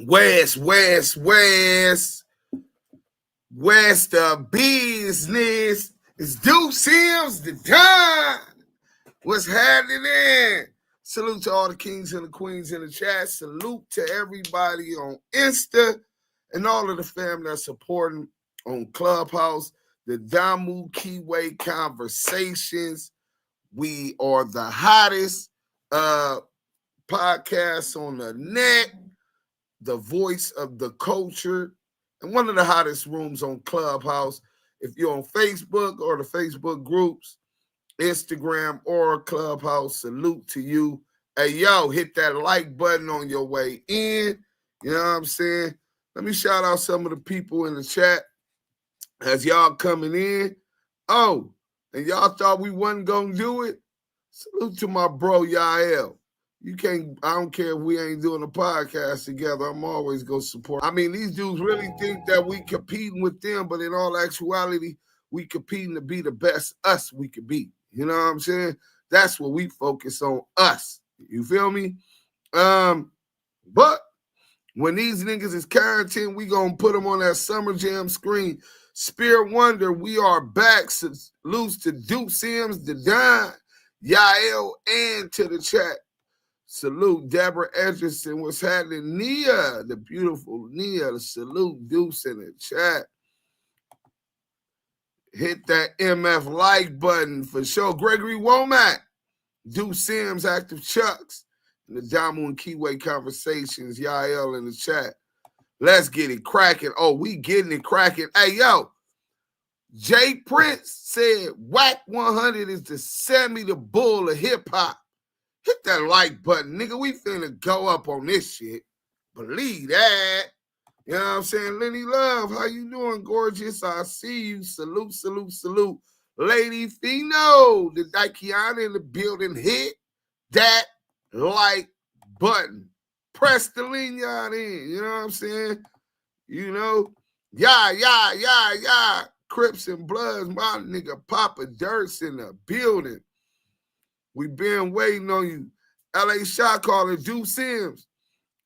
West the business. It's Deuce Sims, the Don. What's happening? Salute to all the kings and the queens in the chat. Salute to everybody on Insta and all of the family that's supporting on Clubhouse. The Damu Kiwe Conversations. We are the hottest podcast on the net, the voice of the culture, and one of the hottest rooms on Clubhouse. If you're on Facebook or the Facebook groups, Instagram or Clubhouse, salute to you. Hey, yo, hit that like button on your way in. You know what I'm saying? Let me shout out some of the people in the chat as y'all coming in. Oh, and y'all thought we wasn't going to do it? Salute to my bro, Yael. You can't, I don't care if we ain't doing a podcast together. I'm always going to support. I mean, these dudes really think that we competing with them, but in all actuality, we competing to be the best us we could be. You know what I'm saying? That's what we focus on, us. You feel me? But when these niggas is content, we gonna put them on that Summer Jam screen. Spirit Wonder, we are back. Salute to Duke Sims, the Don, Yael, and to the chat. Salute Deborah Edgerton. What's happening? Nia, the beautiful Nia. Salute Deuce in the chat. Hit that MF like button for sure. Gregory Womack, Deuce Sims, Active Chucks, and the Damu and Kiwe Conversations, Yael in the chat. Let's get it cracking. Oh, we getting it cracking. Hey, yo, Jprince said WACK100'S is the Sammy the Bull of hip-hop. Hit that like button, nigga. We finna go up on this shit. Believe that. You know what I'm saying? Lenny Love, how you doing, gorgeous? I see you. Salute, salute, salute. Lady Fino, the Daikiana in the building. Hit that like button. Press the lanyard in. You know what I'm saying? You know? Yeah. Crips and Bloods, my nigga Papa Dirt's in the building. We been waiting on you. LA shot caller, Deuce Sims.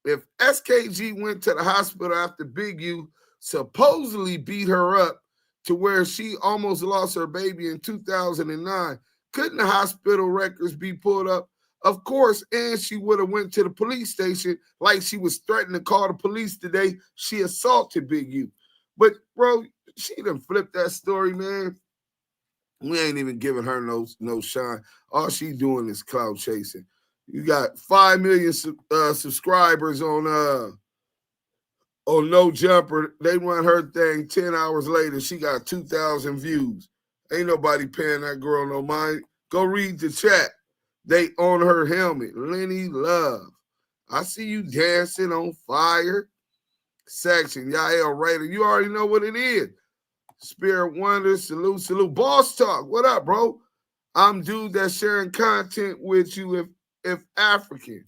If SKG went to the hospital after Big U supposedly beat her up to where she almost lost her baby in 2009, couldn't the hospital records be pulled up? Of course, and she would have went to the police station like she was threatening to call the police today. She assaulted Big U. But, bro, she done flipped that story, man. We ain't even giving her no shine. All she doing is cloud chasing. You got 5 million subscribers on No Jumper. They run her thing 10 hours later. She got 2,000 views. Ain't nobody paying that girl no mind. Go read the chat. They on her helmet. Lenny Love. I see you dancing on fire. Section. Yael Raider. You already know what it is. Spirit Wonder. Salute. Boss Talk. What up, bro? I'm dude that's sharing content with you if African.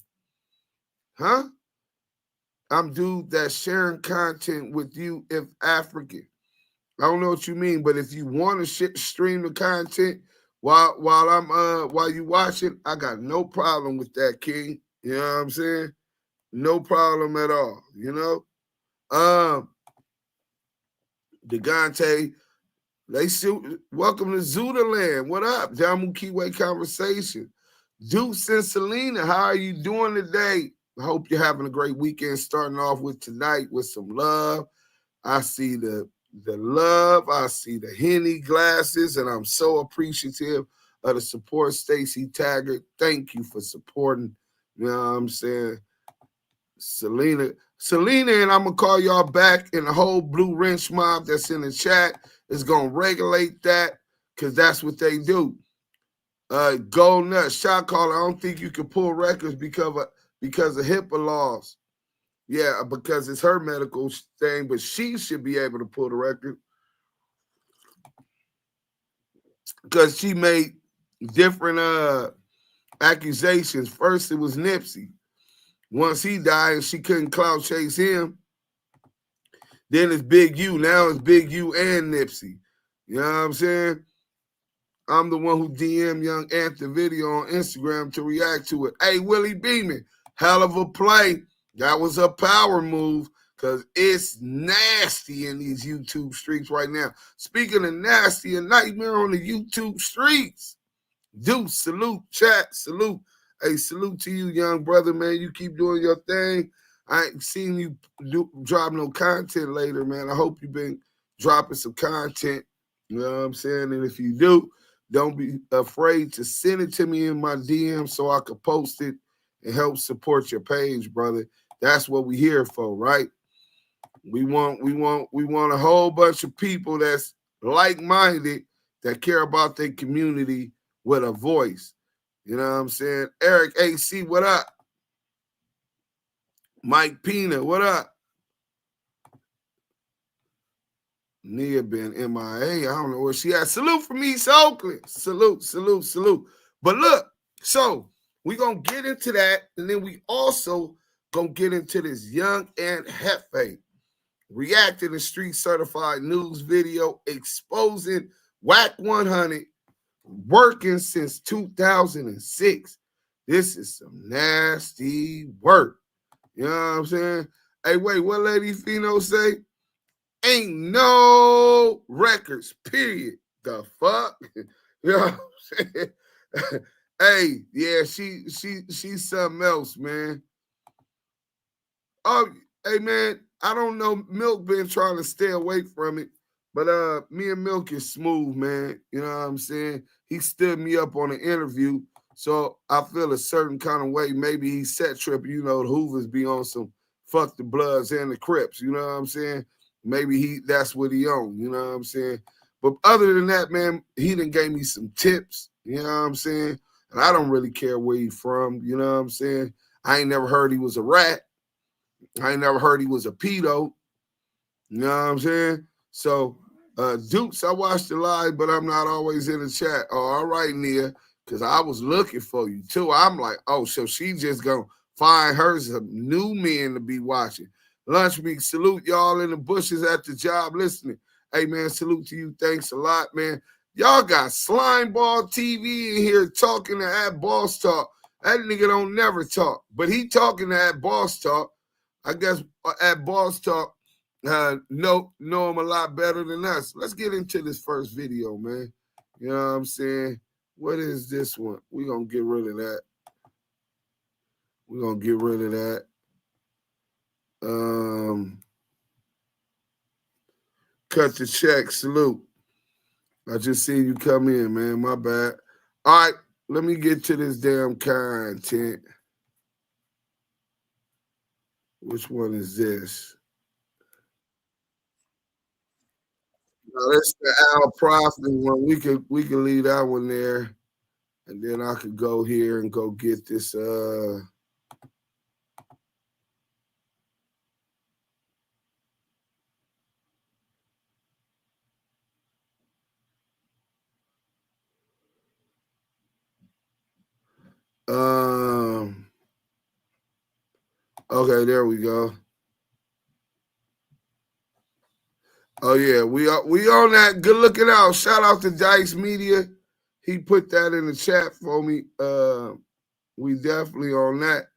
Huh? I'm dude that's sharing content with you if African. I don't know what you mean, but if you want to stream the content while you watching, I got no problem with that, King. You know what I'm saying? No problem at all, you know? Degante, they still welcome to Zootaland. What up? Damu Kiwe Conversation. Deuce and Selena, how are you doing today? I hope you're having a great weekend, starting off with tonight with some love. I see the love. I see the Henny glasses, and I'm so appreciative of the support. Stacy Taggart, thank you for supporting. You know what I'm saying? Selena, and I'm going to call y'all back, and the whole Blue Wrench mob that's in the chat is going to regulate that because that's what they do. Gold Nut, shot caller, I don't think you can pull records because of HIPAA laws. Yeah, because it's her medical thing, but she should be able to pull the record because she made different accusations. First, it was Nipsey. Once he died and she couldn't clout chase him, then it's Big U. Now it's Big U and Nipsey. You know what I'm saying? I'm the one who DM Young Ant the video on Instagram to react to it. Hey, Willie Beeman, hell of a play. That was a power move because it's nasty in these YouTube streets right now. Speaking of nasty, a nightmare on the YouTube streets. Deuce, salute, chat, salute. Hey, salute to you, young brother, man. You keep doing your thing. I ain't seen you drop no content later, man. I hope you've been dropping some content. You know what I'm saying? And if you do, don't be afraid to send it to me in my DM so I can post it and help support your page, brother. That's what we here for, right? We want a whole bunch of people that's like-minded that care about their community with a voice. You know what I'm saying? Eric AC, what up? Mike Pina, what up? Nia been MIA. I don't know where she at. Salute from East Oakland. Salute, salute, salute. But look, so we're going to get into that, and then we also going to get into this young Ant Jefe reacting to street certified news video exposing WACK100'S working since 2006. This is some nasty work. You know what I'm saying? Hey, wait, what Lady Fino say? Ain't no records, period. The fuck? You know what I'm saying? Hey, yeah, she's something else, man. Oh, hey, man, I don't know. Milk been trying to stay away from it, but me and Milk is smooth, man. You know what I'm saying? He stood me up on an interview, so I feel a certain kind of way. Maybe he set trip. You know, the Hoovers be on some fuck the Bloods and the Crips. You know what I'm saying? Maybe that's what he on. You know what I'm saying? But other than that, man, he done gave me some tips. You know what I'm saying? And I don't really care where he from. You know what I'm saying? I ain't never heard he was a rat. I ain't never heard he was a pedo. You know what I'm saying? So, Dukes, I watched the live, but I'm not always in the chat. Oh, all right, Nia, because I was looking for you, too. I'm like, oh, so she just going to find her some new men to be watching. Lunch Week, salute y'all in the bushes at the job listening. Hey, man, salute to you. Thanks a lot, man. Y'all got Slimeball TV in here talking to that Boss Talk. That nigga don't never talk, but he talking to that Boss Talk. I guess at Boss Talk, know him a lot better than us. Let's get into this first video, man. You know what I'm saying? What is this one? We're going to get rid of that. We're going to get rid of that. Cut the check. Salute. I just seen you come in, man. My bad. All right, let me get to this damn content. Which one is this? No, that's the Al Prophet one. We could leave that one there, and then I could go here and go get this. Okay, there we go. Oh yeah, we on that. Good looking out. Shout out to Dice Media. He put that in the chat for me. We definitely on that.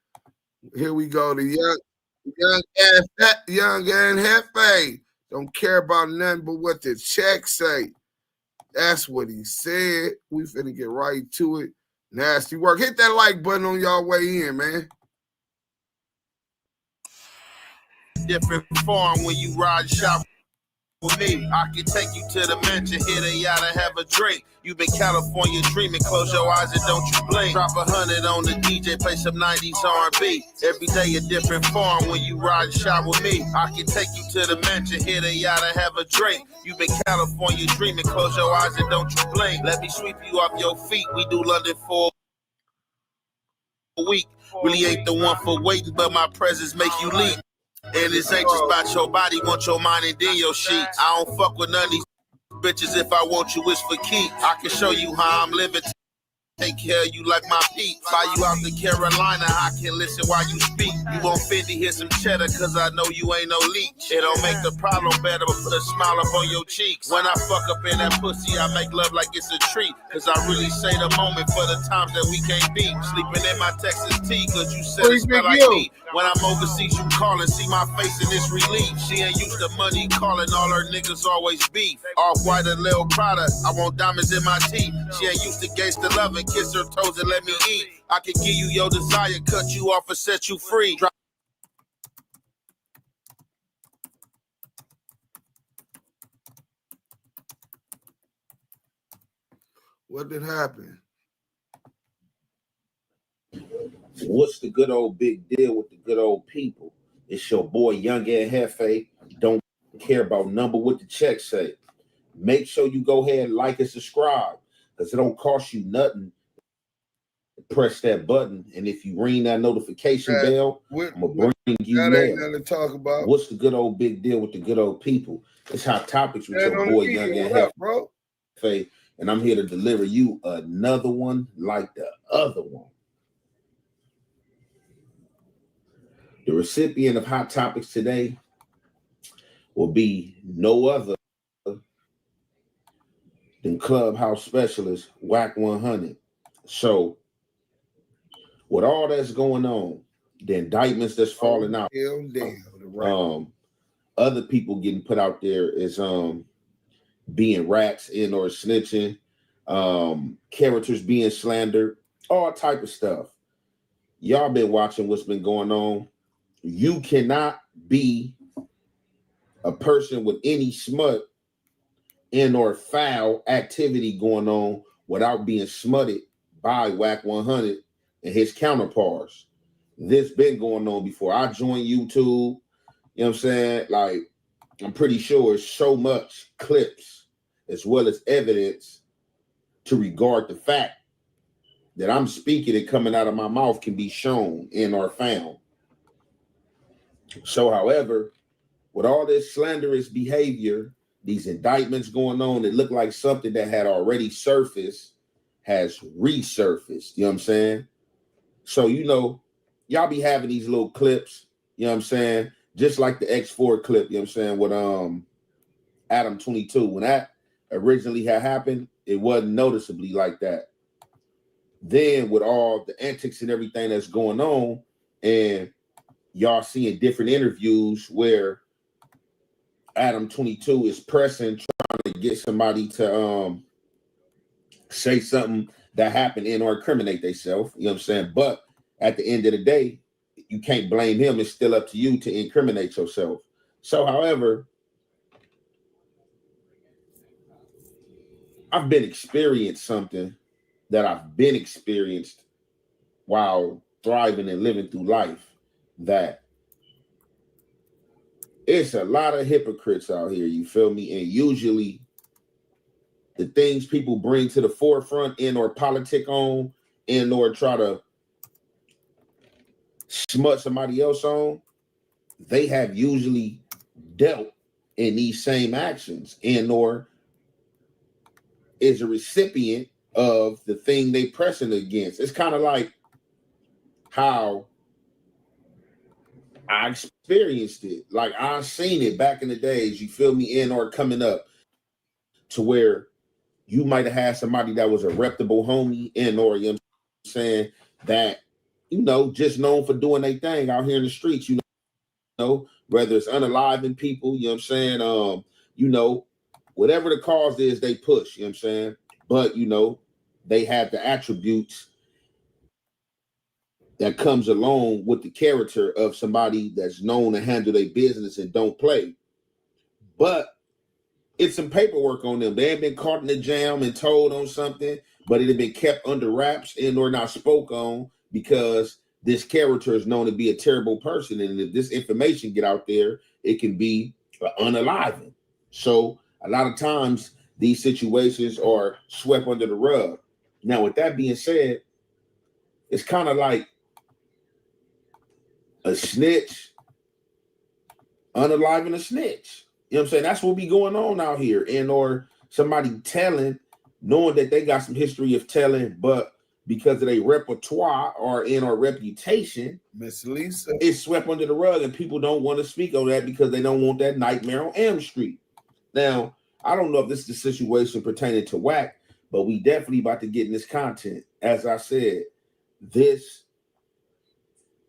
Here we go. The young and Hefei don't care about nothing but what the check say. That's what he said. We finna get right to it. Nasty work. Hit that like button on y'all way in, man. Different form when you ride shop with me. I can take you to the mansion, hit a yacht and have a drink. You been California dreaming, close your eyes and don't you blink. Drop 100 on the DJ, play some 90s R&B. Every day a different form when you ride shop with me. I can take you to the mansion, hit a yacht and have a drink. You been California dreaming, close your eyes and don't you blink. Let me sweep you off your feet, we do London for a week. Really ain't the one for waiting, but my presence make you leap. And this ain't just about your body, want your mind and then your sheets. I don't fuck with none of these bitches. If I want you, it's for keeps. I can show you how I'm living. take care of you like my peep. Fly you out to Carolina, I can listen while you speak. You won't fit to hear some cheddar, cause I know you ain't no leech. It don't make the problem better, but put a smile up on your cheeks. When I fuck up in that pussy, I make love like it's a treat. Cause I really say the moment for the times that we can't be. Sleeping in my Texas tea, cause you said it smell like me. When I'm overseas, you call and see my face in this relief. She ain't used to money calling, all her niggas always beef. Off-white and Lil Prada, I want diamonds in my teeth. She ain't used to gangsta loving, kiss her toes and let me eat. I can give you your desire, cut you off and set you free. What did happen? What's the good old big deal with the good old people? It's your boy Young and Hefei. Don't care about number what the check say. Make sure you go ahead and like and subscribe, because it don't cost you nothing. Press that button, and if you ring that notification bell, I'm gonna bring you that mail. Ain't nothing to talk about. What's the good old big deal with the good old people? It's Hot Topics with your boy Young and Hefei, and I'm here to deliver you another one like the other one. The recipient of Hot Topics today will be no other than Clubhouse specialist WACK100'S. So, with all that's going on, the indictments that's falling out, other people getting put out there is being rats in or snitching, characters being slandered, all type of stuff. Y'all been watching what's been going on. You cannot be a person with any smut and or foul activity going on without being smutted by WACK100 and his counterparts. This been going on before I joined YouTube. You know what I'm saying? Like, I'm pretty sure it's so much clips as well as evidence to regard the fact that I'm speaking and coming out of my mouth can be shown and or found. So, however, with all this slanderous behavior, these indictments going on, it looked like something that had already surfaced has resurfaced. You know what I'm saying? So, you know, y'all be having these little clips, you know what I'm saying? Just like the X4 clip, you know what I'm saying, with Adam 22. When that originally had happened, it wasn't noticeably like that. Then with all the antics and everything that's going on, and y'all seeing different interviews where Adam 22 is pressing, trying to get somebody to say something that happened in or incriminate themselves, you know what I'm saying? But at the end of the day, you can't blame him. It's still up to you to incriminate yourself. So, however, I've been experienced something that I've been experienced while thriving and living through life, that it's a lot of hypocrites out here, you feel me? And usually the things people bring to the forefront and or politic on and or try to smut somebody else on, they have usually dealt in these same actions and or is a recipient of the thing they pressing against. It's kind of like how I experienced it. Like, I seen it back in the days, you feel me, in or coming up, to where you might have had somebody that was a reputable homie in or, you know what I'm saying, that, you know, just known for doing their thing out here in the streets, you know, whether it's unaliving people, you know what I'm saying, you know, whatever the cause is, they push, you know what I'm saying, but, you know, they have the attributes that comes along with the character of somebody that's known to handle their business and don't play. But it's some paperwork on them. They ain't been caught in the jam and told on something, but it had been kept under wraps and or not spoke on because this character is known to be a terrible person. And if this information get out there, it can be unaliving. So a lot of times these situations are swept under the rug. Now, with that being said, it's kind of like a snitch unaliving a snitch. You know what I'm saying? That's what be going on out here. And or somebody telling, knowing that they got some history of telling, but because of their repertoire or in our reputation, Miss Lisa, it's swept under the rug, and people don't want to speak on that because they don't want that nightmare on Elm Street. Now, I don't know if this is the situation pertaining to Wack, but we definitely about to get in this content. As I said, this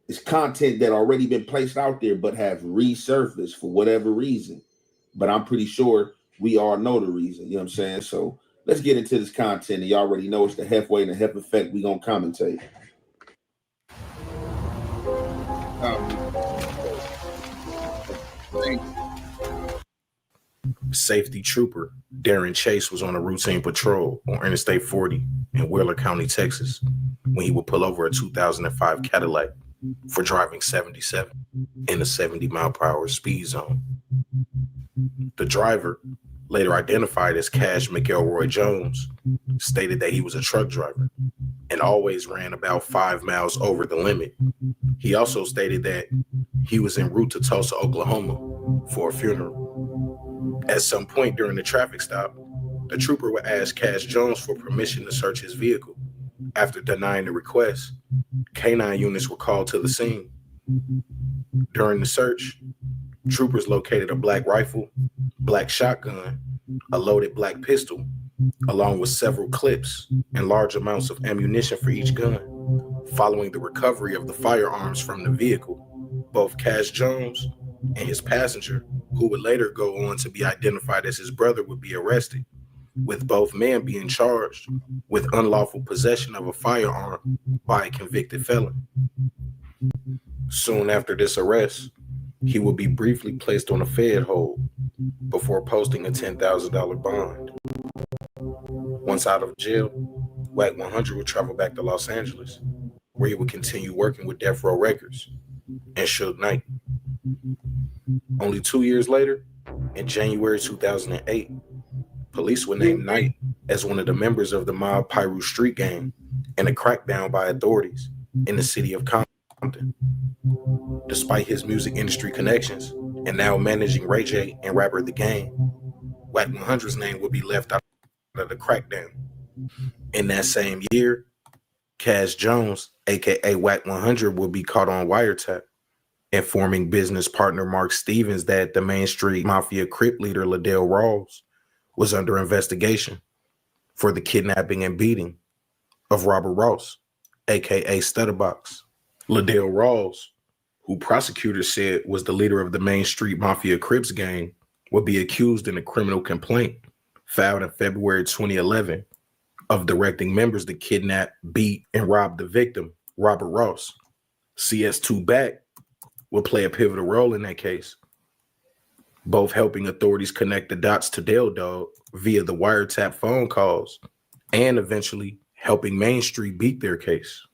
is content that already been placed out there, but have resurfaced for whatever reason. But I'm pretty sure we all know the reason, you know what I'm saying? So let's get into this content. You already know it's the Hefei and the Hef effect. We gonna commentate. Safety trooper Darren Chase was on a routine patrol on Interstate 40 in Wheeler County, Texas, when he would pull over a 2005 Cadillac for driving 77 in a 70-mile-per-hour speed zone. The driver, later identified as Cash McElroy Jones, stated that he was a truck driver and always ran about 5 miles over the limit. He also stated that he was en route to Tulsa, Oklahoma for a funeral. At some point during the traffic stop, the trooper would ask Cash Jones for permission to search his vehicle. After denying the request, K9 units were called to the scene. During the search, troopers located a black rifle, black shotgun, a loaded black pistol, along with several clips and large amounts of ammunition for each gun. Following the recovery of the firearms from the vehicle, both Cash Jones and his passenger, who would later go on to be identified as his brother, would be arrested, with both men being charged with unlawful possession of a firearm by a convicted felon. Soon after this arrest, he would be briefly placed on a Fed hold before posting a $10,000 bond. Once out of jail, WACK100 would travel back to Los Angeles, where he would continue working with Death Row Records and Suge Knight. Only 2 years later, in January 2008, police would name Knight as one of the members of the mob Pyru Street Gang in a crackdown by authorities in the city of Compton. Despite his music industry connections and now managing Reggie and rapper The Game, WACK100'S name would be left out of the crackdown. In that same year, Cash Jones, aka WACK100', would be caught on Wiretap, informing business partner Mark Stevens that the MainStreet Mafia Crip leader Ladell Rawls was under investigation for the kidnapping and beating of Robert Ross, aka Stutterbox. Ladell Rawls, who prosecutors said was the leader of the MainStreet Mafia Crips gang, would be accused in a criminal complaint filed in February 2011 of directing members to kidnap, beat, and rob the victim, Robert Ross. CS2 Back would play a pivotal role in that case, both helping authorities connect the dots to Dale Dog via the wiretap phone calls and eventually helping MainStreet beat their case.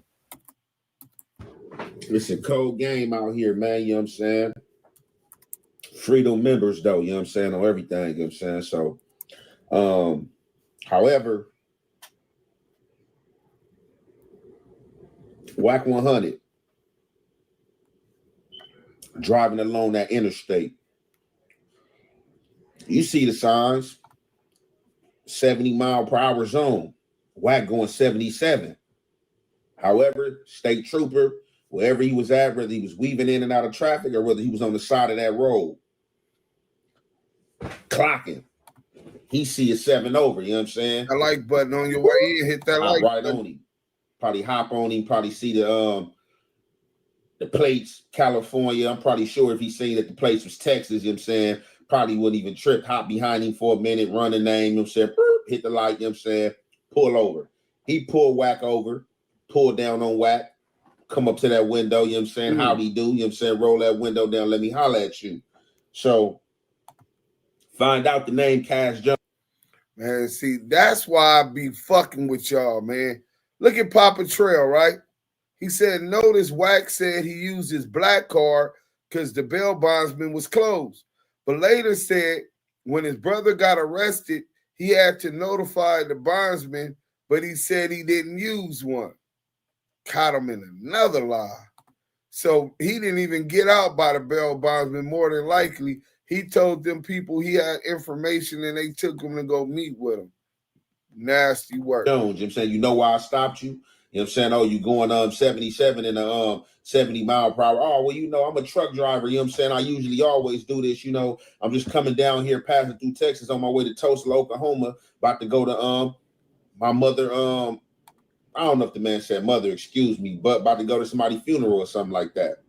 It's a cold game out here, man, you know what I'm saying? Freedom members, though, you know what I'm saying, on everything, you know what I'm saying? So, however, WACK100 driving along that interstate. You see the signs, 70-mile-per-hour zone. Wack going 77. However, state trooper, wherever he was at, whether he was weaving in and out of traffic or whether he was on the side of that road, clocking. He see a 7 over, you know what I'm saying? I like button on your way in, hit that like right button. on him. Probably hop on him, probably see the plates, California. I'm probably sure if he seen that the place was Texas, you know what I'm saying, probably wouldn't even trip, hop behind him for a minute, run the name, you know what I'm saying, hit the light, you know what I'm saying, pull over. He pulled Wack over, pulled down on Wack, come up to that window, you know what I'm saying, how'd he do, you know what I'm saying, roll that window down, let me holler at you. So, find out the name Cash Jones. Man, see, that's why I be fucking with y'all, man. Look at Papa Trail, right? He said, notice Wack said he used his black card because the bail bondsman was closed. But later said when his brother got arrested, he had to notify the bondsman, but he said he didn't use one. Caught him in another lie. So he didn't even get out by the bail bondsman. More than likely, he told them people he had information and they took him to go meet with him. Nasty work. Jones, you know what I'm saying? You know why I stopped you? You know what I'm saying? Oh, you going 77 in a 70 mile per hour. Oh, well, you know, I'm a truck driver. You know what I'm saying? I usually always do this. You know, I'm just coming down here, passing through Texas on my way to Tulsa, Oklahoma, about to go to my mother. I don't know if the man said mother, excuse me, but about to go to somebody's funeral or something like that,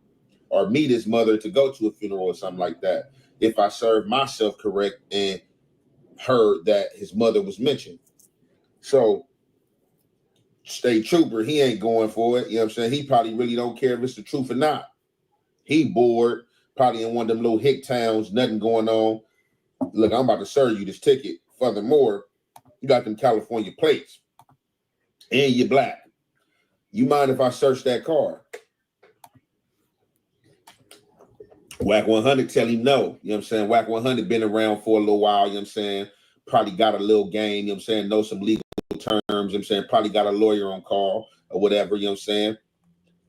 or meet his mother to go to a funeral or something like that. If I served myself correct and heard that his mother was mentioned. So state trooper, he ain't going for it. You know what I'm saying? He probably really don't care if it's the truth or not. He bored, probably in one of them little hick towns, nothing going on. Look, I'm about to serve you this ticket. Furthermore, you got them California plates and you're black. You mind if I search that car? WACK100 tell him no. You know what I'm saying? WACK100 been around for a little while, you know what I'm saying? Probably got a little game, you know what I'm saying? Know some legal terms, you know what I'm saying? Probably got a lawyer on call or whatever, you know what I'm saying?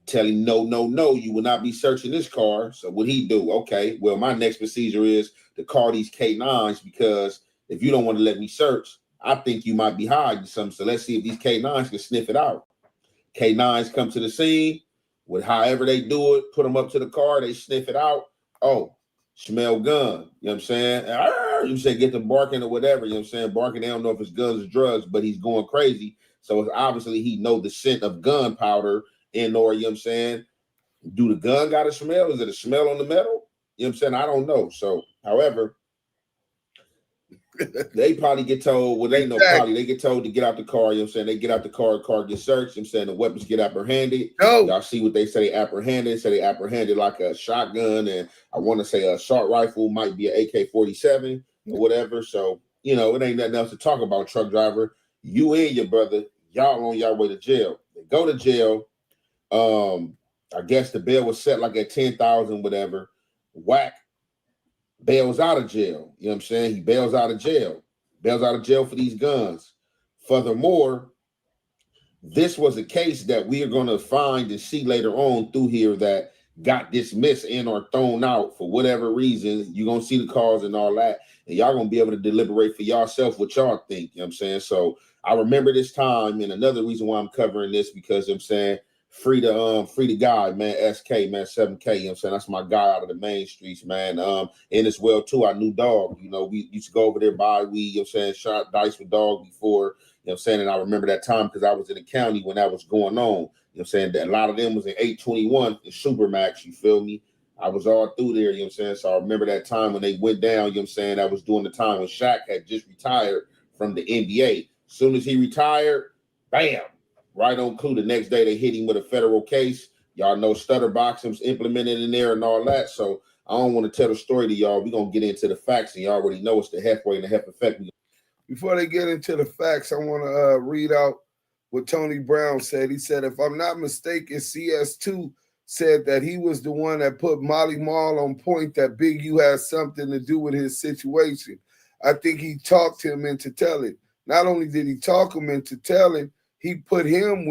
Tell him no, you will not be searching this car. So what he do? Okay, well, my next procedure is to call these K9s, because if you don't want to let me search, I think you might be hiding something. So let's see if these K9s can sniff it out. K9s come to the scene with however they do it, put them up to the car, they sniff it out. Oh, smell gun. You know what I'm saying? You say get the barking or whatever. You know what I'm saying? Barking, they don't know if it's guns or drugs, but he's going crazy. So it's obviously he know the scent of gunpowder in, or, you know what I'm saying? Do the gun got a smell? Is it a smell on the metal? You know what I'm saying? I don't know. So, however, they probably get told, well, they know probably, they get told to get out the car, you know what I'm saying? They get out the car gets searched, you know what I'm saying? The weapons get apprehended. No. Y'all see what they say they apprehended. So they apprehended like a shotgun, and I want to say a assault rifle, might be an AK-47 or whatever. So, you know, it ain't nothing else to talk about, truck driver. You and your brother, y'all on y'all way to jail. They go to jail. I guess the bail was set like at 10,000, whatever. Wack bails out of jail. You know what I'm saying? He bails out of jail. Bails out of jail for these guns. Furthermore, this was a case that we are going to find and see later on through here that got dismissed and or thrown out for whatever reason. You're going to see the cause and all that, and y'all going to be able to deliberate for yourself what y'all think. You know what I'm saying? So I remember this time, and another reason why I'm covering this, because you know what I'm saying, free the guy, man, SK, man, 7K, you know what I'm saying? That's my guy out of the main streets, man. And as well, too, I knew Dog. You know, we used to go over there, buy weed, you know what I'm saying, shot dice with Dog before, you know what I'm saying? And I remember that time because I was in the county when that was going on. You know what I'm saying? That a lot of them was in 821 in Supermax, you feel me? I was all through there, you know what I'm saying? So I remember that time when they went down, you know what I'm saying? That was during the time when Shaq had just retired from the NBA. As soon as he retired, bam, right on clue. The next day they hit him with a federal case. Y'all know stutter boxing was implemented in there and all that. So I don't want to tell the story to y'all. We're going to get into the facts, and y'all already know it's the Hefei and the Hef effect. Before they get into the facts, I want to read out what Tony Brown said. He said, if I'm not mistaken, CS2 said that he was the one that put Molly Mall on point, that Big U has something to do with his situation. I think he talked him into telling. Not only did he talk him into telling, he put him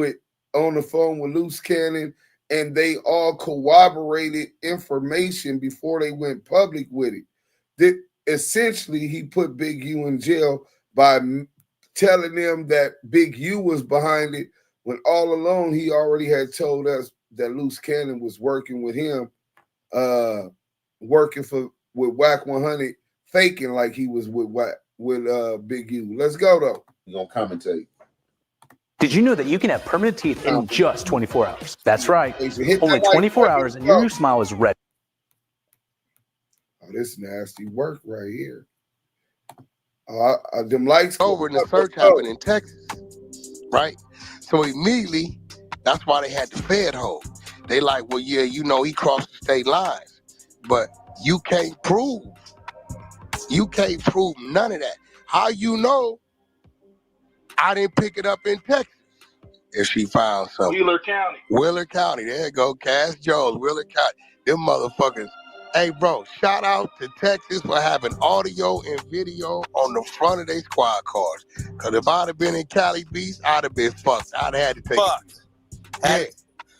on the phone with Loose Cannon, and they all corroborated information before they went public with it. Essentially, he put Big U in jail by telling them that Big U was behind it, when all along he already had told us that Loose Cannon was working with him, with WACK100', faking like he was with Big U. Let's go, though. We're going to commentate. Did you know that you can have permanent teeth in just 24 hours? That's right. Only 24 hours and your new smile is ready. Oh, this nasty work right here. Them lights over, and the search happened in Texas, right? So immediately, that's why they had the Fed hold. They like, well, yeah, you know, he crossed the state lines, but you can't prove none of that. How you know I didn't pick it up in Texas? If she found something. Wheeler County, there you go. Cass Jones, Wheeler County. Them motherfuckers. Hey, bro, shout out to Texas for having audio and video on the front of their squad cars. Because if I'd have been in Cali Beach, I'd have been fucked. I'd have had to take it. Yeah,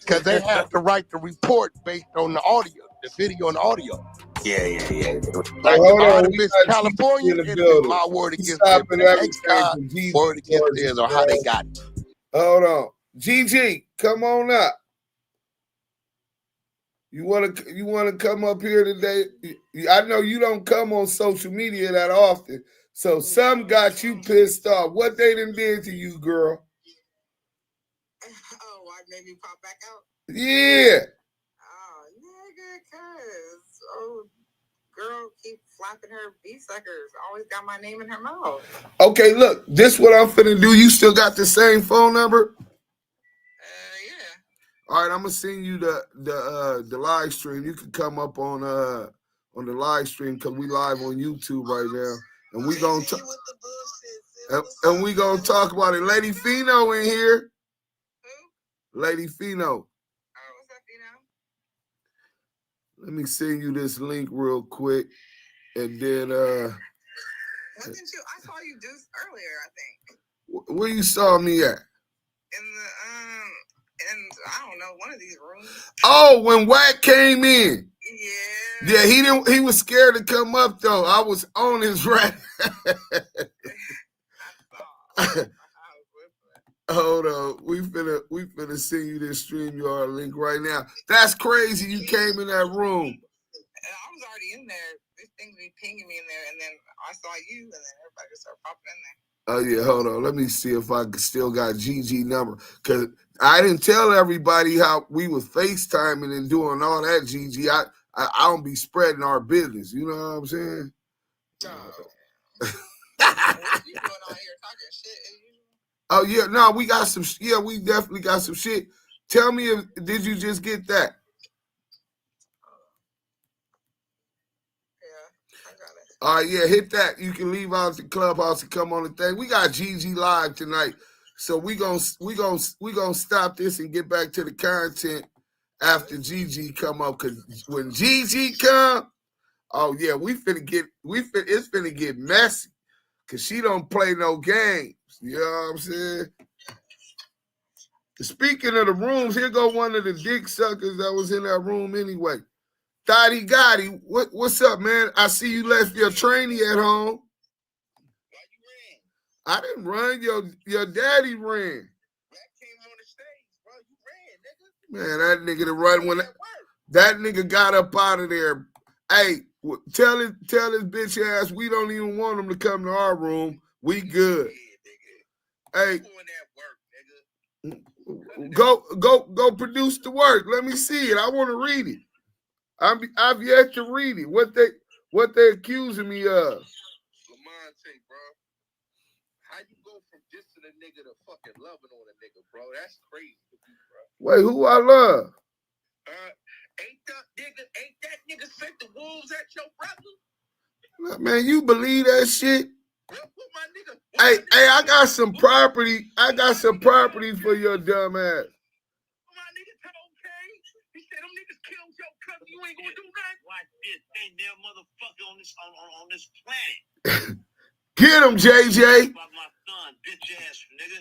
because they have to write the report based on the audio, the video and the audio. Yeah. Like, if I'd have been California, it'd been my word against them. Word against theirs, or how they got it. Hold on. Gigi, come on up. You wanna come up here today? I know you don't come on social media that often, so some got you pissed off. What they done did to you, girl? Oh, why made me pop back out? Yeah. Oh, nigga, cuz girl keep flapping her beef suckers. Always got my name in her mouth. Okay, look, this what I'm finna do. You still got the same phone number? Yeah. All right, I'm gonna send you the live stream. You can come up on the live stream because we live on YouTube right now, and we gonna talk about it. Lady Fino in here. Who? Lady Fino. Oh, what's up, Fino? Let me send you this link real quick, and then What didn't you? I saw you do earlier, I think. Where you saw me at? In the in I don't know, one of these rooms. Oh, when Wack came in. Yeah. Yeah, he was scared to come up though. I was on his rat. Hold on, we finna send you this StreamYard link right now. That's crazy. You came in that room. I was already in there. These things be pinging me in there, and then I saw you, and then everybody just started popping in there. Oh yeah, hold on. Let me see if I still got GG number, because I didn't tell everybody how we was FaceTiming and doing all that. GG, I don't be spreading our business. You know what I'm saying? What you doing out here talking shit? Oh yeah, no, we got some. Yeah, we definitely got some shit. Tell me, did you just get that? Yeah, I got it. All right, yeah, hit that. You can leave out the clubhouse and come on the thing. We got GG live tonight, so we gonna stop this and get back to the content after GG come up. Cause when GG come, oh yeah, it's finna get messy. Cause she don't play no games. You know what I'm saying? Speaking of the rooms, here go one of the dick suckers that was in that room anyway. Thotty Gotti, what's up, man? I see you left your trainee at home. Why you ran? I didn't run. Your daddy ran. Wack came on the stage, bro. You ran, nigga. Man, that nigga to run when that nigga got up out of there. Hey, tell his bitch ass we don't even want him to come to our room. We good. Hey, go produce the work. Let me see it. I want to read it. I've yet to read it. What they accusing me of? Lamonte, bro. How you go from dissing a nigga to fucking loving on a nigga, bro? That's crazy to me, bro. Wait, who I love? Ain't that nigga sent the wolves at your brother? Man, you believe that shit? Hey, I got some property. I got some property for your dumb ass. My nigga told Kane, he said them niggas killed your cousin. You ain't gonna do nothing. Watch this, ain't there motherfucker on this planet. Get him, JJ. About my son, bitch ass nigga.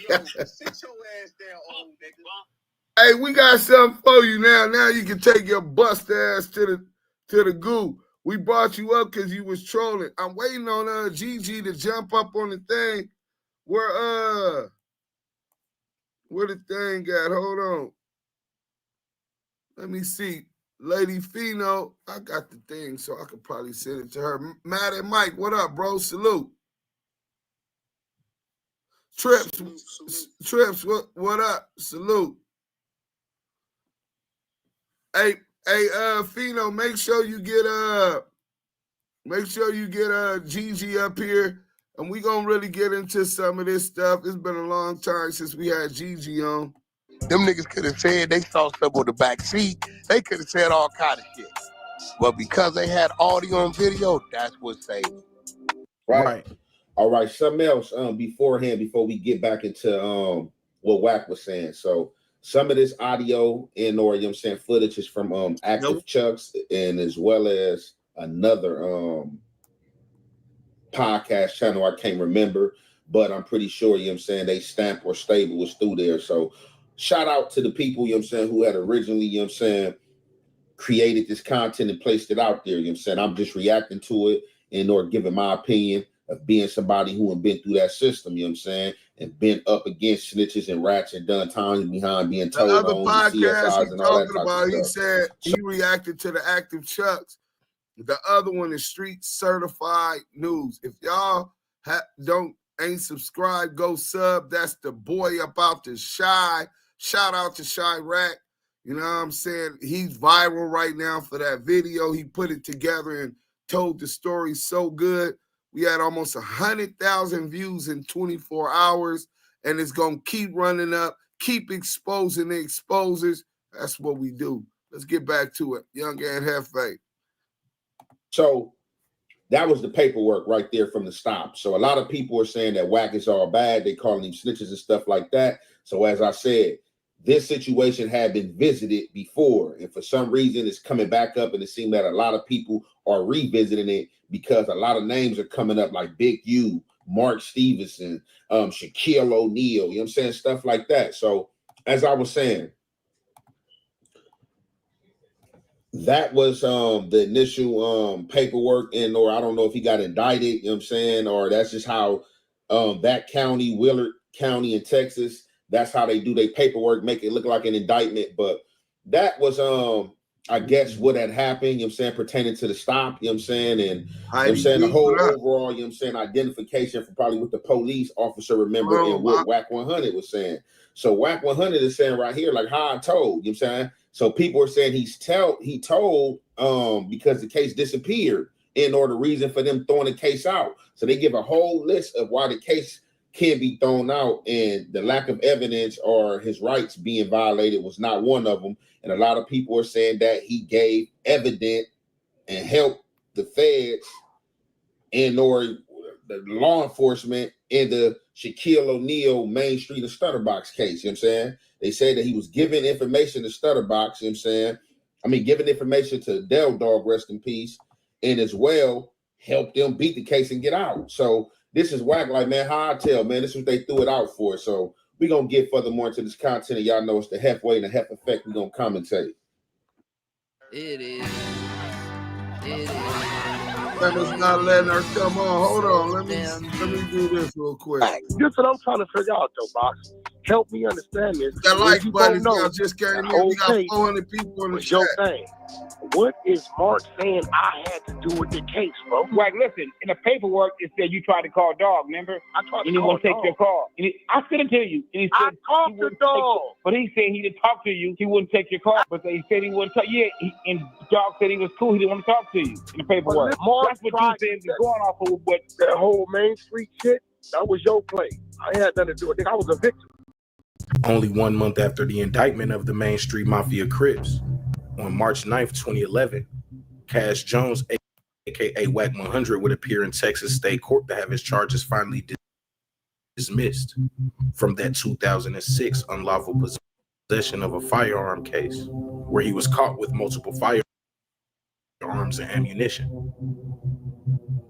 Yo, sit your ass down, old nigga. Hey, we got something for you now. Now you can take your bust ass to the goo. We brought you up because you was trolling. I'm waiting on GG to jump up on the thing. Where the thing at? Hold on. Let me see. Lady Fino, I got the thing, so I could probably send it to her. Matt and Mike, what up, bro? Salute. Trips, what up? Salute. Hey, Fino, make sure you get GG up here, and we gonna really get into some of this stuff. It's been a long time since we had GG on. Them niggas could have said they saw something on the back seat. They could have said all kind of shit. But because they had audio and video, that's what saved them. Right. All right. Something else before we get back into what Wack was saying. So some of this audio and or, you know what I'm saying, footage is from Active Chucks, and as well as another podcast channel I can't remember, but I'm pretty sure, you know what I'm saying, they stamp or stable was through there. So shout out to the people, you know what I'm saying, who had originally, you know what I'm saying, created this content and placed it out there. You know what I'm saying? I'm just reacting to it and or giving my opinion of being somebody who had been through that system, you know what I'm saying? and been up against snitches and rats and done times behind being told the other on podcast CSIs he and all that talking type about, of he stuff. said he reacted to the Active Chucks. The other one is Street Certified News. If y'all ain't subscribed, go sub. That's the boy about to Shy. Shout out to Shy Rack. You know what I'm saying? He's viral right now for that video. He put it together and told the story so good. We had almost 100,000 views in 24 hours, and it's going to keep running up, keep exposing the exposers. That's what we do. Let's get back to it. Young Ant Jefe. So that was the paperwork right there from the stop. So a lot of people are saying that Wack is all bad. They calling him snitches and stuff like that. So as I said, this situation had been visited before. And for some reason, it's coming back up. And it seems that a lot of people are revisiting it because a lot of names are coming up like Big U, Mark Stevenson, Shaquille O'Neal, you know what I'm saying? Stuff like that. So as I was saying, that was the initial paperwork, and or I don't know if he got indicted, you know what I'm saying, or that's just how that county, Willard County in Texas, that's how they do their paperwork, make it look like an indictment. But that was I guess what had happened, you know what I'm saying, pertaining to the stop, you know what I'm saying, and you know what I'm saying, the whole overall, you know what I'm saying, identification for probably what the police officer remember and what WACK100 was saying. So WACK100 is saying right here, like how I told, you know what I'm saying. So people are saying he told because the case disappeared in order reason for them throwing the case out. So they give a whole list of why the case can be thrown out, and the lack of evidence or his rights being violated was not one of them. And a lot of people are saying that he gave evidence and helped the feds and or the law enforcement in the Shaquille O'Neal MainStreet and Stutterbox case, you know what I'm saying? They say that he was giving information to Stutterbox, you know what I'm saying? I mean, giving information to Del Dog, rest in peace, and as well helped them beat the case and get out. So this is Wack, like, man, how I tell, man, this is what they threw it out for. So we're going to get furthermore into this content, and y'all know it's the Hefei and the Hef Effect. We're going to commentate. It is. Let us not letting her come on. Hold on. Let me do this real quick. This is what I'm trying to figure out, though, Box. Help me understand this. That like button, y'all just came in. We got 400 people in the chat. Thing. What is Mark saying I had to do with the case, bro? Like, listen, in the paperwork, it said you tried to call Dog, remember? I tried to call Dog. And he won't take your call. I sent it to you. And he said I talked to Dog. But he said he didn't talk to you. He wouldn't take your call. But they said he wouldn't talk. Yeah, and Dog said he was cool. He didn't want to talk to you in the paperwork. Mark, that's what you said going off of what that whole MainStreet shit, that was your play. I had nothing to do with it. I was a victim. Only 1 month after the indictment of the MainStreet Mafia Crips, on March 9th, 2011, Cash Jones, aka WACK100, would appear in Texas State Court to have his charges finally dismissed from that 2006 unlawful possession of a firearm case, where he was caught with multiple firearms and ammunition.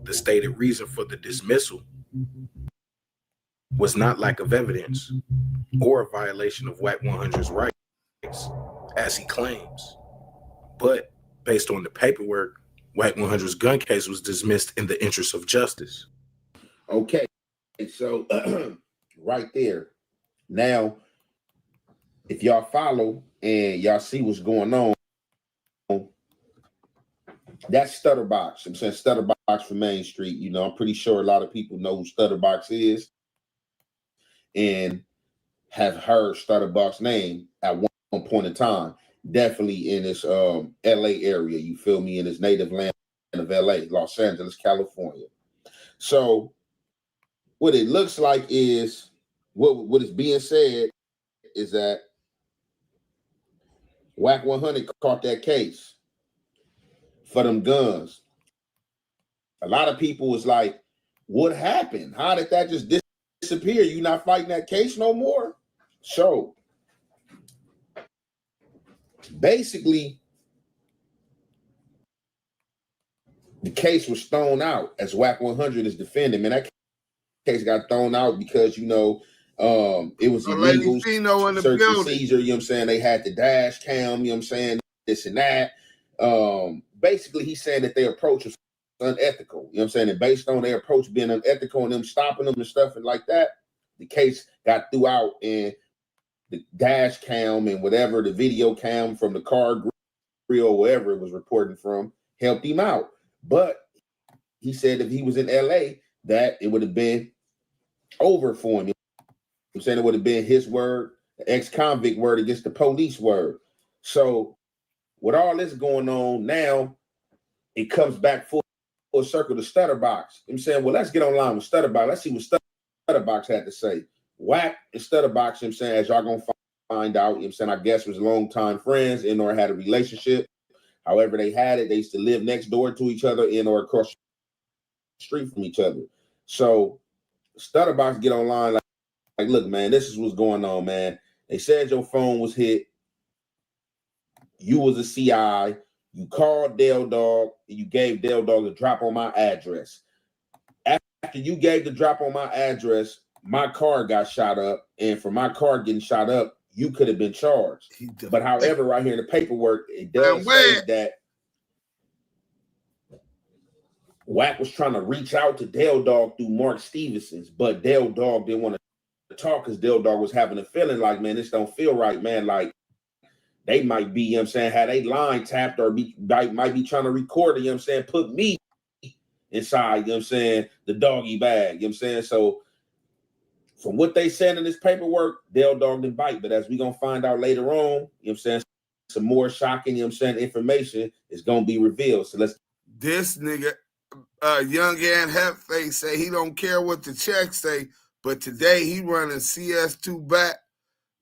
The stated reason for the dismissal was not lack of evidence or a violation of WACK100'S rights, as he claims, but based on the paperwork, WACK100'S gun case was dismissed in the interest of justice. Okay, so right there. Now, if y'all follow and y'all see what's going on, that's Stutterbox. I'm saying Stutterbox from MainStreet. You know, I'm pretty sure a lot of people know who Stutterbox is and have heard Stutterbox's name at one point in time. Definitely in this LA area, you feel me, in his native land of LA, Los Angeles, California. So what it looks like is what is being said is that WACK100 caught that case for them guns. A lot of people was like, what happened? How did that just disappear? You not fighting that case no more? So basically, the case was thrown out as WACK100 is defending. Man, that case got thrown out because, you know, it was illegal search and seizure, you know what I'm saying? They had the dash cam, you know what I'm saying? This and that. Basically, he's saying that their approach was unethical, you know what I'm saying? And based on their approach being unethical and them stopping them and stuff and like that, the case got threw out and the dash cam and whatever, the video cam from the car grill, wherever it was reporting from, helped him out. But he said if he was in LA, that it would have been over for him. I'm saying it would have been his word, the ex-convict word against the police word. So with all this going on now, it comes back full circle to Stutterbox. I'm saying, well, let's get online with Stutterbox. Let's see what Stutterbox had to say. Wack and Stutterbox, I'm saying, as y'all gonna find out, I'm saying, I guess was longtime friends and or had a relationship. However they had it, they used to live next door to each other and or across the street from each other. So Stutterbox get online like, look, man, this is what's going on, man. They said your phone was hit. You was a CI. You called Del Dog and you gave Del Dog a drop on my address. After you gave the drop on my address, my car got shot up. And for my car getting shot up, you could have been charged. But however, right here in the paperwork, it does say that Wack was trying to reach out to Del Dog through Mark Stevenson's, but Del Dog didn't want to talk because Del Dog was having a feeling like, man, this don't feel right, man. Like, they might be, you know what I'm saying, had a line tapped or might be trying to record it, you know what I'm saying, put me inside, you know what I'm saying, the doggy bag, you know what I'm saying? So from what they said in this paperwork, Del Dog didn't bite, but as we're going to find out later on, you know what I'm saying, some more shocking, you know what I'm saying, information is going to be revealed. So let's... This nigga, young Ant Jefe, say he don't care what the checks say, but today he running CS2 back,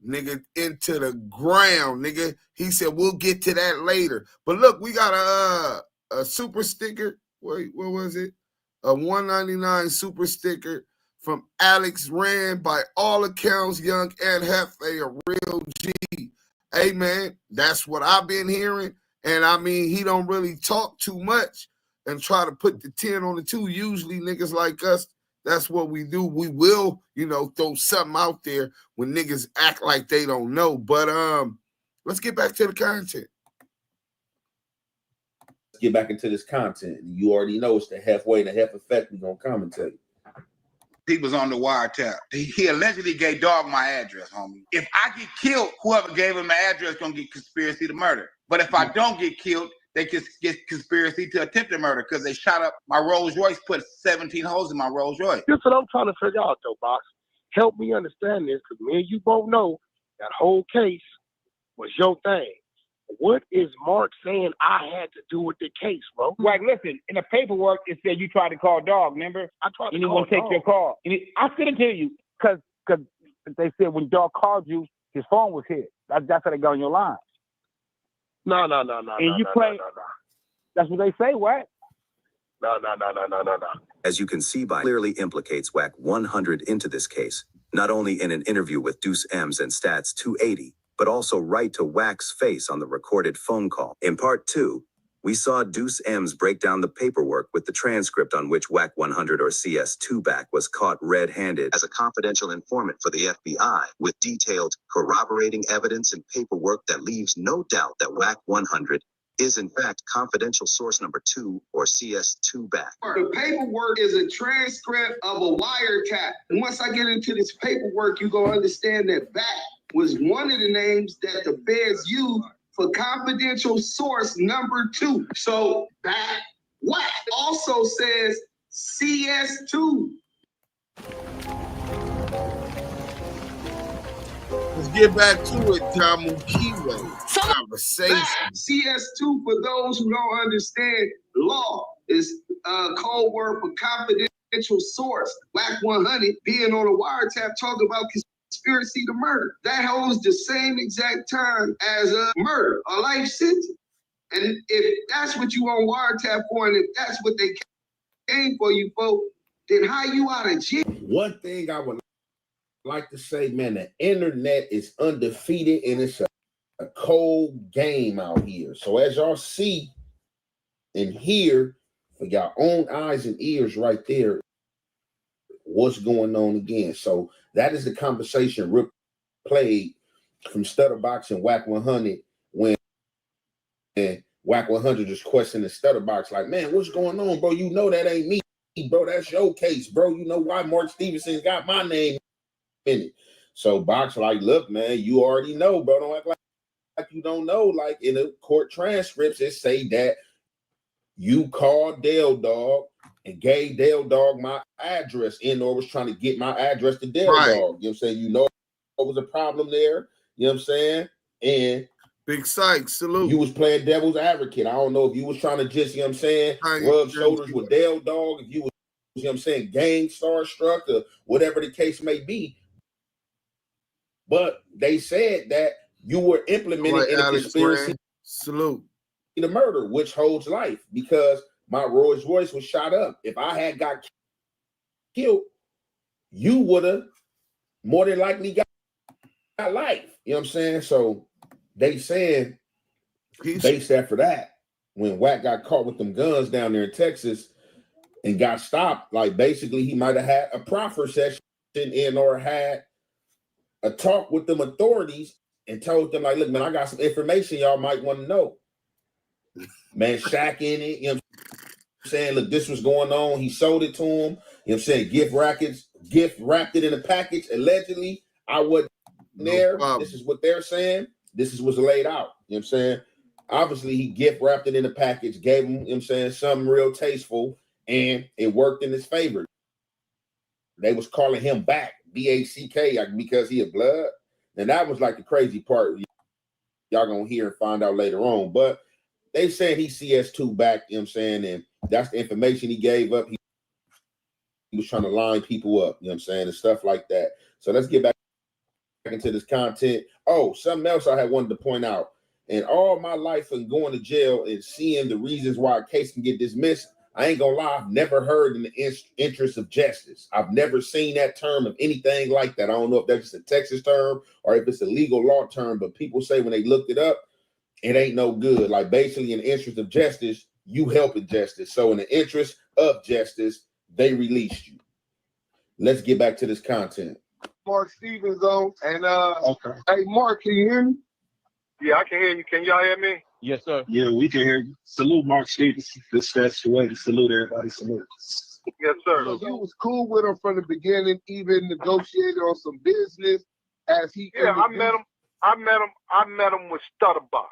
nigga, into the ground, nigga. He said, we'll get to that later. But look, we got a super sticker. Wait, what was it? A $1.99 super sticker from Alex Rand. By all accounts, young Ant Jefe, a real G. Hey, man, that's what I've been hearing. And, I mean, he don't really talk too much and try to put the 10 on the 2. Usually niggas like us, that's what we do. We will, you know, throw something out there when niggas act like they don't know. But let's get back to the content. Let's get back into this content. You already know it's the halfway and the half effect we're going to commentate. He was on the wiretap. He allegedly gave Dog my address, homie. If I get killed, whoever gave him my address gonna get conspiracy to murder. But if I don't get killed, they can get conspiracy to attempted murder because they shot up my Rolls Royce, put 17 holes in my Rolls Royce. This is what I'm trying to figure out, though, Box. Help me understand this, because me and you both know that whole case was your thing. What is Mark saying I had to do with the case, bro? Like, listen, in the paperwork, it said you tried to call Dog, remember? I tried to and he call won't take your call. And I sent it to you because they said when Dog called you, his phone was hit. That's how they got on your line. No. And you play. That's what they say, what? No. As you can see, by clearly implicates WACK100 into this case, not only in an interview with Deuce M's and Stats 280, but also right to Wack's face on the recorded phone call. In part 2, we saw Deuce M's break down the paperwork with the transcript on which WACK100 or CS2 back was caught red-handed as a confidential informant for the FBI, with detailed, corroborating evidence and paperwork that leaves no doubt that WACK100 is in fact confidential source number 2 or CS2 back. The paperwork is a transcript of a wiretap. And once I get into this paperwork, you're going to understand that back was one of the names that the feds used for confidential source number 2. So that Wack also says CS2. Let's get back to it, Damu Kiwe Conversation. CS2, for those who don't understand law, is code word for confidential source. WACK100 being on a wiretap talking about conspiracy to murder. That holds the same exact time as a murder, a life sentence. And if that's what you on wiretap for, and if that's what they came for you for, then how you out of jail? One thing I would like to say, man, the internet is undefeated and it's a cold game out here. So as y'all see and hear for y'all own eyes and ears right there, what's going on again. So that is the conversation Rip played from Stutterbox and WACK100 when WACK100 is questioning Stutterbox like, man, what's going on, bro? You know that ain't me, bro. That's your case, bro. You know why Mark Stevenson got my name minute. So Box like, look, man, you already know, bro. Don't act like you don't know. Like in the court transcripts, it say that you called Dale Dog and gave Dale Dog my address or was trying to get my address to Dale Dog. You know what I'm saying? You know what was a problem there. You know what I'm saying? And Big Sykes, salute. You was playing devil's advocate. I don't know if you was trying to just, you know what I'm saying, rub shoulders with Dale Dog, if you was, you know what I'm saying, gang starstruck or whatever the case may be. But they said that you were implemented in a conspiracy salute to murder, which holds life, because my Rolls Royce was shot up. If I had got killed, you would have more than likely got life. You know what I'm saying? So they said, based after that, when Wack got caught with them guns down there in Texas and got stopped, like basically he might have had a proffer session in or had a talk with them authorities and told them, like, look, man, I got some information y'all might want to know. Man, Shaq in it, you know what I'm saying? Look, this was going on. He sold it to him. You know what I'm saying? Gift wrapped it in a package. Allegedly, I wasn't there. This is what they're saying. This is what's laid out. You know what I'm saying? Obviously, he gift wrapped it in a package, gave him, you know what I'm saying, something real tasteful, and it worked in his favor. They was calling him back, B-A-C-K, because he had blood. And that was like the crazy part. Y'all gonna hear and find out later on. But they saying he CS2 back, you know what I'm saying? And that's the information he gave up. He was trying to line people up, you know what I'm saying, and stuff like that. So let's get back into this content. Oh, something else I had wanted to point out. In all my life and going to jail and seeing the reasons why a case can get dismissed, I ain't gonna lie, I've never heard in the interest of justice. I've never seen that term of anything like that. I don't know if that's just a Texas term or if it's a legal law term, but people say when they looked it up, it ain't no good. Like basically in the interest of justice, you helping justice. So in the interest of justice, they released you. Let's get back to this content. Mark Stevens on, and okay. Hey Mark, can you hear me? Yeah, I can hear you. Can y'all hear me? Yes, sir. Yeah, we can hear you. Salute Mark Stevens. That's the way to salute everybody. Salute. Yes, sir. So you was cool with him from the beginning, even negotiated on some business as he. Yeah, I met him with Stutterbox.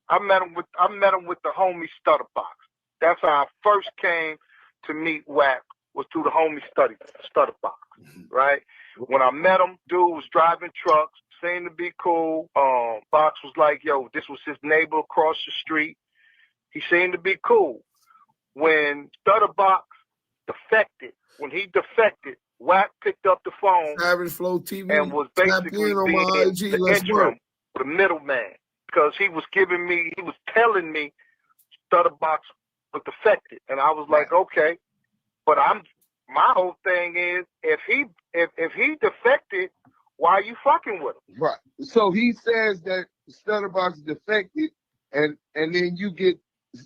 I met him with the homie Stutterbox. That's how I first came to meet Wack, was through the homie Stutterbox, right? When I met him, dude was driving trucks, seemed to be cool. Box was like, yo, this was his neighbor across the street. He seemed to be cool. When Stutterbox defected, Wack picked up the phone Flow TV and was basically the interim, the middleman, because he was telling me Stutterbox was defected, and I was like, okay, but my whole thing is if he defected, why are you fucking with him? Right. So he says that Stutterbox defected, and then you get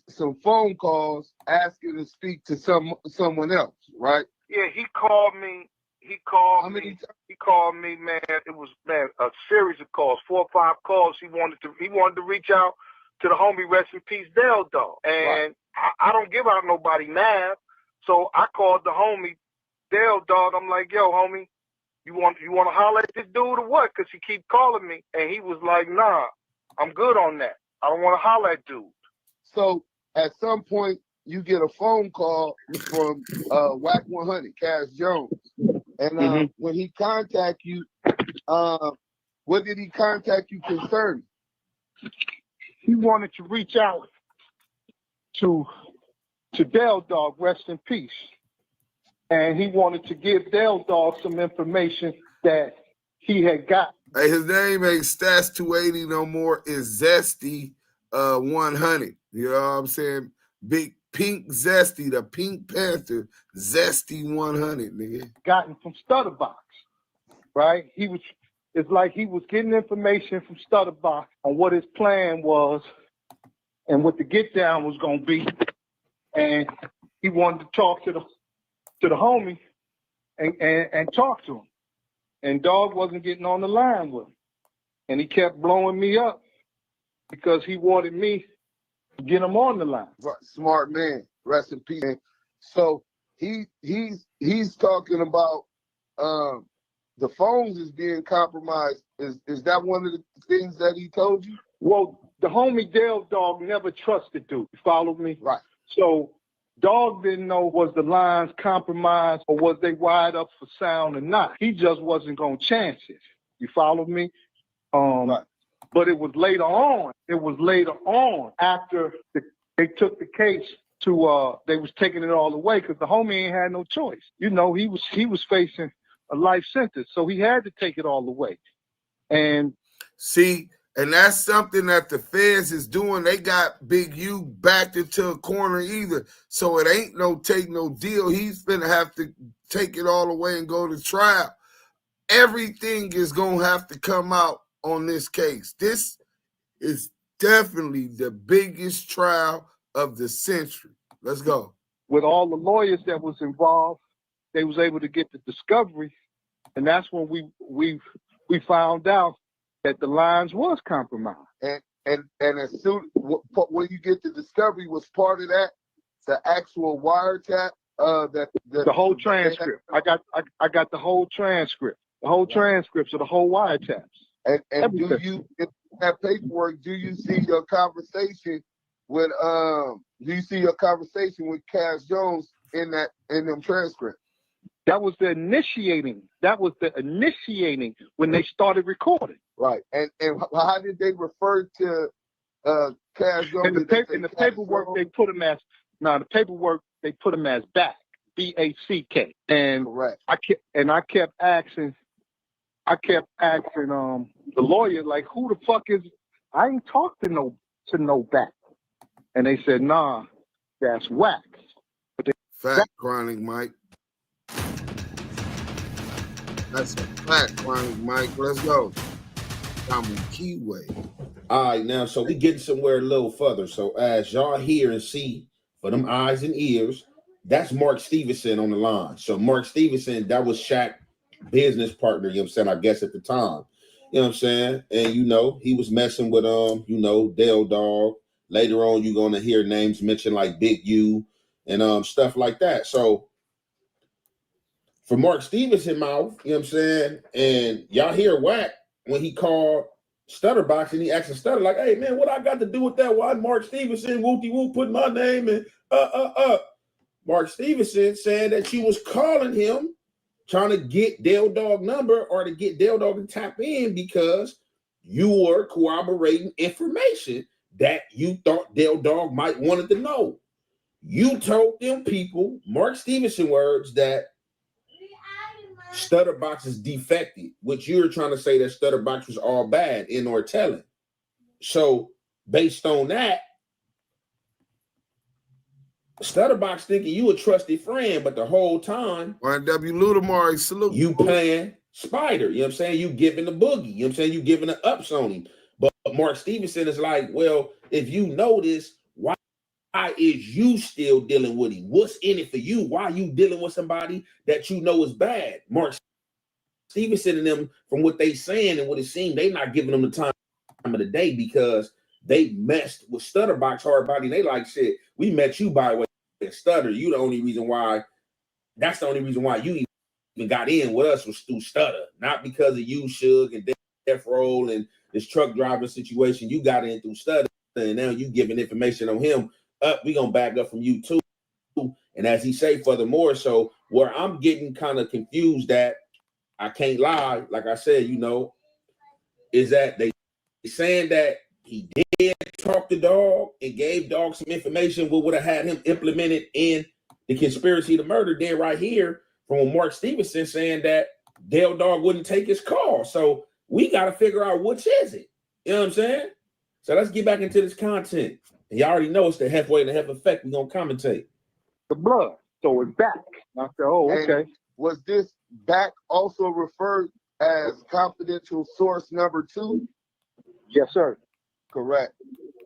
some phone calls asking to speak to someone else, right? Yeah, he called me. He called me, man. It was, man, a series of calls, 4 or 5 calls. He wanted to reach out to the homie, rest in peace, Dale Dog. And I don't give out nobody nav. So I called the homie Dale Dog. I'm like, yo, homie, you want to holler at this dude or what? Because he keep calling me. And he was like, nah, I'm good on that. I don't want to holler at dude. So at some point, you get a phone call from WACK100'S, Cass Jones. And when he contact you, what did he contact you concerning? He wanted to reach out to Dale Dog, rest in peace. And he wanted to give Dale Dog some information that he had got. Hey, his name ain't Stats 280 no more. It's Zesty 100. You know what I'm saying? Big Pink Zesty, the Pink Panther, Zesty 100, nigga. Gotten from Stutterbox, right? It's like he was getting information from Stutterbox on what his plan was and what the get down was gonna be. And he wanted to talk to the homie and talk to him. And Dog wasn't getting on the line with him. And he kept blowing me up because he wanted me to get him on the line. Right. Smart man, rest in peace. So he's talking about the phones is being compromised. Is that one of the things that he told you? Well, the homie Dale Dog never trusted dude. You follow me? Right. So Dog didn't know was the lines compromised or was they wired up for sound or not. He just wasn't gonna chance it. You follow me? Right. But it was later on. It was later on after they took the case to they was taking it all away because the homie ain't had no choice. You know, he was facing a life sentence, so he had to take it all away. And see, and that's something that the feds is doing. They got Big U backed into a corner either. So it ain't no take no deal. He's gonna have to take it all away and go to trial. Everything is gonna have to come out on this case. This is definitely the biggest trial of the century. Let's go. With all the lawyers that was involved, they was able to get the discovery, and that's when we found out that the lines was compromised. And as soon when you get the discovery, was part of that the actual wiretap? The whole transcript. I got the whole transcript. The whole transcripts of the whole wiretaps. And do you, in that paperwork, do you see your conversation with Cash Jones in them transcripts? That was the initiating. That was the initiating when they started recording. Right. And how did they refer to Cash Jones? In the paperwork they put him as Back, B-A-C-K. And correct. I kept asking the lawyer, like, who the fuck is? I ain't talked to no Back. And they said, nah, that's Wack. Fact, Chronic Mike. That's a fact, Chronic Mike. Let's go. Damu Kiwe. All right, now, so we getting somewhere a little further. So as y'all hear and see, for them eyes and ears, that's Mark Stevenson on the line. So Mark Stevenson, that was Shaq's business partner, you know what I'm saying, I guess at the time. You know what I'm saying? And, you know, he was messing with, Dale Dog. Later on, you're going to hear names mentioned like Big U and stuff like that. So for Mark Stevenson mouth, you know what I'm saying, and y'all hear Wack when he called Stutterbox and he asked Stutter, like, hey, man, what I got to do with that? Why Mark Stevenson, whoop-de-whoop, put my name in, Mark Stevenson said that you was calling him trying to get Dale Dog number or to get Dale Dog to tap in because you were corroborating information that you thought Dale Dog might wanted to know. You told them people, Mark Stevenson words, that Stutterbox is defected, which you're trying to say that Stutterbox was all bad in or telling. So based on that, Stutterbox thinking you a trusted friend, but the whole time, YW Ludamari, salute. You playing Spider, you know what I'm saying? You giving the boogie, you know what I'm saying? You giving the ups on him. But Mark Stevenson is like, well, if you know this, why is you still dealing with him? What's in it for you? Why are you dealing with somebody that you know is bad? Mark Stevenson and them, from what they saying and what it seemed, they not giving them the time of the day because they messed with Stutterbox hard body. They like, shit, we met you by way of Stutter. You the only reason why, that's the only reason why you even got in with us was through Stutter, not because of you, Suge, and Death Roll and this truck driver situation. You got in through Stutter, and now you giving information on him. We gonna back up from you too. And as he say, furthermore, so where I'm getting kind of confused at, I can't lie, like I said, you know, is that they saying that he did talk to Dog and gave Dog some information what would have had him implemented in the conspiracy to murder. Then right here from Mark Stevenson saying that Dale Dog wouldn't take his call. So we got to figure out which is it. You know what I'm saying? So let's get back into this content. And you already know it's the Hefei and the Hef effect. We're going to commentate. The blood. So it's Back. I said, oh, okay. And was this Back also referred as confidential source number 2? Yes, sir. Correct.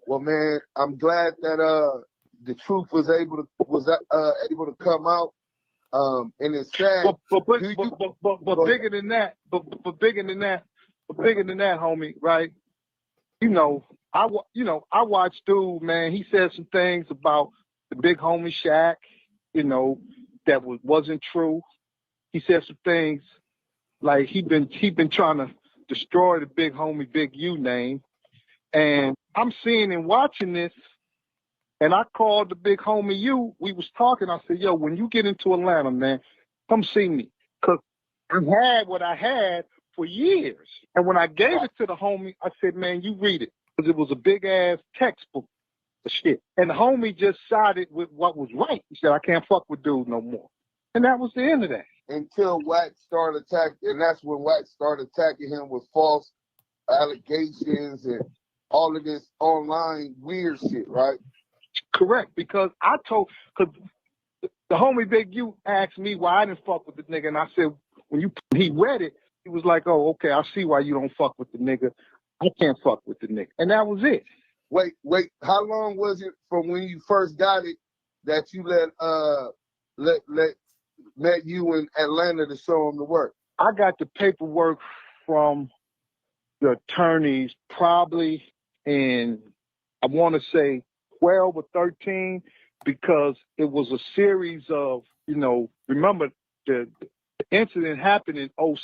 Well, man, I'm glad that the truth was able to come out. And it's sad. But bigger than that, but bigger than that, homie, right? I watched dude, man. He said some things about the big homie Shaq, that wasn't true. He said some things Like he been trying to destroy the big homie Big U name. And I'm seeing and watching this, and I called the big homie U. We was talking. I said, yo, when you get into Atlanta, man, come see me. Because I had what I had for years. And when I gave it to the homie, I said, man, you read it. Because it was a big-ass textbook of shit. And the homie just sided with what was right. He said, I can't fuck with dude no more. And that was the end of that. Until Wack started attacking, and that's when Wack started attacking him with false allegations and all of this online weird shit, right? Correct, because because the homie Big U asked me why I didn't fuck with the nigga, and I said, he read it, he was like, oh, okay, I see why you don't fuck with the nigga. I can't fuck with the nigga. And that was it. Wait, how long was it from when you first got it that you met you in Atlanta to show him the work? I got the paperwork from the attorneys probably in, I want to say 12 or 13, because it was a series of, remember the incident happened in 06.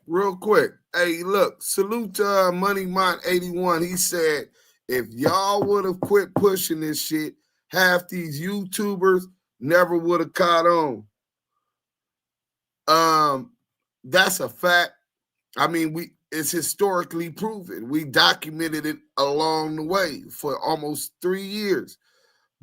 Real quick, hey, look, salute to Money Mont 81. He said, if y'all would have quit pushing this shit, half these YouTubers never would have caught on. That's a fact. I mean, it's historically proven. We documented it along the way for almost 3 years.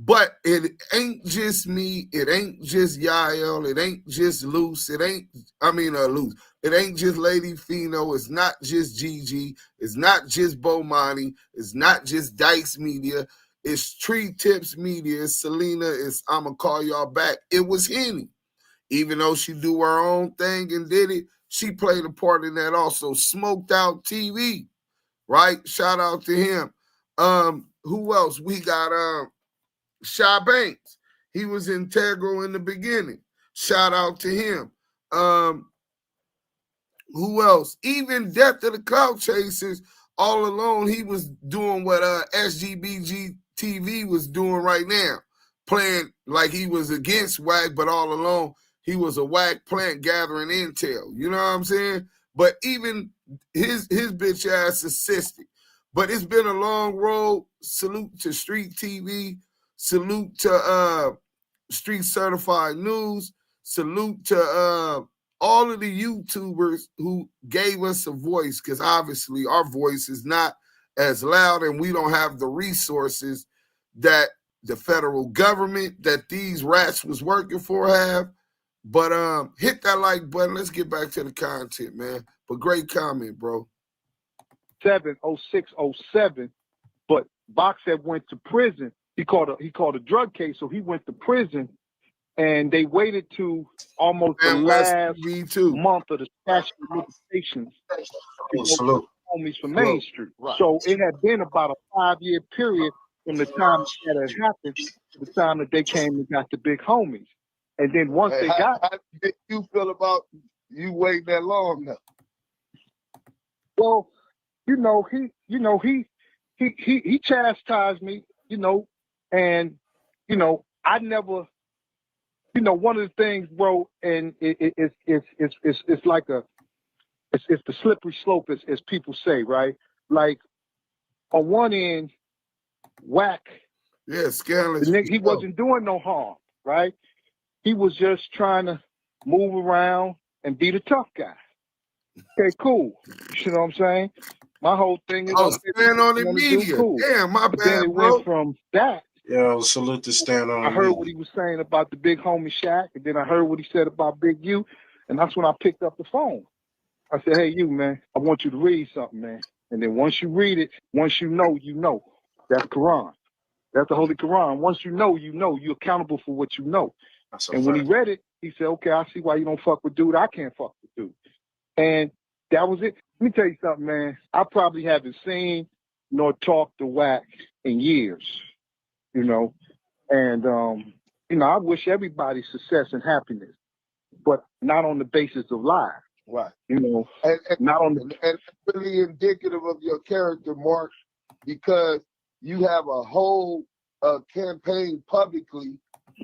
But it ain't just me. It ain't just Yael. It ain't just Loose. Loose. It ain't just Lady Fino. It's not just Gigi. It's not just Bomani. It's not just Dice Media. It's Tree Tips Media. It's Selena. It's I'ma Call Y'all Back. It was Henny. Even though she do her own thing and did it, she played a part in that also. Smoked Out TV, right? Shout out to him. Who else? We got Shy Banks. He was integral in the beginning. Shout out to him. Who else? Even Death of the Cloud Chasers, all alone, he was doing what SGBG TV was doing right now. Playing like he was against WACK, but all alone, he was a WACK plant gathering intel. You know what I'm saying? But even his bitch ass assisted. But it's been a long road. Salute to Street TV. Salute to Street Certified News. Salute to all of the YouTubers who gave us a voice, because obviously our voice is not as loud and we don't have the resources that the federal government that these rats was working for have. But hit that like button. Let's get back to the content, man. But great comment, bro. 06, 07, but Box had went to prison. He called a drug case, so he went to prison, and they waited to almost the last month of the statute of limitations to go homies from Main Street. Right. So it had been about a 5-year period from the time that had happened to the time that they came and got the big homies. And then once they got, how did you feel about you waiting that long now? Well, he chastised me, and I never, one of the things, bro, and it's like it's the slippery slope, as people say, right? Like on one end, Wack, scandalous. He wasn't doing no harm, right? He was just trying to move around and be the tough guy. Okay, cool. You know what I'm saying? My whole thing is stand on the media. Cool. Damn, my bad, then it bro. went from that. Yo, salute to stand on. I heard what he was saying about the big homie Shaq, and then I heard what he said about Big U, and that's when I picked up the phone. I said, "Hey, you man, I want you to read something, man." And then once you read it, once you know, that's Quran. That's the Holy Quran. Once you know, you're accountable for what you know. And when he read it, he said, "Okay, I see why you don't fuck with dude. I can't fuck with dude." And that was it. Let me tell you something, man. I probably haven't seen nor talked to Wack in years, and I wish everybody success and happiness, but not on the basis of lies. Right. And not on the and really indicative of your character, Mark, because you have a whole campaign publicly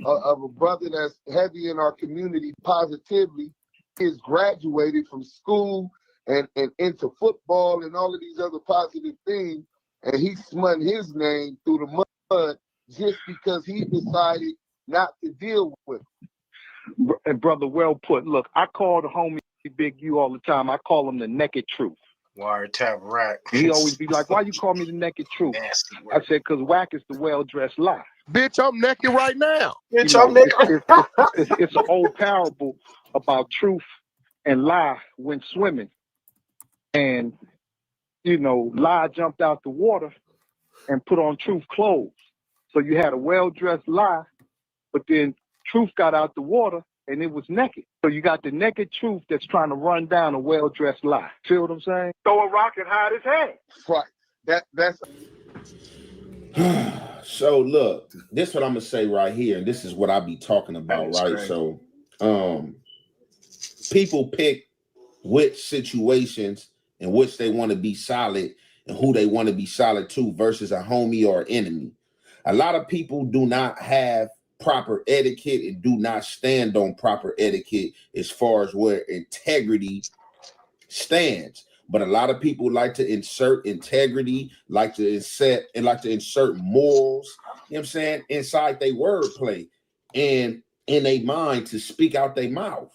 of a brother that's heavy in our community positively, kids graduated from school and into football and all of these other positive things, and he smutting his name through the mud just because he decided not to deal with it. And brother, well put. Look, I call the homie Big U all the time. I call him the naked truth. Wiretap Rack. He always be like, why you call me the naked truth? I said, because Wack is the well-dressed lie. Bitch, I'm naked right now. Bitch, I'm naked. It's an old parable about truth and lie when swimming. And, you know, lie jumped out the water and put on truth clothes. So you had a well-dressed lie, but then truth got out the water and it was naked. So you got the naked truth that's trying to run down a well-dressed lie. Feel what I'm saying? Throw a rock and hide his hand. Right. That's So look, this is what I'm gonna say right here, and this is what I be talking about, right? Great. So people pick which situations in which they want to be solid and who they want to be solid to versus a homie or enemy. A lot of people do not have proper etiquette and do not stand on proper etiquette as far as where integrity stands. But a lot of people like to insert integrity, like to insert morals, you know what I'm saying, inside their wordplay and in their mind to speak out their mouth.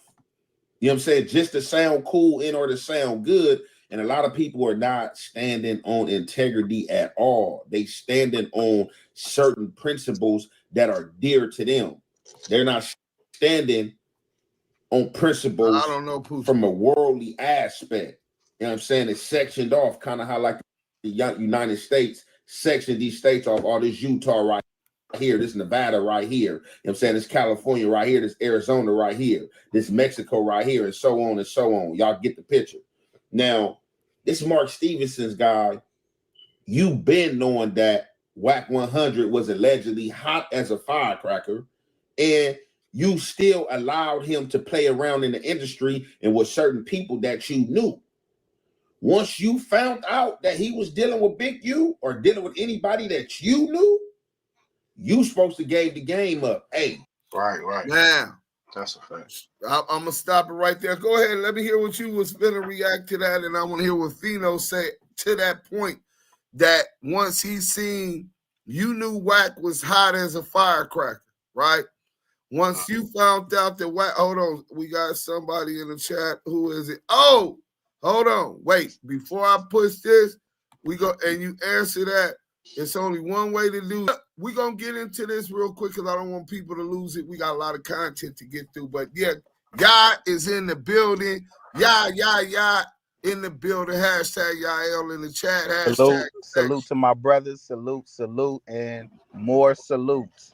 You know what I'm saying? Just to sound cool in order to sound good. And a lot of people are not standing on integrity at all. They standing on certain principles that are dear to them. They're not standing on principles from a worldly aspect. You know what I'm saying? It's sectioned off, kind of how like the United States sectioned these states off. Oh, this Utah right here, this Nevada right here. You know what I'm saying? This California right here, this Arizona right here, this Mexico right here, and so on and so on. Y'all get the picture. Now, this Mark Stevenson's guy, you've been knowing that WACK100 was allegedly hot as a firecracker, and you still allowed him to play around in the industry and with certain people that you knew. Once you found out that he was dealing with Big U or dealing with anybody that you knew, you supposed to give the game up. Hey, Right. Now, that's a fact. I'm gonna stop it right there. Go ahead. Let me hear what you was gonna react to that, and I want to hear what Fino say to that point. That once he seen you knew Wack was hot as a firecracker, right? Once you found out that Wack, hold on, we got somebody in the chat. Who is it? Oh, hold on, wait. Before I push this, we go and you answer that. It's only one way to do it. We're gonna get into this real quick because I don't want people to lose it. We got a lot of content to get through, but yeah, y'all is in the building. Y'all in the building. Hashtag y'all in the chat. Hashtag Salute to my brothers. Salute, and more salutes.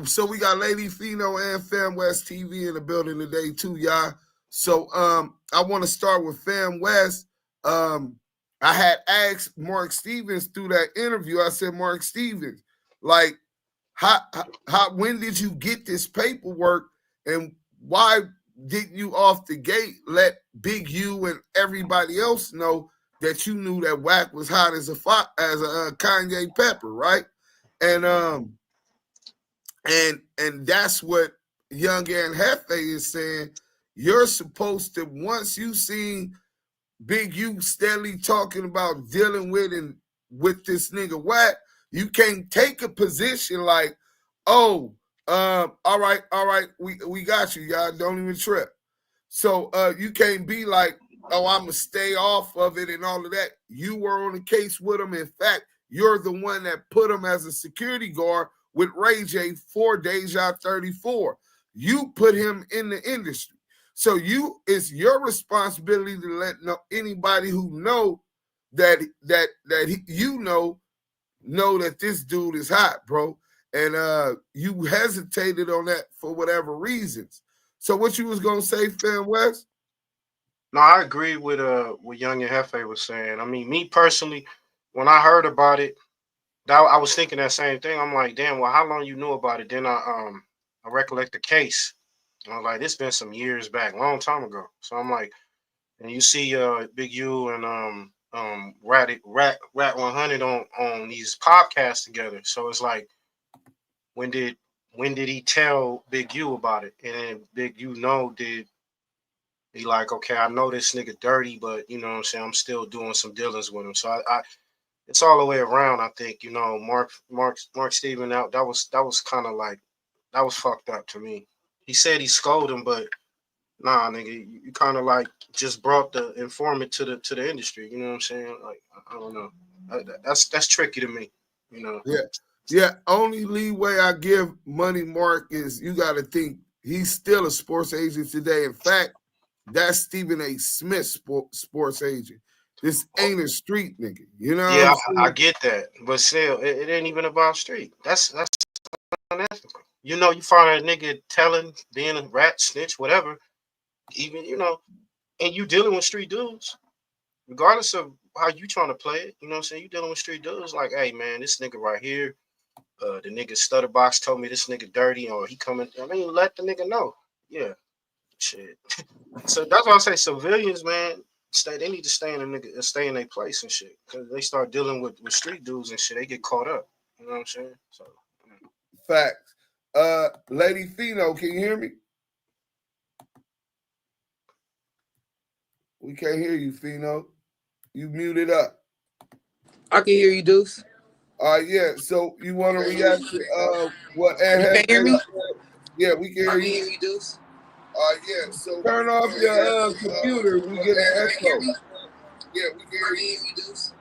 So we got Lady Fino and Fam West TV in the building today too, y'all. So I want to start with Fam West. I had asked Mark Stevens through that interview. I said, Mark Stevens, like, how when did you get this paperwork, and why didn't you off the gate let Big U and everybody else know that you knew that Wack was hot as a Kanye Pepper, right? And that's what young Ant Jefe is saying. You're supposed to, once you seen Big U steadily talking about dealing with this nigga Wack, you can't take a position like, oh, all right, we got you, y'all. Don't even trip. So you can't be like, oh, I'm gonna stay off of it and all of that. You were on the case with him. In fact, you're the one that put him as a security guard with Ray J for Deja 34. You put him in the industry. So it's your responsibility to let anybody who know that you know that this dude is hot, bro. And you hesitated on that for whatever reasons. So what you was gonna say, Fam West? No, I agree with what Young and Hefei was saying. I mean, me personally, when I heard about it, I was thinking that same thing. I'm like, damn, well, how long you knew about it? Then I recollect the case. And I was like, this been some years back, long time ago. So I'm like, and you see Big U and WACK100 on these podcasts together. So it's like, when did he tell Big U about it? And then Big U did He like, okay, I know this nigga dirty, but you know what I'm saying, I'm still doing some dealings with him. So I it's all the way around. I think, you know, Mark Steven, that was kind of like, that was fucked up to me. He said he scolded him, but nah, nigga, you kind of like just brought the informant to the industry. You know what I'm saying? Like, I don't know. That's tricky to me. You know? Yeah. Only leeway I give Money Mark is you got to think he's still a sports agent today. In fact, that's Stephen A. Smith sports agent. This ain't a street nigga. You know? Yeah, I get that, but still, it ain't even about street. That's unethical. You know, you find a nigga telling, being a rat, snitch, whatever. Even, you know, and you dealing with street dudes, regardless of how you trying to play it, you know what I'm saying? You dealing with street dudes like, hey man, this nigga right here, the nigga Stutterbox told me this nigga dirty, or he coming. I mean, let the nigga know. Yeah, shit. So that's why I say civilians, man, they need to stay in their place and shit. Cause they start dealing with street dudes and shit, they get caught up. You know what I'm saying? So facts. Lady Fino, can you hear me? We can't hear you, Fino. You muted up. I can hear you, Deuce. Yeah. So you want to react to what Ant You Jefe? can't hear me? Yeah, we can hear you. I can hear you, Deuce. Yeah. So turn off your computer. We get an echo. Yeah, we can hear you, Deuce.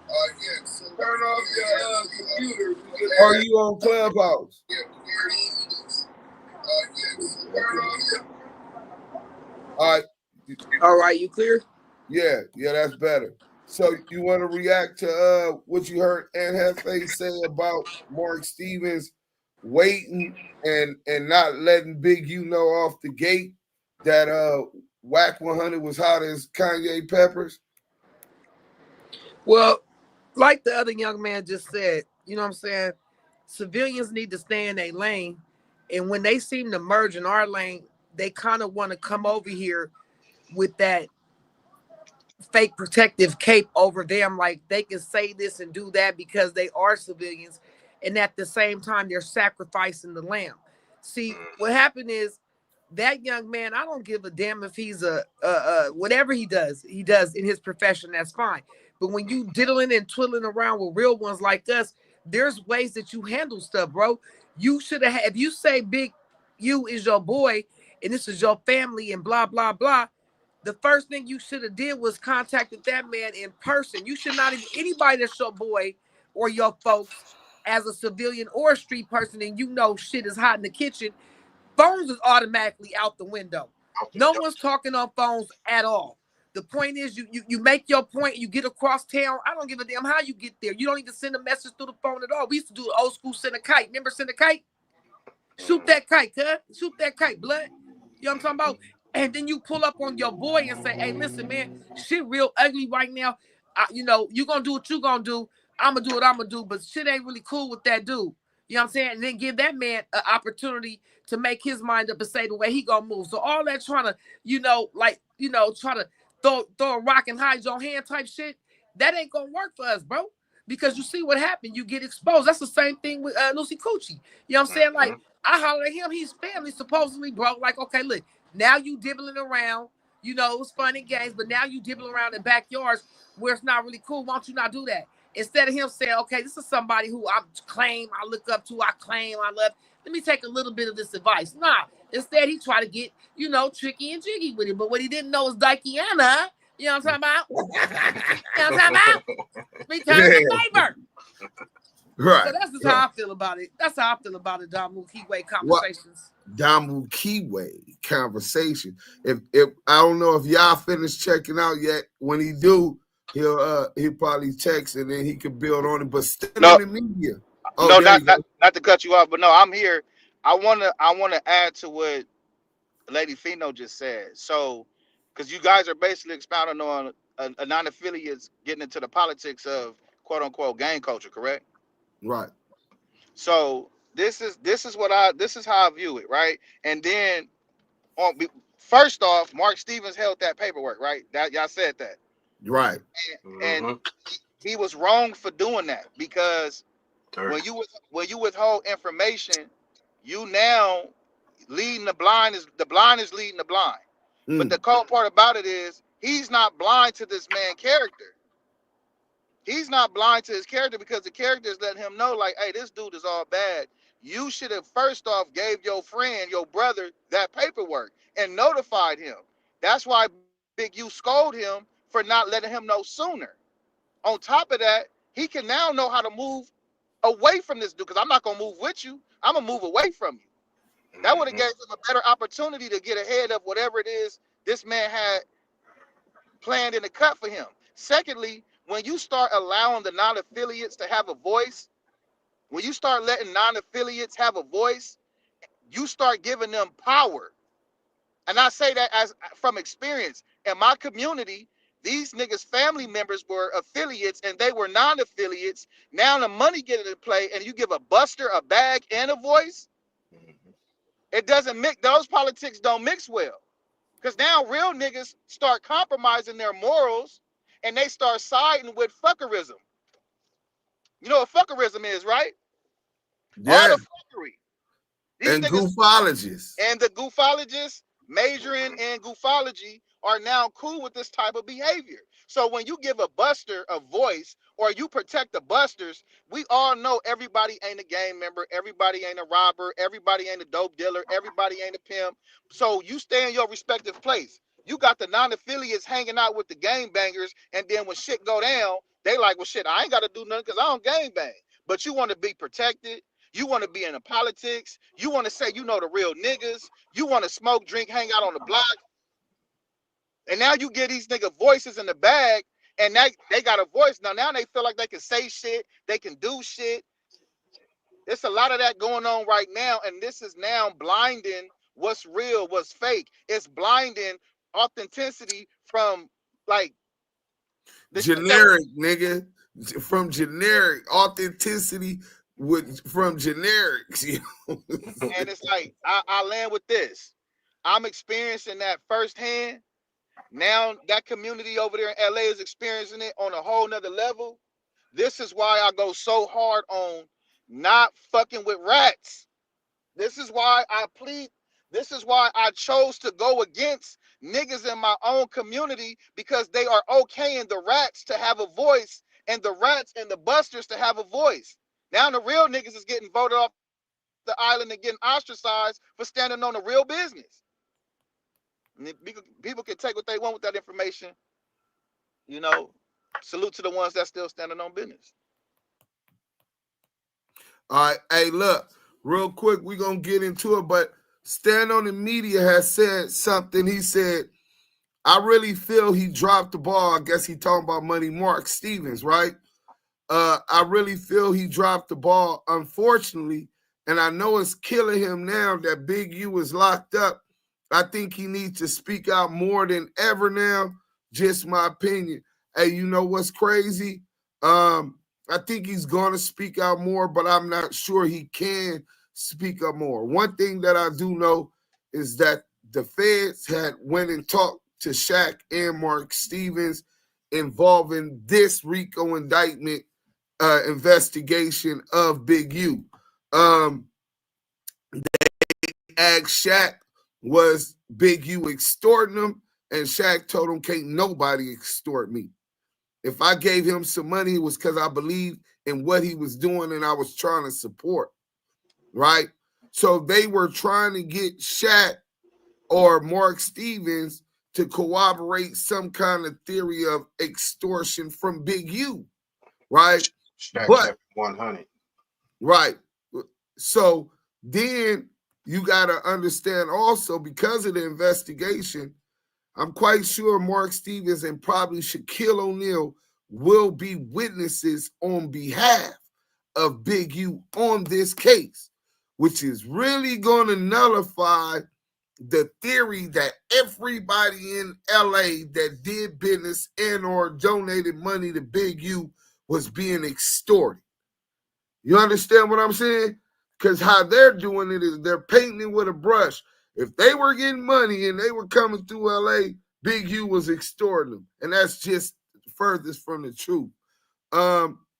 Yeah. So turn off your computer. We get. Are you on Clubhouse? Yeah, we can hear you, Deuce. Yeah. So turn off your. All right. All right, you clear? Yeah, that's better. So you want to react to what you heard Ant Jefe say about Mark Stevens waiting and not letting Big U know off the gate that WACK100 was hot as Kanye Peppers? Well, like the other young man just said, you know what I'm saying? Civilians need to stay in their lane. And when they seem to merge in our lane, they kind of want to come over here with that fake protective cape over them, like they can say this and do that because they are civilians, and at the same time they're sacrificing the lamb. See, what happened is that young man, I don't give a damn if he's a whatever he does in his profession, that's fine. But when you diddling and twiddling around with real ones like us, there's ways that you handle stuff, bro. You should have, if you say Big U is your boy and this is your family and blah blah blah, the first thing you should have did was contacted that man in person. You should not even, anybody that's your boy or your folks as a civilian or a street person and you know shit is hot in the kitchen, phones is automatically out the window. No one's talking on phones at all. The point is you make your point, you get across town. I don't give a damn how you get there. You don't need to send a message through the phone at all. We used to do old school send a kite. Remember send a kite? Shoot that kite, cuz. Shoot that kite, blood. You know what I'm talking about? And then you pull up on your boy and say, hey, listen, man, shit real ugly right now. You know, you going to do what you going to do. I'm going to do what I'm going to do. But shit ain't really cool with that dude. You know what I'm saying? And then give that man an opportunity to make his mind up and say the way he going to move. So all that trying to, you know, like, you know, try to throw a rock and hide your hand type shit, that ain't going to work for us, bro. Because you see what happened. You get exposed. That's the same thing with Lucy Coochie. You know what I'm saying? Like, I holler at him. He's family, supposedly, bro. Like, okay, look, now you dibbling around. You know, it was fun and games, but now you dibbling around in backyards where it's not really cool. Why don't you not do that? Instead of him saying, okay, this is somebody who I claim I look up to, I claim I love. Let me take a little bit of this advice. Nah. Instead, he tried to get, you know, tricky and jiggy with it. But what he didn't know is Dikiana. You know what I'm talking about? You know what I'm talking about? Return the favor. Right. So that's just how I feel about it. That's how I feel about it, Damu Kiwe Conversations. Damu Kiwe Conversation. If I don't know if y'all finished checking out yet. When he do, he'll probably text and then he can build on it. But still on the media. Oh, no, not to cut you off, but no, I'm here. I wanna add to what Lady Fino just said. So, because you guys are basically expounding on a non-affiliates getting into the politics of quote unquote gang culture, correct? Right. So this is how I view it, right? And then first off, Mark Stevens held that paperwork, right? That y'all said that. Right. And he was wrong for doing that because when you withhold information, you now leading the blind is leading the blind. But the cold part about it is he's not blind to this man's character. He's not blind to his character because the character is letting him know, like, hey, this dude is all bad. You should have first off gave your friend, your brother, that paperwork and notified him. That's why Big U scolded him for not letting him know sooner. On top of that, he can now know how to move away from this dude because I'm not going to move with you. I'm going to move away from you. That would have gave him a better opportunity to get ahead of whatever it is this man had planned in the cut for him. Secondly, when you start allowing the non-affiliates to have a voice, when you start letting non-affiliates have a voice, you start giving them power. And I say that as from experience. In my community, these niggas' family members were affiliates and they were non-affiliates. Now the money get into play and you give a buster a bag and a voice. It doesn't mix. Those politics don't mix well. Because now real niggas start compromising their morals and they start siding with fuckerism. You know what fuckerism is, right? Yeah. All the fuckery. These and niggas, goofologists. and the goofologists majoring in goofology are now cool with this type of behavior. So when you give a buster a voice or you protect the busters, we all know everybody ain't a gang member, everybody ain't a robber, everybody ain't a dope dealer, everybody ain't a pimp. So you stay in your respective place. You got the non-affiliates hanging out with the gang bangers, and then when shit go down, they like, well, shit, I ain't got to do nothing because I don't gang bang. But you want to be protected. You want to be in the politics. You want to say you know the real niggas. You want to smoke, drink, hang out on the block. And now you get these nigga voices in the bag, and they got a voice. Now they feel like they can say shit. They can do shit. There's a lot of that going on right now, and this is now blinding what's real, what's fake. It's blinding authenticity from, like, the generic, nigga. From generic authenticity from generics, you know? And it's like, I land with this. I'm experiencing that firsthand. Now that community over there in LA is experiencing it on a whole nother level. This is why I go so hard on not fucking with rats. This is why I plead. This is why I chose to go against niggas in my own community, because they are okaying the rats to have a voice and the rats and the busters to have a voice. Now the real niggas is getting voted off the island and getting ostracized for standing on the real business. And people can take what they want with that information. You know, salute to the ones that still standing on business. All right, hey, look, real quick, we're going to get into it, but Stand on the Media has said something. He said, I really feel he dropped the ball. I guess he talking about Money Mark Stevens, right? I really feel he dropped the ball, unfortunately, and I know it's killing him now that Big U is locked up. I think he needs to speak out more than ever now. Just my opinion. Hey, you know what's crazy? I think he's going to speak out more, but I'm not sure he can speak up more. One thing that I do know is that the feds had went and talked to Shaq and Mark Stevens involving this RICO indictment investigation of Big U. They asked Shaq, was Big U extorting him? And Shaq told him, can't nobody extort me. If I gave him some money, it was because I believed in what he was doing and I was trying to support, right? So they were trying to get Shaq or Mark Stevens to corroborate some kind of theory of extortion from Big U, right? But 100. Right. So then you got to understand also, because of the investigation, I'm quite sure Mark Stevens and probably Shaquille O'Neal will be witnesses on behalf of Big U on this case, which is really going to nullify the theory that everybody in LA that did business and or donated money to Big U was being extorted. You understand what I'm saying? Because how they're doing it is they're painting with a brush. If they were getting money and they were coming through LA, Big U was extorting them. And that's just furthest from the truth.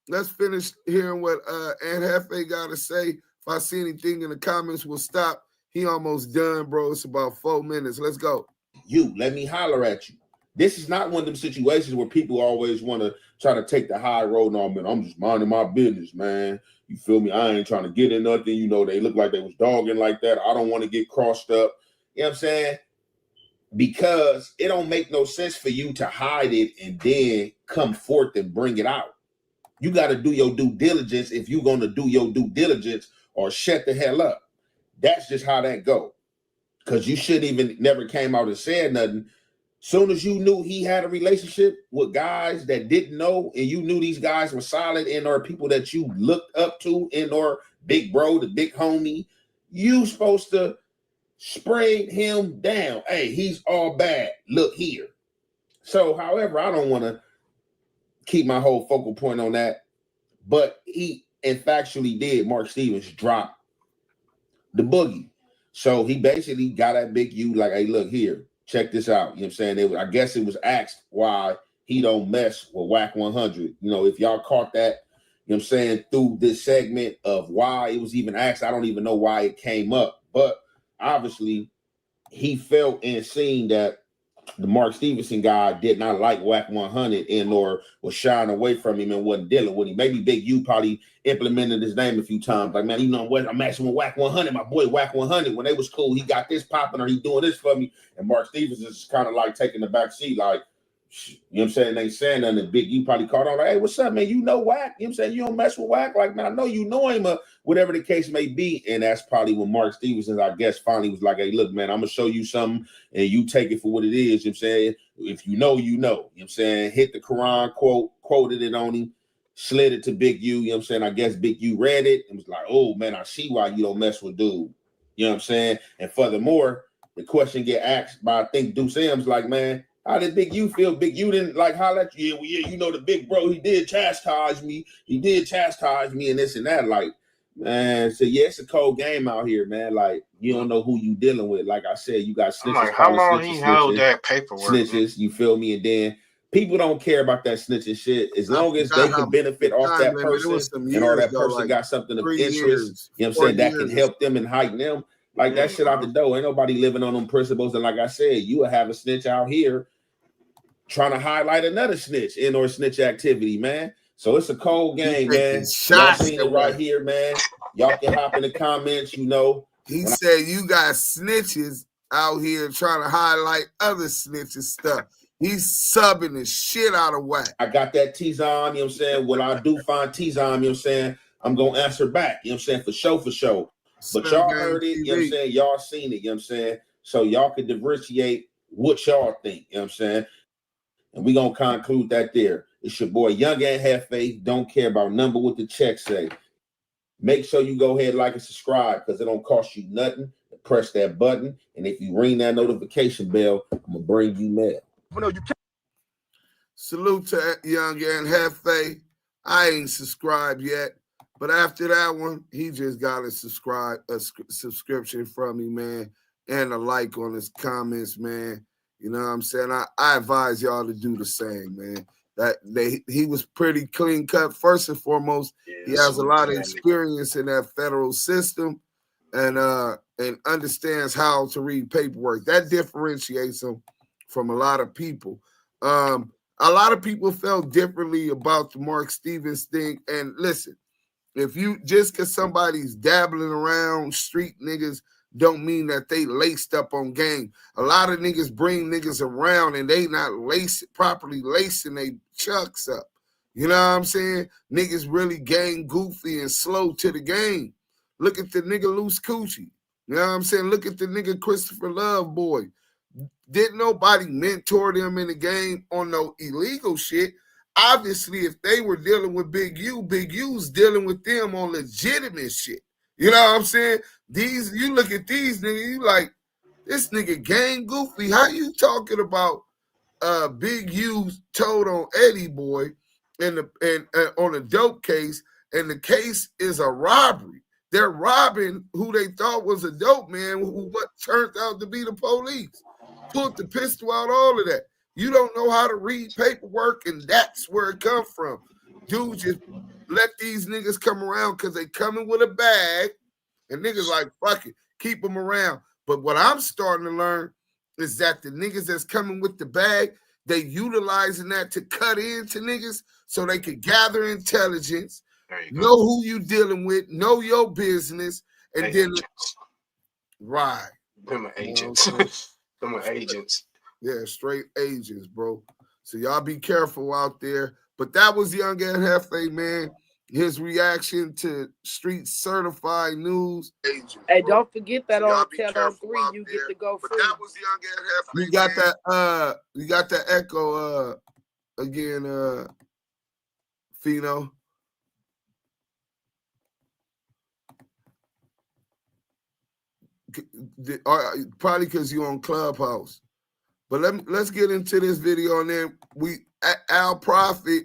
Let's finish hearing what Ant Jefe got to say. If I see anything in the comments, we'll stop. He almost done, bro. It's about 4 minutes. Let's go. you. Let me holler at you. This is not one of them situations where people always want to try to take the high road. No, man, I'm just minding my business, man. You feel me? I ain't trying to get in nothing. You know, they look like they was dogging like that. I don't want to get crossed up. You know what I'm saying? Because it don't make no sense for you to hide it and then come forth and bring it out. You got to do your due diligence if you're going to do your due diligence, or shut the hell up. That's just how that go. Because you shouldn't even never came out and said nothing. Soon as you knew he had a relationship with guys that didn't know, and you knew these guys were solid and or people that you looked up to and or big bro, the big homie, you supposed to spray him down. Hey, he's all bad. Look here. So, however, I don't want to keep my whole focal point on that, but he in factually did. Mark Stevens drop the boogie. So he basically got at Big U like, hey, look here, check this out. You know what I'm saying? I guess it was asked why he don't mess with WACK100. You know, if y'all caught that, you know what I'm saying, through this segment of why it was even asked, I don't even know why it came up. But obviously, he felt and seen that the Mark Stevenson guy did not like WACK100 and or was shying away from him and wasn't dealing with him. Maybe Big U probably implemented his name a few times. Like, man, you know what? I'm messing with WACK100, my boy WACK100. When they was cool, he got this popping or he doing this for me. And Mark Stevens is kind of like taking the back seat, like, you know what I'm saying? They ain't saying nothing. And Big U probably caught on like, hey, what's up, man? You know Wack? You know what I'm saying? You don't mess with Wack? Like, man, I know you know him, whatever the case may be. And that's probably when Mark Stevenson, I guess, finally was like, hey, look, man, I'm going to show you something and you take it for what it is. You know what I'm saying? If you know, you know. You know what I'm saying? Hit the Quran quote, quoted it on him, slid it to Big U. You know what I'm saying? I guess Big U read it and was like, oh, man, I see why you don't mess with dude. You know what I'm saying? And furthermore, the question get asked by, I think, Deuce M's like, man, how did Big U feel? Big U didn't like holler at you. Yeah, well, yeah, you know the big bro, he did chastise me. He did chastise me and this and that. Like, man, so yeah, it's a cold game out here, man. Like, you don't know who you dealing with. Like I said, you got snitches. I'm like, how long he held that paperwork? Snitches, you feel me? And then people don't care about that snitching shit. As long as they can benefit off that person and or that person like got something of interest, you know what I'm saying, that can help them and heighten them. Like that shit out the door. Ain't nobody living on them principles. And like I said, you will have a snitch out here trying to highlight another snitch in or snitch activity, man. So it's a cold game, man. Y'all seen it right here, man. Y'all can hop in the comments, you know. He said you got snitches out here trying to highlight other snitches stuff. He's subbing the shit out of Wack. I got that T-Zon, you know what I'm saying? When I do find T-Zon, you know what I'm saying? I'm going to answer back, you know what I'm saying? For sure, for sure. But y'all heard it, you know what I'm saying? Y'all seen it, you know what I'm saying? So y'all can differentiate what y'all think, you know what I'm saying? And we're going to conclude that there. It's your boy, Young Ant Jefe. Don't care about number what the check say. Make sure you go ahead, like, and subscribe because it don't cost you nothing. Press that button. And if you ring that notification bell, I'm going to bring you mail. Salute to Young Ant Jefe. I ain't subscribed yet. But after that one, he just got a subscription from me, man. And a like on his comments, man. You know what I'm saying? I advise y'all to do the same, man. He was pretty clean cut. First and foremost, he has a lot of experience in that federal system and understands how to read paperwork. That differentiates him from a lot of people. A lot of people felt differently about the Mark Stevens thing. And listen, if you just because somebody's dabbling around street niggas don't mean that they laced up on game. A lot of niggas bring niggas around and they not properly lacing they chucks up. You know what I'm saying? Niggas really gang goofy and slow to the game. Look at the nigga Loose Coochie. You know what I'm saying? Look at the nigga Christopher Love Boy. Didn't nobody mentor them in the game on no illegal shit. Obviously, if they were dealing with Big U's dealing with them on legitimate shit. You know what I'm saying? You look at these niggas, you like, this nigga gang goofy. How you talking about Big U told on Eddie Boy and on a dope case, and the case is a robbery. They're robbing who they thought was a dope man, what turned out to be the police. Pulled the pistol out, all of that. You don't know how to read paperwork, and that's where it comes from. Dude, just let these niggas come around because they coming with a bag, and niggas like, fuck it, keep them around. But what I'm starting to learn is that the niggas that's coming with the bag, they utilizing that to cut into niggas so they could gather intelligence, know who you dealing with, know your business, and then right. Them agents. Them agents. Yeah, straight agents, bro. So y'all be careful out there. But that was Young Ant Jefe, man. His reaction to street certified news. Agents, hey, don't forget that on 1003 you get to go free. But that was Young Ant Jefe. You got that echo again, Fino. Probably because you're on Clubhouse. But let's get into this video, and then Al Prophet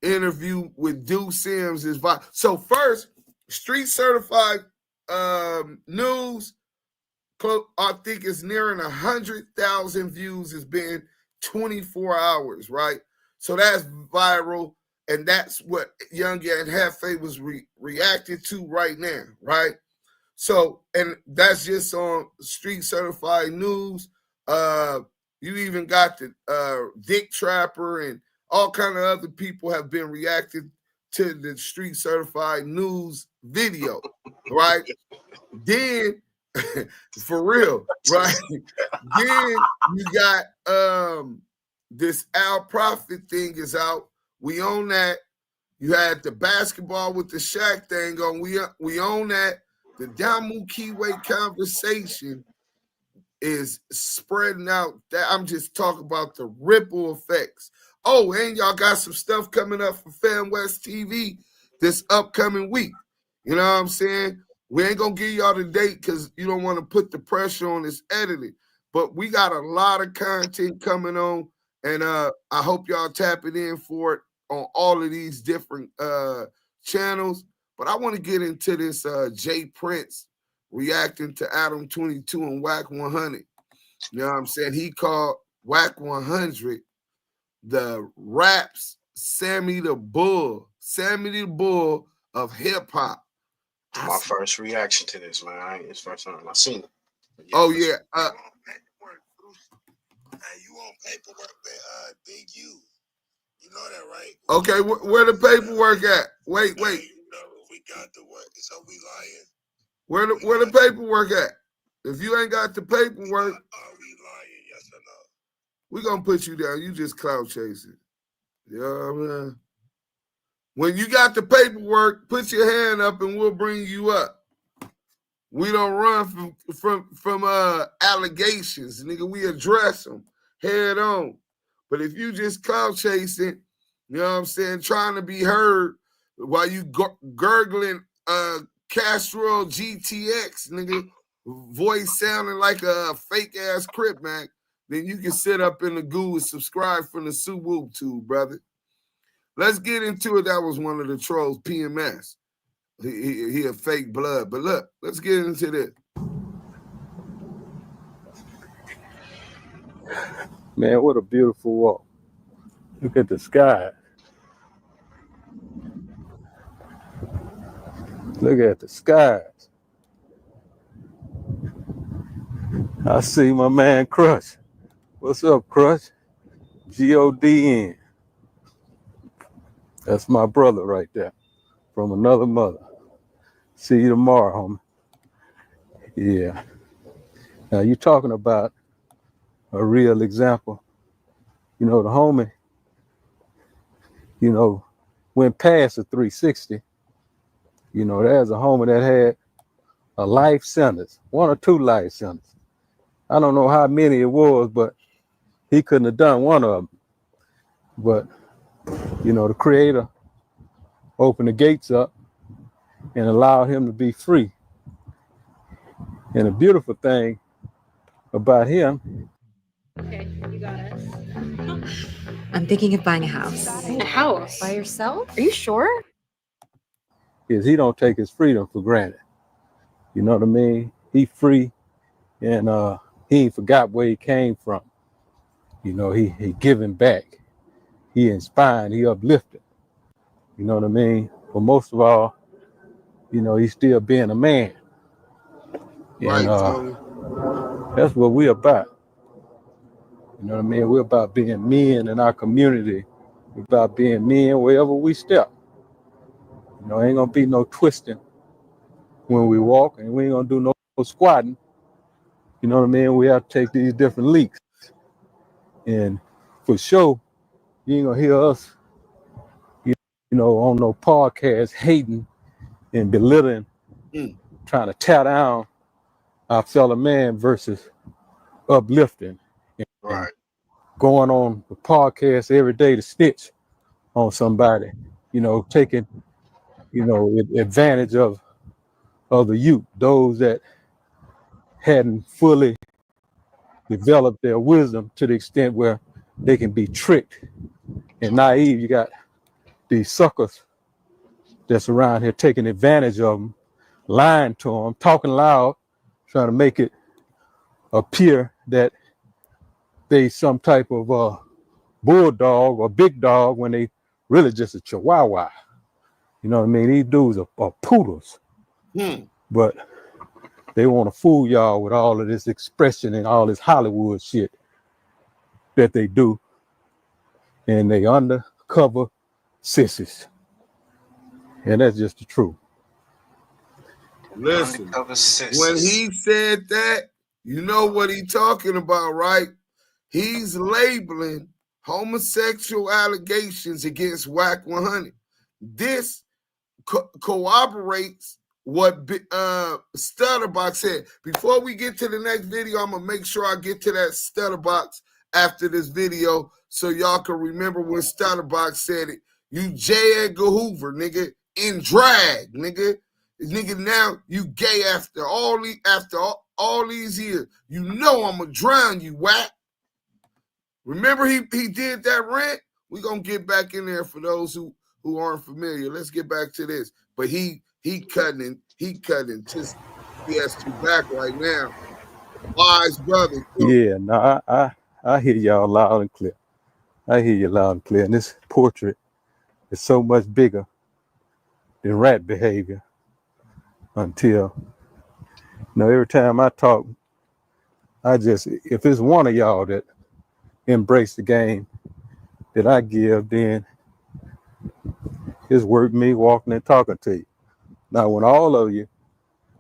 interview with Deuce Sims is so first street certified news. I think it's nearing 100,000 views. It's been 24 hours, right? So that's viral, and that's what Young Ant Jefe was reacted to right now, right? So, and that's just on street certified news. You even got the Dick Trapper and all kind of other people have been reacting to the street certified news video, right? Then, for real, right? Then you got this Al Prophet thing is out. We own that. You had the basketball with the Shaq thing on. We own that. The Damu Kiwe Conversation is spreading out. That I'm just talking about the ripple effects. Oh, and y'all got some stuff coming up for Fan West TV this upcoming week. You know what I'm saying? We ain't gonna give y'all the date because you don't want to put the pressure on this editing. But we got a lot of content coming on, and I hope y'all tap it in for it on all of these different channels. But I want to get into this Jprince reacting to Adam 22 and WACK100'S. You know what I'm saying? He called WACK100'S the raps Sammy the Bull of hip hop. My first reaction to this, man. It's first time I seen it. Oh yeah. Hey, you on paperwork, Big U. You know that, right? Okay, where the paperwork at? Wait. We got the work. So we lying. Where the paperwork at? If you ain't got the paperwork, are we lying? Yes or no? We gonna put you down. You just clout chasing. You know what I mean? When you got the paperwork, put your hand up and we'll bring you up. We don't run from allegations, nigga. We address them head on. But if you just clout chasing, you know what I'm saying, trying to be heard while you gurgling Castrol GTX, nigga, voice sounding like a fake ass Crip, man, then you can sit up in the goo and subscribe from the Suwoo tube, brother. Let's get into it. That was one of the trolls, PMS. He a fake blood. But look, let's get into this. Man, what a beautiful walk. Look at the sky. Look at the skies. I see my man Crush. What's up, Crush? Godn. That's my brother right there from another mother. See you tomorrow, homie. Yeah. Now you talking about a real example. You know, the homie, you know, went past the 360. You know, there's a homie that had a life sentence, 1 or 2 life sentences. I don't know how many it was, but he couldn't have done one of them. But, you know, the Creator opened the gates up and allowed him to be free. And the beautiful thing about him. Okay, you got it. I'm thinking of buying a house. A house? By yourself? Are you sure? Is he don't take his freedom for granted. You know what I mean? He free, and he ain't forgot where he came from. You know, he giving back. He inspiring, he uplifted. You know what I mean? But most of all, you know, he's still being a man. Right, and that's what we about. You know what I mean? We're about being men in our community. We're about being men wherever we step. You know, ain't gonna be no twisting when we walk, and we ain't gonna do no squatting. You know what I mean? We have to take these different leaks. And for sure, you ain't gonna hear us, you know, on no podcast hating and belittling, trying to tear down our fellow man versus uplifting. And going on the podcast every day to snitch on somebody, you know, taking, you know, advantage of the youth, those that hadn't fully developed their wisdom to the extent where they can be tricked and naive. You got these suckers that's around here taking advantage of them, lying to them, talking loud, trying to make it appear that they some type of bulldog or big dog when they really just a chihuahua. You know what I mean? These dudes are poodles. But they want to fool y'all with all of this expression and all this Hollywood shit that they do. And they undercover sissies. And that's just the truth. Listen, when he said that, you know what he talking about, right? He's labeling homosexual allegations against WACK100. This corroborates what Stutterbox said. Before we get to the next video, I'm gonna make sure I get to that Stutterbox after this video so y'all can remember when Stutterbox said it. You J. Edgar Hoover, nigga, in drag, nigga. Nigga, now you gay after all these years. You know I'm gonna drown you, Wack. Remember he did that rant? We're gonna get back in there for those who aren't familiar. Let's get back to this. But he cutting just PS2 back right now. Wise brother. Yeah, no, I hear y'all loud and clear. I hear you loud and clear. And this portrait is so much bigger than rat behavior until, you know, every time I talk, if it's one of y'all that embrace the game that I give, then it's worth me walking and talking to you. Now, when all of you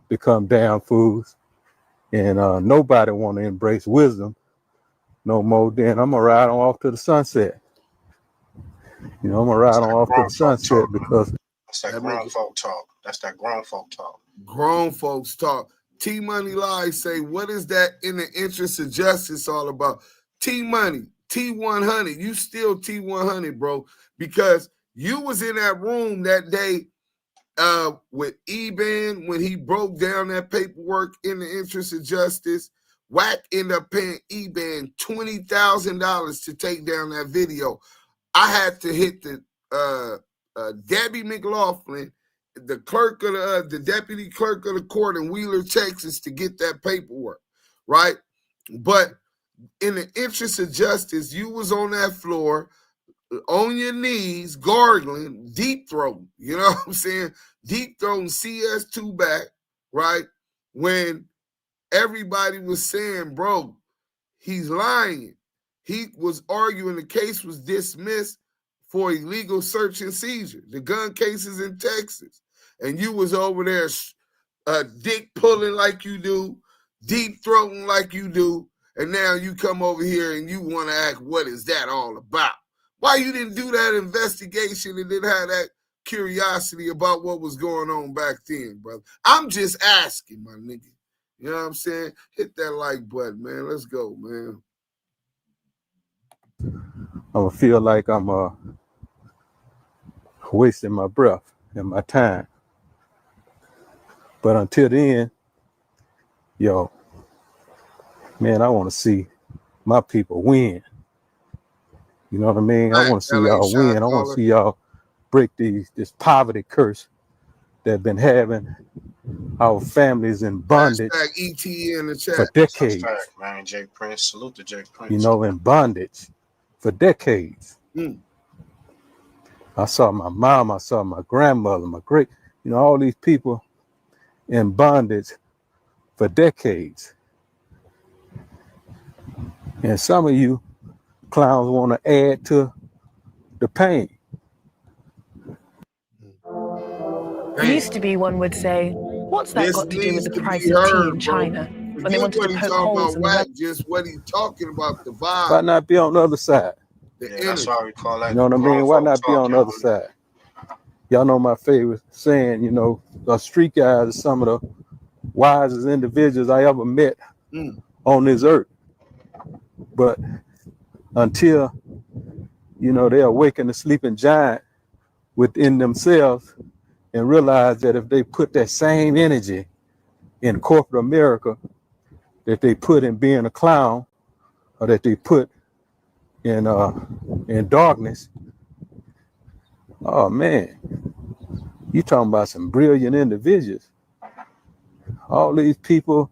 become damn fools and nobody want to embrace wisdom no more, then I'm gonna ride on off to the sunset. You know, I'm gonna ride on off to the sunset because that's that grown folk talk. That's that grown folk talk. Grown folks talk. T Money Live say, what is that in the interest of justice all about? T Money, T100, you still T100, bro, because you was in that room that day with Eben when he broke down that paperwork in the interest of justice. Wack ended up paying Eben $20,000 to take down that video. I had to hit the Debbie McLaughlin, the clerk of the deputy clerk of the court in Wheeler, Texas, to get that paperwork, right? But in the interest of justice, you was on that floor, on your knees, gargling, deep throating, you know what I'm saying? Deep throating CS2 back, right? When everybody was saying, bro, he's lying. He was arguing the case was dismissed for illegal search and seizure, the gun cases in Texas. And you was over there dick pulling like you do, deep throating like you do, and now you come over here and you want to act, what is that all about? Why you didn't do that investigation and didn't have that curiosity about what was going on back then, brother? I'm just asking, my nigga. You know what I'm saying? Hit that like button, man. Let's go, man. I'm gonna feel like I'm wasting my breath and my time. But until then, yo, man, I want to see my people win. You know what I mean? I want to see y'all win. I want to see y'all break this poverty curse that been having our families in bondage ET in the chat. for decades. Man, Jprince, salute to Jprince. You know, in bondage for decades. I saw my mom, I saw my grandmother, my great, you know, all these people in bondage for decades. And some of you clowns want to add to the pain. It used to be one would say, what's that This got to do with needs the to price be of tea heard, in bro. China? When they Forget wanted what to he's poke talking holes about, in the Wack, just what he's talking about, the vibe, Why not be on the other side? the Yeah, that's why energy. we call that You know what I grown mean? Why folk not be talk, on the y'all. other side? Y'all know my favorite saying, you know, the street guys are some of the wisest individuals I ever met on this earth. But until, you know, they awaken the sleeping giant within themselves and realize that if they put that same energy in corporate America that they put in being a clown, or that they put in darkness, oh man, you talking about some brilliant individuals. All these people,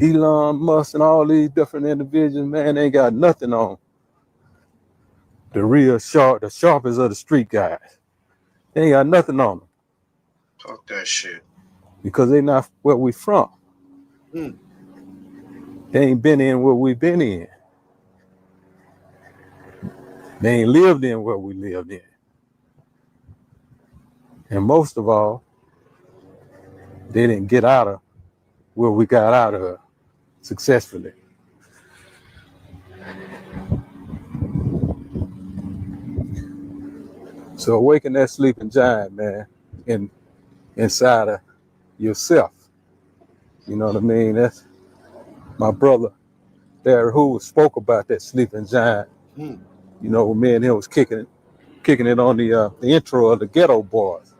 Elon Musk and all these different individuals, man, they ain't got nothing on the real sharp, the sharpest of the street guys. They ain't got nothing on them Talk that shit. because they not where we from. They ain't been in where we been in. They ain't lived in what we lived in. And most of all, they didn't get out of where we got out of successfully. So awaken that sleeping giant, man, inside of yourself. You know what I mean? That's my brother there who spoke about that sleeping giant. You know, me and him was kicking it on the intro of the Ghetto Boys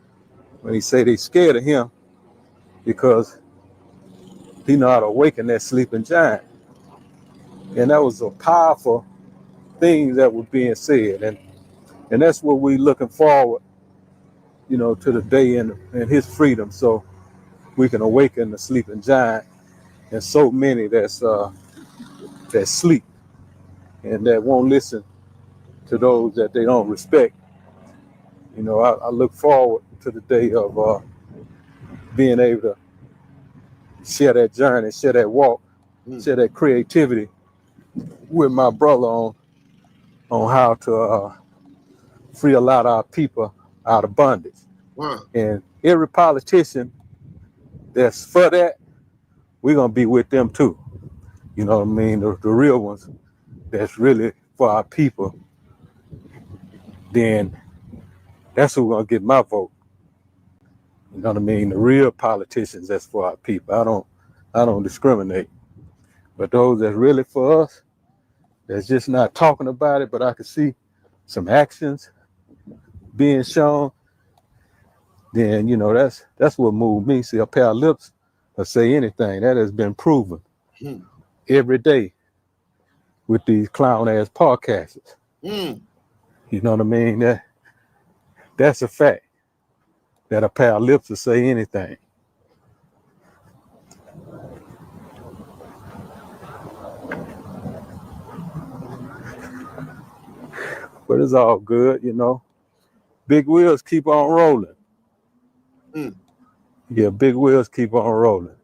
when he say they scared of him because he know how to awaken that sleeping giant. And that was a powerful thing that was being said. And that's what we looking forward, you know, to the day in his freedom, so we can awaken the sleeping giant and so many that sleep and that won't listen to those that they don't respect. You know, I look forward to the day of being able to share that journey, share that walk, share that creativity with my brother on how to free a lot of our people out of bondage. And every politician that's for that, we're gonna be with them too. You know what I mean? The real ones that's really for our people, then that's who's gonna get my vote. You know what I mean? The real politicians that's for our people. I don't discriminate. But those that's really for us, that's just not talking about it, but I can see some actions being shown, then you know that's what moved me. See, a pair of lips will say anything. That has been proven every day with these clown ass podcasters. You know what I mean? That's a fact. That a pair of lips will say anything. But it's all good, you know. Big wheels keep on rolling. Yeah, big wheels keep on rolling.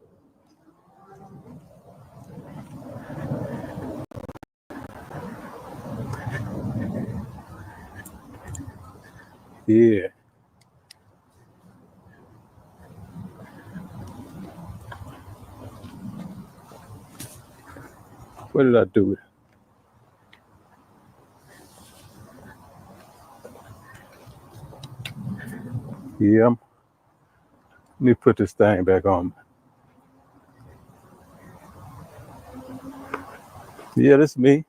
Yeah. What did I do? Yeah. Let me put this thing back on. Yeah, that's me.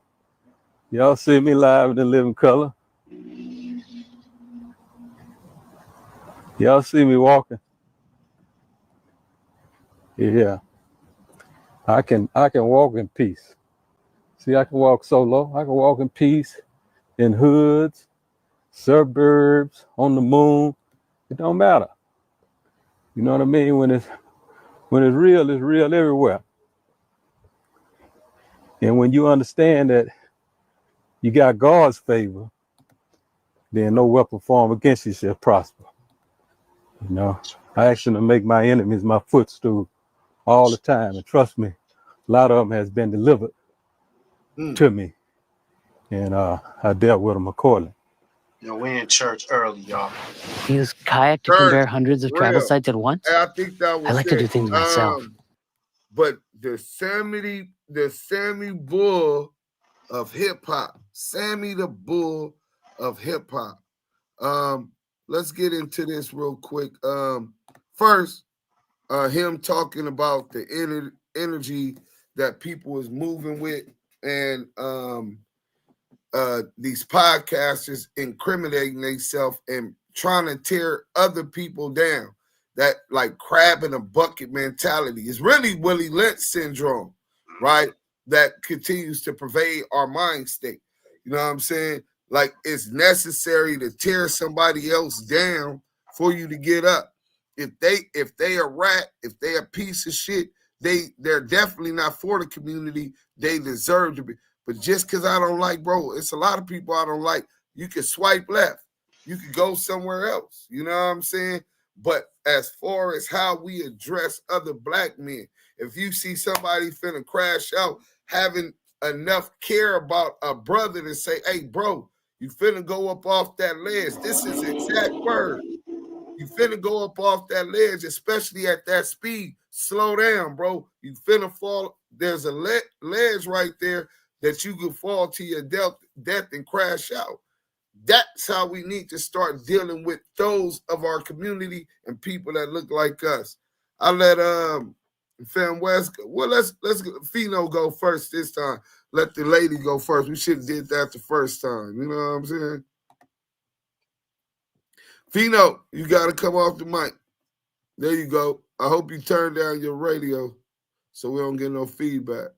Y'all see me live in the living color. Y'all see me walking. Yeah. I can walk in peace. See, I can walk solo. I can walk in peace in hoods, suburbs, on the moon. It don't matter. You know what I mean? When it's real everywhere. And when you understand that you got God's favor, then no weapon formed against you shall prosper. You know, I ask him to make my enemies my footstool all the time. And trust me, a lot of them has been delivered to me. and I dealt with him accordingly. Yo, we in church early, y'all. Use kayak to convey hundreds of travel sites at once? And I think that was I like to do things myself. But the Sammy Bull of hip hop, Sammy the Bull of hip hop. Let's get into this real quick. First, him talking about the energy that people is moving with, and these podcasters incriminating themselves and trying to tear other people down. That like crab in a bucket mentality is really Willie Lynch syndrome, right? That continues to pervade our mind state. You know what I'm saying? Like it's necessary to tear somebody else down for you to get up. If they a rat, if they a piece of shit, they're definitely not for the community. They deserve to be. But just because I don't like, bro, it's a lot of people I don't like. You can swipe left. You could go somewhere else. You know what I'm saying? But as far as how we address other black men, if you see somebody finna crash out, having enough care about a brother to say, hey, bro, you finna go up off that ledge. This is exact word. You finna go up off that ledge, especially at that speed. Slow down, bro. You finna fall. There's a ledge right there that you could fall to your death and crash out. That's how we need to start dealing with those of our community and people that look like us. I let Fam West go. Well, let's Fino go first this time. Let the lady go first. We should have did that the first time. You know what I'm saying? Fino, you got to come off the mic. There you go. I hope you turn down your radio so we don't get no feedback.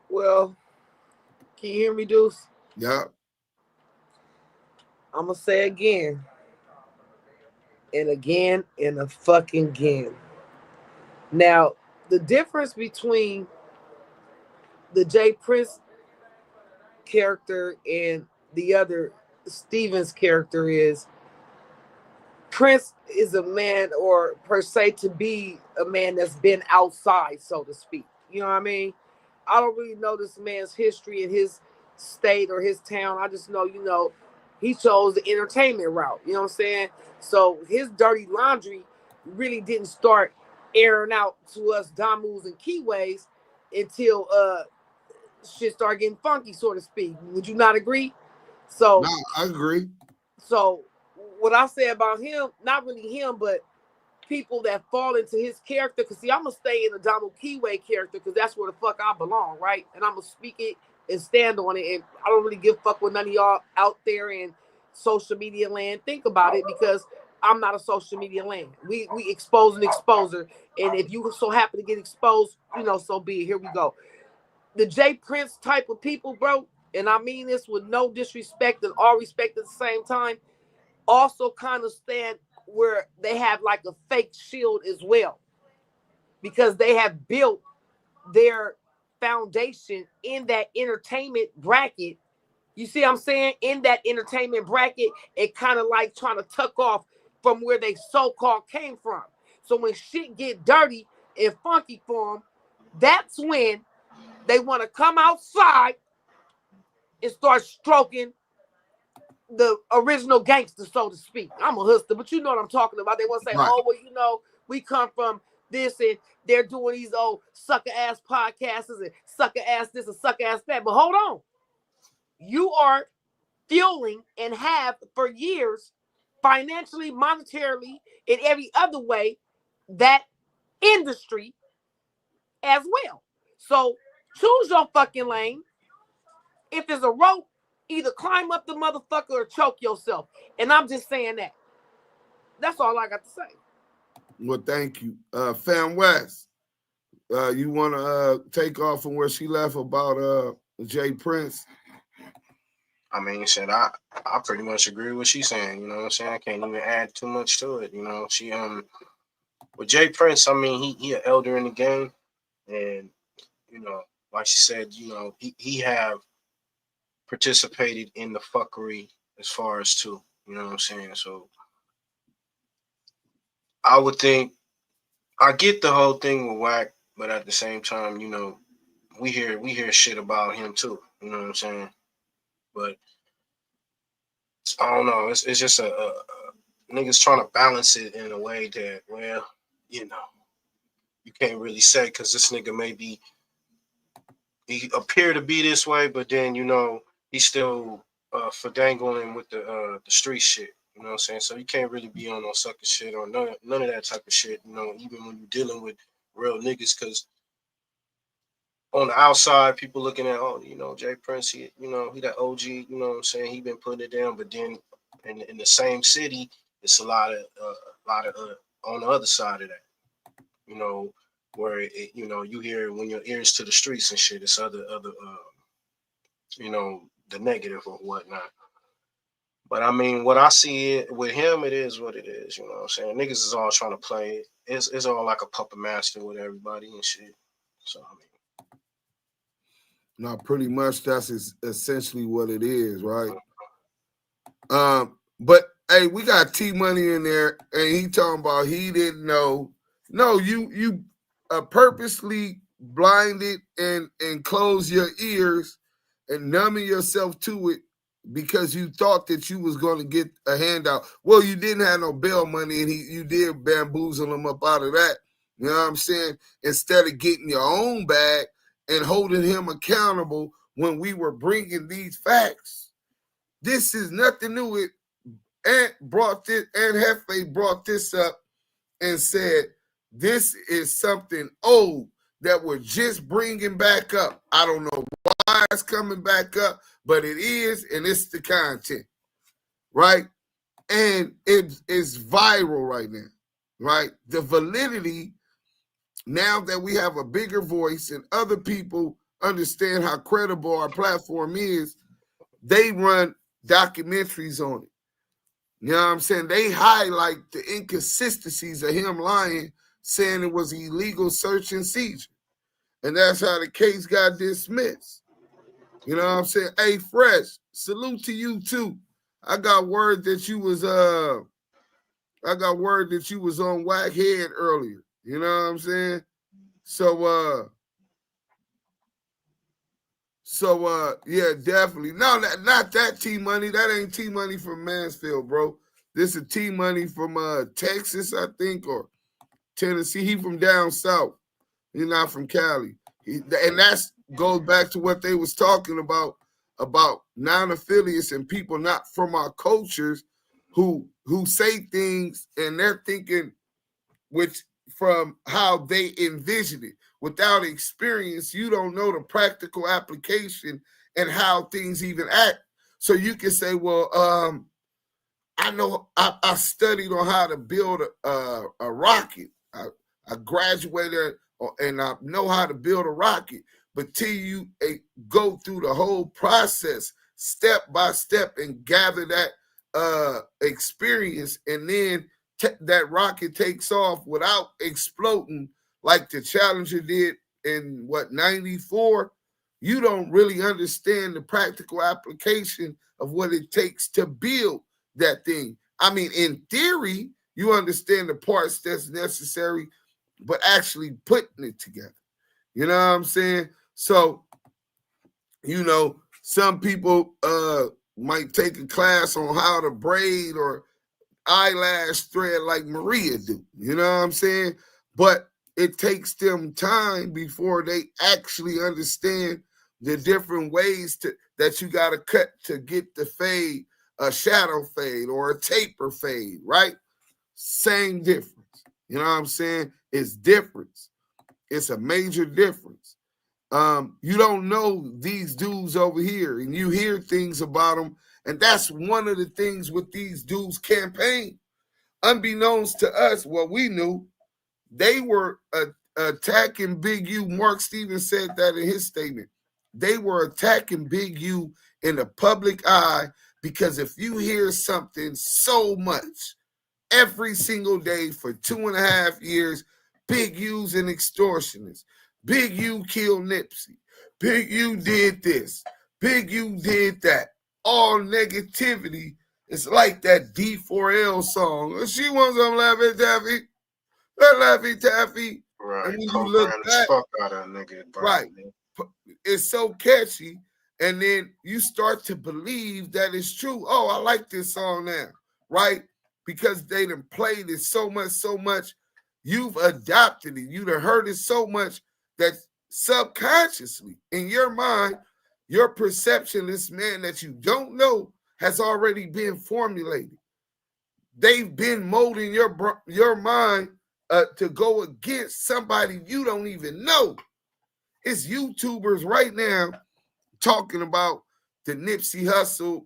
Well, can you hear me, Deuce? Yeah. I'm going to say again and again and a fucking again. Now, the difference between the Jprince character and the other Stevens character is Prince is a man, or per se to be a man that's been outside, so to speak. You know what I mean? I don't really know this man's history in his state or his town. I just know, he chose the entertainment route. You know what I'm saying? So his dirty laundry really didn't start airing out to us Damus and Kiwes until shit started getting funky, so to speak. Would you not agree? So no, I agree. So what I say about him, not really him, but people that fall into his character, because see, I'm going to stay in the Damu Kiwe character because that's where the fuck I belong, right? And I'm going to speak it and stand on it. And I don't really give a fuck what none of y'all out there in social media land think about it, because I'm not a social media land. We expose and exposer. And if you so happen to get exposed, so be it. Here we go. The Jprince type of people, bro, and I mean this with no disrespect and all respect at the same time, also kind of stand where they have like a fake shield as well, because they have built their foundation in that entertainment bracket. You see what I'm saying? In that entertainment bracket, it kind of like trying to tuck off from where they so-called came from. So when shit get dirty and funky for them, that's when they want to come outside and start stroking the original gangster, so to speak. I'm a hustler, but you know what I'm talking about. They want to say, right. Oh, well, we come from this, and they're doing these old sucker-ass podcasters and sucker-ass this and sucker-ass that. But hold on. You are fueling and have for years, financially, monetarily, in every other way, that industry as well. So choose your fucking lane. If there's a rope, either climb up the motherfucker or choke yourself. And I'm just saying that. That's all I got to say. Well, thank you. Fam West, you want to take off from where she left about Jprince? I mean, shit, I pretty much agree with what she's saying. You know what I'm saying? I can't even add too much to it. She with Jprince, I mean, he an elder in the game, and like she said, he have participated in the fuckery as far as too. You know what I'm saying? So I would think I get the whole thing with Wack, but at the same time, we hear shit about him too. You know what I'm saying? But I don't know. It's just a niggas trying to balance it in a way that, well, you know, you can't really say because this nigga he appear to be this way, but then you know he's still fadangling with the street shit. You know what I'm saying? So you can't really be on no sucker shit or none of that type of shit. You know, even when you're dealing with real niggas, because on the outside, people looking at, oh, you know, Jprince, he that OG. You know what I'm saying? He been putting it down, but then in the same city, it's a lot of on the other side of that. You know, where you know, you hear when your ears to the streets and shit, it's other you know, the negative or whatnot. But I mean, what I see it with him, it is what it is. You know what I'm saying? Niggas is all trying to play it. It's all like a puppet master with everybody and shit. So I mean, no, pretty much that's essentially what it is, right? But hey, we got T Money in there, and he talking about he didn't know. No, you purposely blinded and close your ears and numbing yourself to it because you thought that you was going to get a handout. Well, you didn't have no bail money, and you did bamboozle him up out of that. You know what I'm saying? Instead of getting your own bag and holding him accountable when we were bringing these facts. This is nothing new. Ant Jefe brought this up and said, this is something old that we're just bringing back up. I don't know why it's coming back up, but it is, and it's the content, right? And it's viral right now, right? The validity, now that we have a bigger voice and other people understand how credible our platform is, they run documentaries on it. You know what I'm saying? They highlight the inconsistencies of him lying, saying it was illegal search and seizure. And that's how the case got dismissed. You know what I'm saying? Hey, Fresh, salute to you too. I got word that you was on Wack Head earlier. You know what I'm saying? So yeah, definitely. No, not that T Money. That ain't T Money from Mansfield, bro. This is T Money from Texas, I think, or Tennessee. He from down south. He's not from Cali. And that's goes back to what they was talking about non-affiliates and people not from our cultures who say things and they're thinking which from how they envision it. Without experience, you don't know the practical application and how things even act. So you can say, well, I know I studied on how to build a rocket. I graduated and I know how to build a rocket. But till you go through the whole process, step by step, and gather that experience, and then that rocket takes off without exploding like the Challenger did in 94, you don't really understand the practical application of what it takes to build that thing. I mean, in theory, you understand the parts that's necessary, but actually putting it together. You know what I'm saying? So, you know, some people might take a class on how to braid or eyelash thread like Maria do. You know what I'm saying? But it takes them time before they actually understand the different ways that you got to cut to get the fade, a shadow fade or a taper fade, right? Same difference. You know what I'm saying? It's difference. It's a major difference. You don't know these dudes over here, and you hear things about them, and that's one of the things with these dudes' campaign. Unbeknownst to us, what we knew, they were attacking Big U. Mark Stevens said that in his statement. They were attacking Big U in the public eye because if you hear something so much every single day for 2.5 years, Big U's an extortionist. Big U killed Nipsey. Big U did this. Big U did that. All negativity. It's like that D4L song. She wants some Laffy Taffy. Laffy Taffy. Right. And when you look back, fuck out of nigga, bro. right. it's so catchy, and then you start to believe that it's true. Oh, I like this song now, right? Because they done played it so much, you've adopted it. You done heard it so much that subconsciously in your mind, your perception, this man that you don't know, has already been formulated. They've been molding your mind to go against somebody you don't even know. It's YouTubers right now talking about the Nipsey Hussle,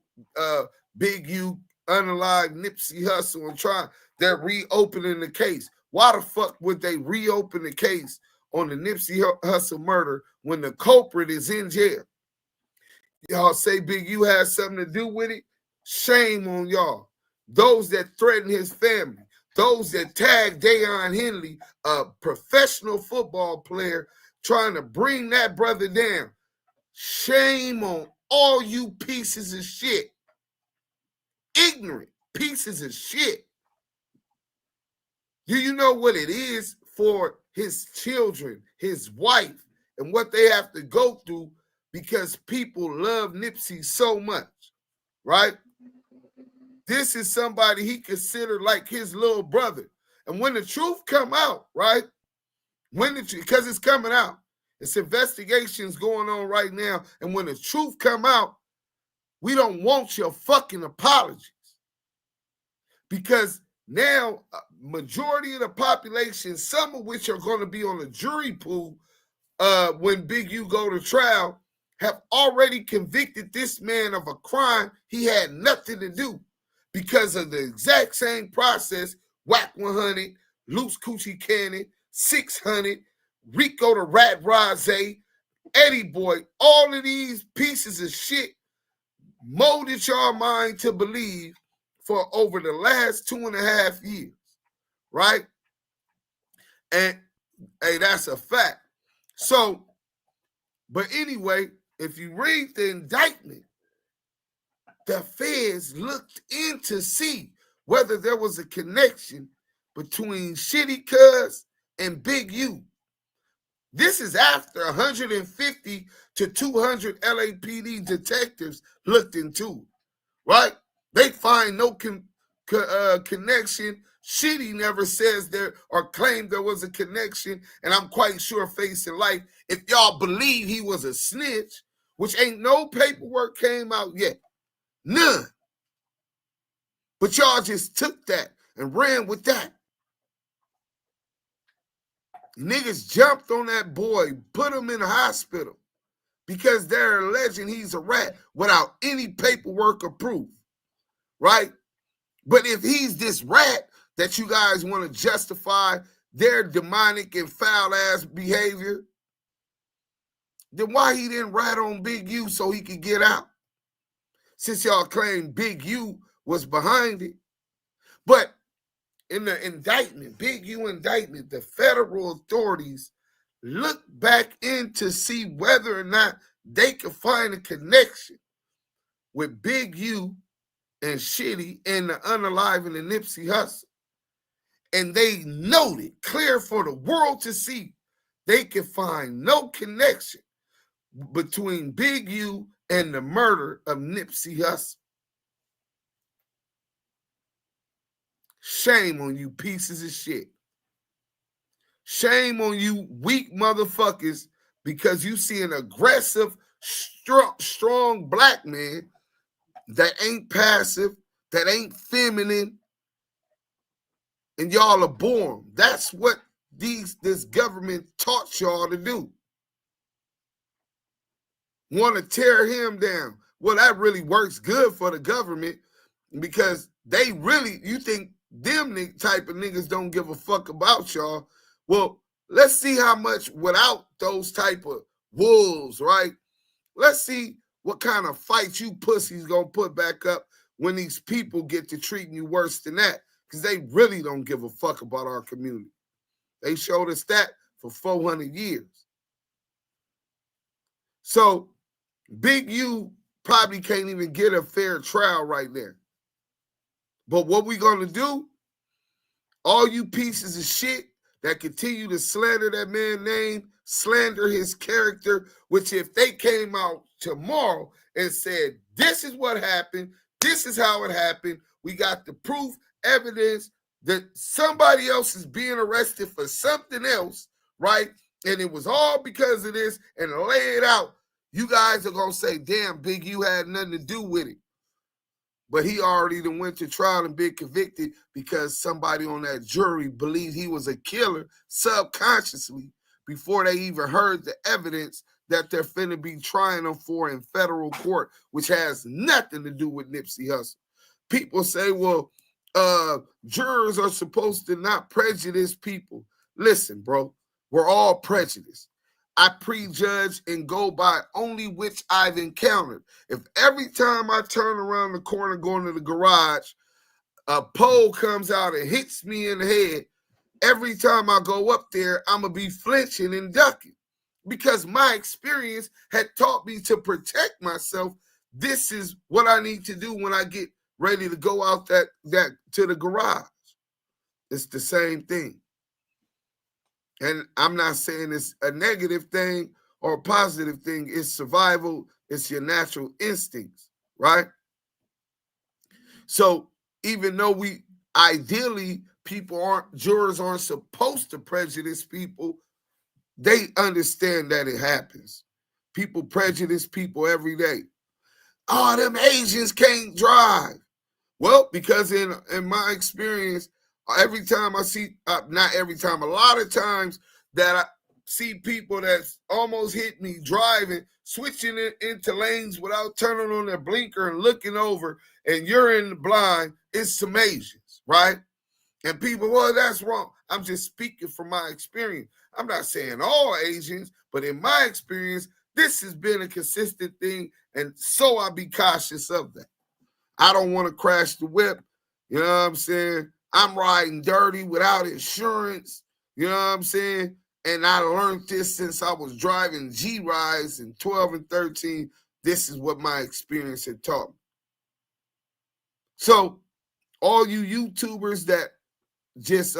Big U, unalive Nipsey Hussle, and they're reopening the case. Why the fuck would they reopen the case on the Nipsey Hussle murder when the culprit is in jail? Y'all say Big U has something to do with it? Shame on y'all. Those that threaten his family, those that tag Deion Henley, a professional football player, trying to bring that brother down. Shame on all you pieces of shit. Ignorant pieces of shit. Do you know what it is for his children, his wife, and what they have to go through because people love Nipsey so much, right? This is somebody he considered like his little brother. And when the truth come out, right? Because it's coming out. It's investigations going on right now. And when the truth come out, we don't want your fucking apologies. Because now, majority of the population, some of which are going to be on the jury pool when Big U go to trial, have already convicted this man of a crime he had nothing to do because of the exact same process. WACK100', Loose Coochie Cannon, 600, Rico the Rat Rose, Eddie Boy, all of these pieces of shit molded your mind to believe for over the last 2.5 years, right? And hey, that's a fact. So, but anyway, if you read the indictment, the feds looked in to see whether there was a connection between Shitty Cuz and Big U. This is after 150 to 200 LAPD detectives looked into it, right? They find no connection. Shitty never says there or claimed there was a connection, and I'm quite sure facing life, if y'all believe he was a snitch, which ain't no paperwork came out yet. None. But y'all just took that and ran with that. Niggas jumped on that boy, put him in the hospital because they're alleging he's a rat without any paperwork or proof, right? But if he's this rat that you guys want to justify their demonic and foul-ass behavior, then why he didn't rat on Big U so he could get out? Since y'all claim Big U was behind it. But in the indictment, Big U indictment, the federal authorities look back in to see whether or not they could find a connection with Big U and Shitty and the unaliving and Nipsey Hussle. And they noted clear for the world to see they could find no connection between Big U and the murder of Nipsey Hussle. Shame on you pieces of shit. Shame on you weak motherfuckers because you see an aggressive, strong black man that ain't passive, that ain't feminine, and y'all are born. That's what this government taught y'all to do. Want to tear him down. Well, that really works good for the government because they really, you think them type of niggas don't give a fuck about y'all. Well, let's see how much without those type of wolves, right? Let's see what kind of fight you pussies gonna put back up when these people get to treating you worse than that, because they really don't give a fuck about our community. They showed us that for 400 years. So Big U probably can't even get a fair trial right there. But what we gonna do, all you pieces of shit that continue to slander that man's name, slander his character, which if they came out tomorrow and said, this is what happened, this is how it happened, we got the proof, evidence that somebody else is being arrested for something else, right? And it was all because of this, and lay it out, you guys are going to say, damn, Big U had nothing to do with it. But he already done went to trial and been convicted because somebody on that jury believed he was a killer subconsciously before they even heard the evidence that they're finna be trying him for in federal court, which has nothing to do with Nipsey Hussle. People say, well, jurors are supposed to not prejudice people. Listen, bro, we're all prejudiced. I prejudge and go by only which I've encountered. If every time I turn around the corner going to the garage, a pole comes out and hits me in the head, every time I go up there, I'm going to be flinching and ducking because my experience had taught me to protect myself. This is what I need to do when I get ready to go out that to the garage. It's the same thing. And I'm not saying it's a negative thing or a positive thing. It's survival. It's your natural instincts, right? So even though ideally jurors aren't supposed to prejudice people, they understand that it happens. People prejudice people every day. Oh, them Asians can't drive. Well, because in my experience, every time I see, not every time, a lot of times that I see people that's almost hit me driving, switching it into lanes without turning on their blinker and looking over, and you're in the blind, it's some Asians, right? And people, well, that's wrong. I'm just speaking from my experience. I'm not saying all Asians, but in my experience, this has been a consistent thing, and so I be cautious of that. I don't want to crash the whip, you know what I'm saying? I'm riding dirty without insurance, you know what I'm saying? And I learned this since I was driving G-Rides in 12 and 13. This is what my experience had taught me. So all you YouTubers that just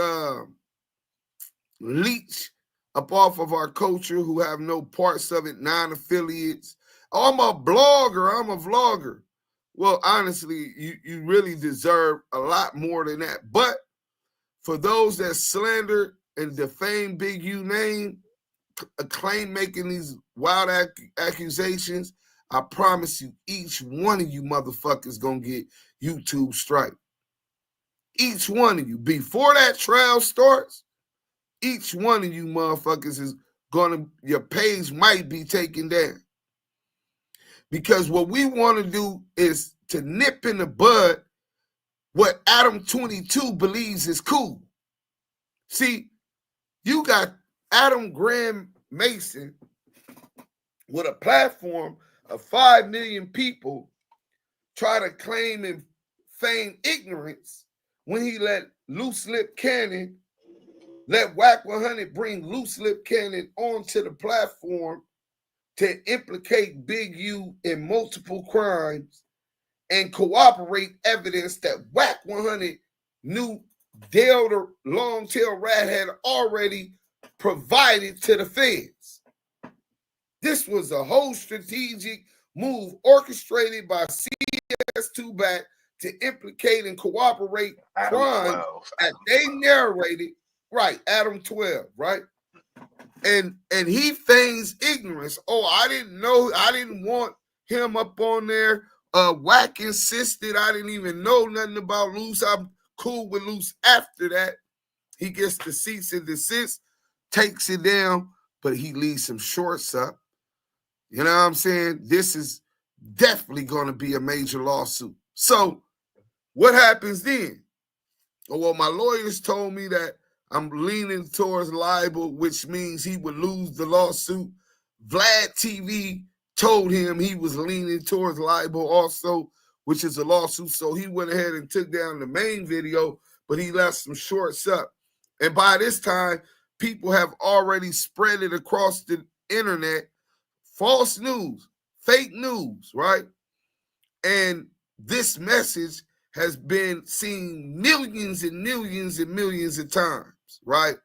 leech up off of our culture who have no parts of it, non-affiliates. Oh, I'm a blogger, I'm a vlogger. Well, honestly, you really deserve a lot more than that. But for those that slander and defame Big U name, claim making these wild accusations, I promise you, each one of you motherfuckers gonna get YouTube strike. Each one of you. Before that trial starts, each one of you motherfuckers is your page might be taken down. Because what we want to do is to nip in the bud what Adam 22 believes is cool. See, you got Adam Graham Mason with a platform of 5 million people try to claim and feign ignorance when he let Loose Lip Cannon, let WACK100 bring Loose Lip Cannon onto the platform to implicate Big U in multiple crimes and cooperate evidence that WACK100 knew Dale the long-tail rat had already provided to the feds. This was a whole strategic move orchestrated by CS2 back to implicate and cooperate crimes that they narrated. Right, Adam 12, right? And he feigns ignorance. Oh, I didn't know, I didn't want him up on there. Wack insisted I didn't even know nothing about Loose. I'm cool with Loose after that. He gets the cease and desist, takes it down, but he leaves some shorts up. You know what I'm saying? This is definitely going to be a major lawsuit. So what happens then? Well, my lawyers told me that I'm leaning towards libel, which means he would lose the lawsuit. Vlad TV told him he was leaning towards libel also, which is a lawsuit. So he went ahead and took down the main video, but he left some shorts up. And by this time, people have already spread it across the internet. False news, fake news, right? And this message has been seen millions and millions and millions of times, right?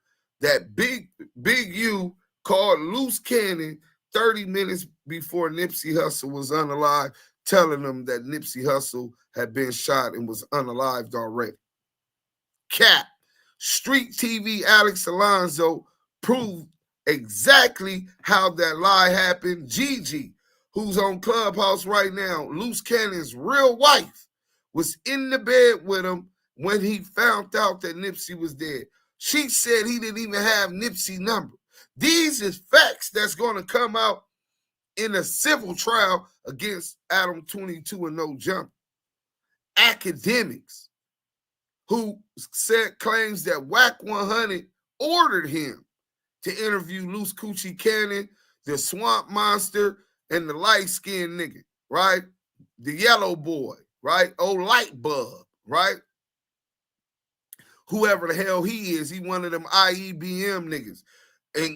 That Big U called Loose Cannon 30 minutes before Nipsey Hussle was unalive, telling them that Nipsey Hussle had been shot and was unalived already. Cap. Street TV Alex Alonso proved exactly how that lie happened. Gigi, who's on Clubhouse right now, Loose Cannon's real wife, was in the bed with him when he found out that Nipsey was dead. She said he didn't even have Nipsey's number. These is facts that's going to come out in a civil trial against Adam 22 and No Jumper. Academics who claims that WACK100 ordered him to interview Loose Coochie Cannon, the Swamp Monster, and the light-skinned nigga, right? The yellow boy, right? Old light bulb, right? Whoever the hell he is, he one of them IEBM niggas,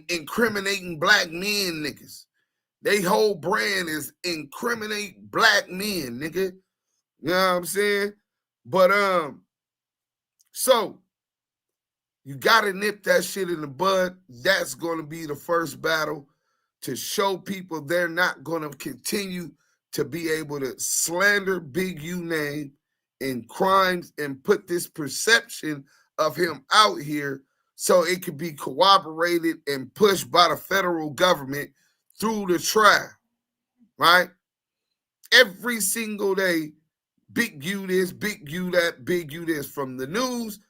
incriminating black men niggas. They whole brand is incriminate black men, nigga. You know what I'm saying? But so you gotta nip that shit in the bud. That's gonna be the first battle to show people they're not gonna continue to be able to slander Big U name in crimes and put this perception of him out here so it could be corroborated and pushed by the federal government through the trial, right? Every single day, Big U this, Big U that, Big U this, from the news,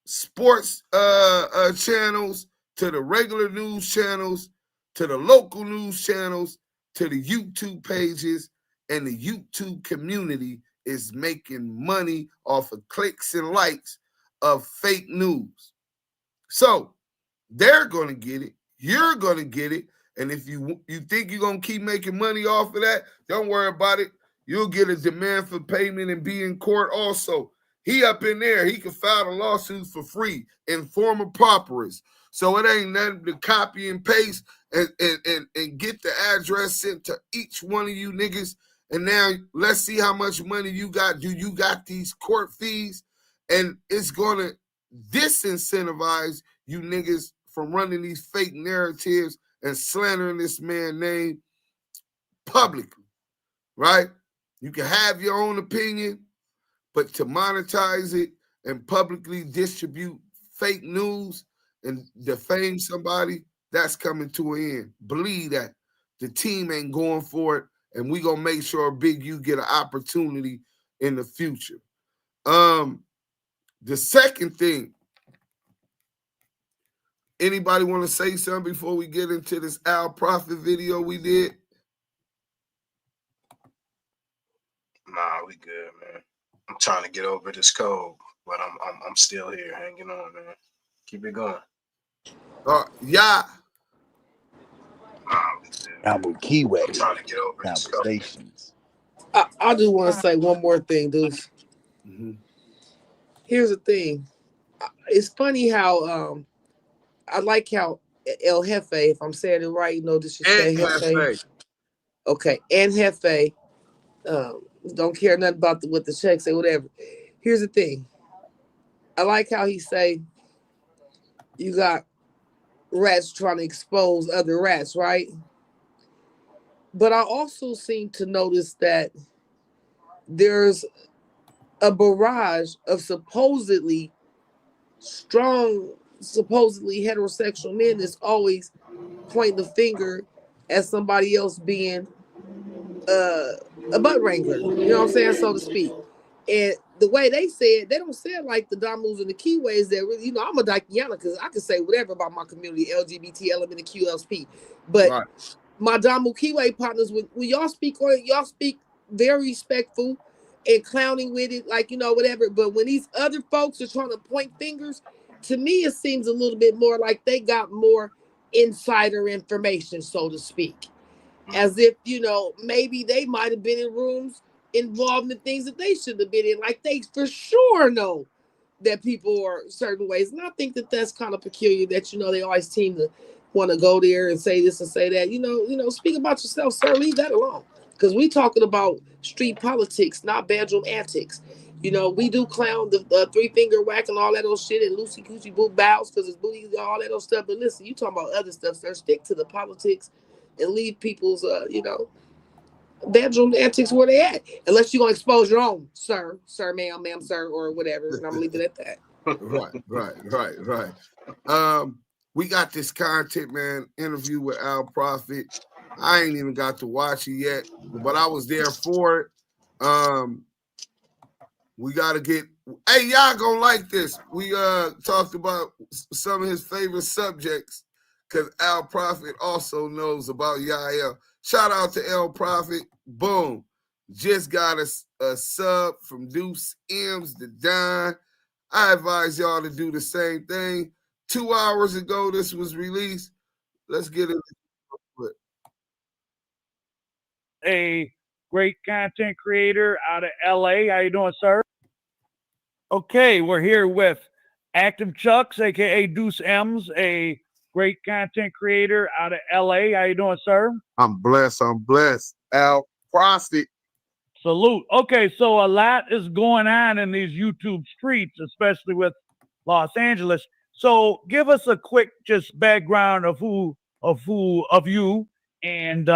sports channels, to the regular news channels, to the local news channels, to the YouTube pages, and the YouTube community is making money off of clicks and likes of fake news. So they're going to get it. You're going to get it. And if you think you're going to keep making money off of that, don't worry about it. You'll get a demand for payment and be in court also. He up in there. He can file a lawsuit for free in form of pauperous. So it ain't nothing to copy and paste and get the address sent to each one of you niggas. And now let's see how much money you got. Do you got these court fees? And it's going to disincentivize you niggas from running these fake narratives and slandering this man's name publicly, right? You can have your own opinion, but to monetize it and publicly distribute fake news and defame somebody, that's coming to an end. Believe that. The team ain't going for it, and we going to make sure Big U get an opportunity in the future. The second thing, anybody want to say something before we get into this Al Prophet video we did? Nah, we good, man. I'm trying to get over this cold, but I'm still here, hanging on, man. Keep it going. Yeah. Nah, we good. Damu Kiwe I'm trying to get over this cold. Conversations. I do want to say one more thing, dudes. Mm-hmm. Here's the thing. It's funny how I like how El Jefe, if I'm saying it right, you know, this is Ant Jefe. Okay, Ant Jefe. Don't care nothing about what the check say, whatever. Here's the thing. I like how he say you got rats trying to expose other rats, right? But I also seem to notice that there's a barrage of supposedly heterosexual men that's always pointing the finger at somebody else being a butt wrangler, you know what I'm saying, so to speak. And the way they say it, they don't say it like the Damus and the Kiwes that really, you know, I'm a Dakiana because I can say whatever about my community, LGBT, LGBTQ, LSP. But right. My Damu Kiwe partners, when y'all speak on it, y'all speak very respectful and clowning with it, like, you know, whatever. But when these other folks are trying to point fingers, to me, it seems a little bit more like they got more insider information, so to speak. As if, you know, maybe they might have been in rooms involved in things that they shouldn't have been in. Like, they for sure know that people are certain ways. And I think that that's kind of peculiar that, you know, they always seem to want to go there and say this and say that. You know, speak about yourself, sir. Leave that alone. Because we talking about street politics, not bedroom antics. You know, we do clown the 3-finger whack and all that old shit and Lucy Coochie Boo Bows because it's booty, all that old stuff. But listen, you talking about other stuff, sir. Stick to the politics and leave people's, bedroom antics where they at. Unless you're going to expose your own, sir, ma'am, sir, or whatever. And I'm going to leave it at that. Right. We got this content, man, interview with Al Prophet. I ain't even got to watch it yet, but I was there for it. We got to get, hey, y'all gonna like this. We talked about some of his favorite subjects because Al Prophet also knows about Yael. Shout out to Al Prophet. Boom. Just got a sub from Deuce M's to Don. I advise y'all to do the same thing. 2 hours ago, this was released. Let's get it. A great content creator out of LA. How you doing, sir? Okay, we're here with Active Chucks, aka Deuce M's, a great content creator out of LA. How you doing, sir? I'm blessed. Al Prophet. Salute. Okay, so a lot is going on in these YouTube streets, especially with Los Angeles. So give us a quick just background of you, and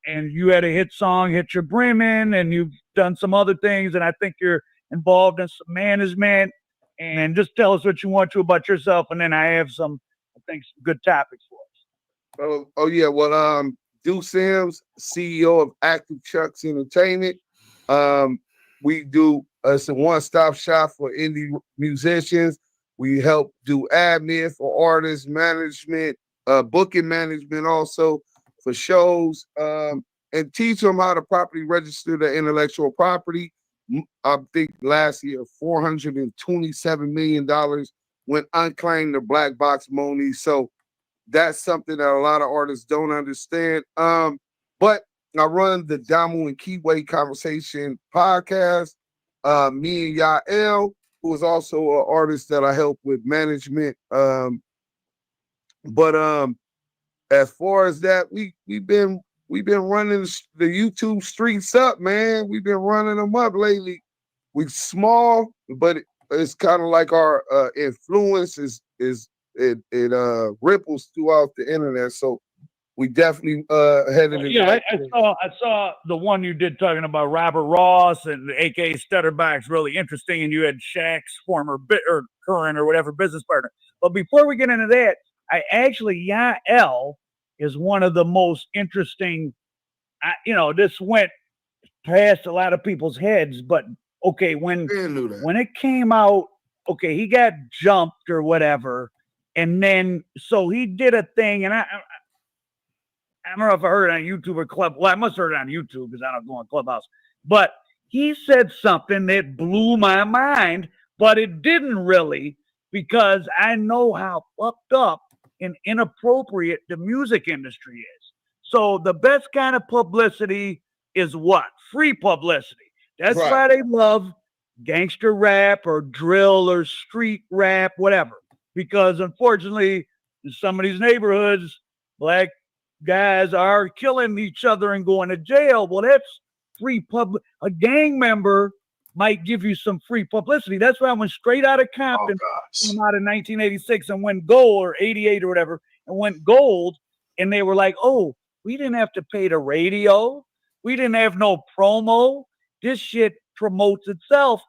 you had a hit song, Hit Your Brimming, and you've done some other things, and I think you're involved in some management. And just tell us what you want to about yourself, and then I have some, I think, some good topics for us. Oh yeah, well, Deuce M's, CEO of Active Chucks Entertainment. We do it's a one-stop shop for indie musicians. We help do admin for artists, management, booking management also for shows, and teach them how to properly register their intellectual property. I think last year, $427 million went unclaimed to black box money. So that's something that a lot of artists don't understand. But I run the Damu Kiwe Conversation podcast. Me and Yael, who is also an artist that I help with management. But as far as that, we've been running the YouTube streets up, man. We've been running them up lately. We small, but it's kind of like our influence it ripples throughout the internet. So we definitely headed in. Yeah, I saw the one you did talking about Robert Ross and aka Stutterbox, really interesting, and you had Shaq's former or current or whatever business partner. But before we get into that, Yael is one of the most interesting. This went past a lot of people's heads, but okay, when it came out, okay, he got jumped or whatever, and then so he did a thing, and I don't know if I heard it on YouTube or Club. Well, I must have heard it on YouTube because I don't go on Clubhouse. But he said something that blew my mind, but it didn't really, because I know how fucked up and inappropriate the music industry is. So the best kind of publicity is what? Free publicity. That's why they love gangster rap or drill or street rap, whatever. Because unfortunately, in some of these neighborhoods, black guys are killing each other and going to jail. Well, that's free public. A gang member might give you some free publicity. That's why I went straight out of Compton, came out in 1986 and went gold, or 88 or whatever, and went gold. And they were like, oh, we didn't have to pay the radio. We didn't have no promo. This shit promotes itself.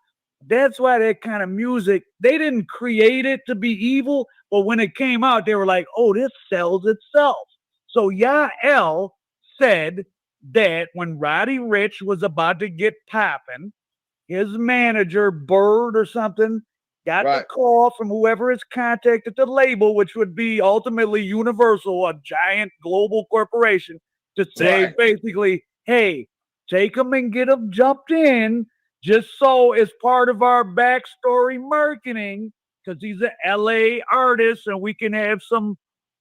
That's why that kind of music, they didn't create it to be evil, but when it came out, they were like, oh, this sells itself. So Yael said that when Roddy Ricch was about to get popping, his manager, Bird or something, got the call from whoever has contacted the label, which would be ultimately Universal, a giant global corporation, to say basically, hey, take him and get him jumped in, just so as part of our backstory marketing, because he's an LA artist and we can have some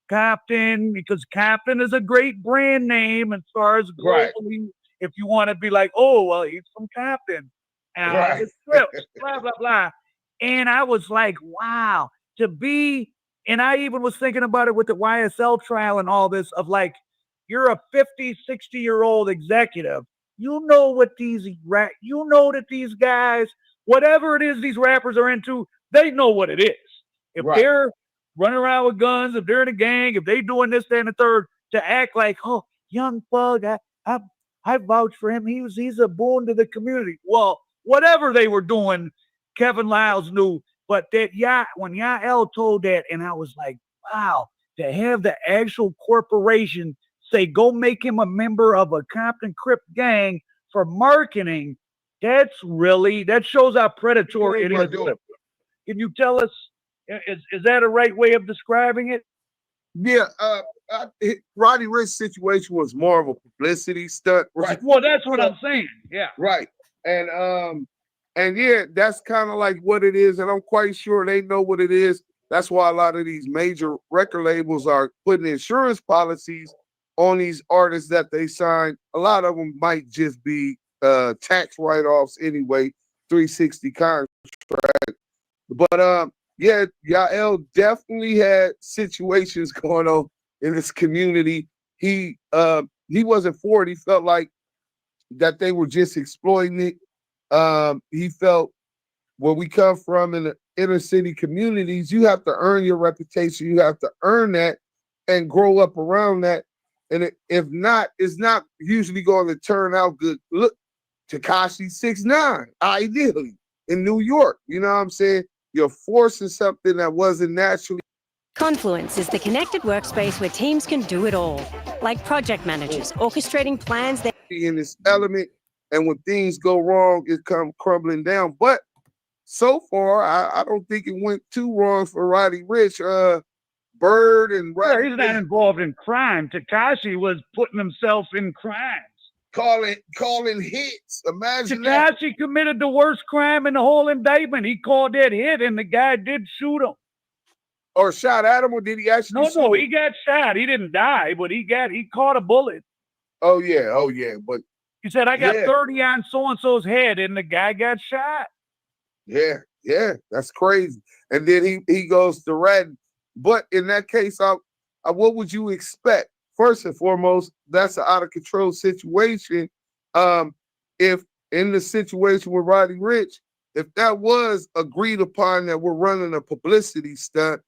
Compton, because Compton is a great brand name as far as globally, if you want to be like, oh, well, he's from Compton. It's Crips, blah, blah, blah. And I was like, wow, to be, and I even was thinking about it with the YSL trial and all this of like, you're a 50, 60-year-old executive. You know what you know that these guys whatever it is these rappers are into, they know what it is. If they're running around with guns, if they're in a gang, if they doing this, that, and the third, to act like, oh, young thug, I vouch for him. He's a boon to the community. Well, whatever they were doing, Kevin Liles knew. But that when Yael told that, and I was like, wow, to have the actual corporation say, go make him a member of a Compton Crip gang for marketing, that shows how predatory it is. Can you tell us, is that a right way of describing it? Yeah, Roddy Ricch's situation was more of a publicity stunt. Right. Well, that's what I'm saying. Yeah. Right. And yeah, that's kind of like what it is. And I'm quite sure they know what it is. That's why a lot of these major record labels are putting insurance policies on these artists that they sign. A lot of them might just be tax write-offs anyway, 360 contract. But yeah, Yael definitely had situations going on in this community. He wasn't for it. He felt like that they were just exploiting it. He felt where we come from in the inner city communities, you have to earn your reputation. You have to earn that and grow up around that. And if not, it's not usually going to turn out good. Look, Tekashi 6ix9ine, ideally, in New York. You know what I'm saying? You're forcing something that wasn't naturally. Confluence is the connected workspace where teams can do it all, like project managers orchestrating plans that in this element, and when things go wrong, it come crumbling down. But so far, I don't think it went too wrong for Roddy Ricch. Bird and Roddy he's not involved in crime. Tekashi was putting himself in crimes. Calling hits. Imagine that. Tekashi committed the worst crime in the whole indictment. He called that hit, and the guy did shoot him. Or shot at him, or did he actually? No, he got shot. He didn't die, but he caught a bullet. Oh yeah. But he said, "I got 30 on so and so's head," and the guy got shot. Yeah, that's crazy. And then he goes to Red. But in that case, what would you expect? First and foremost, that's an out of control situation. If in the situation with Roddy Ricch, if that was agreed upon that we're running a publicity stunt,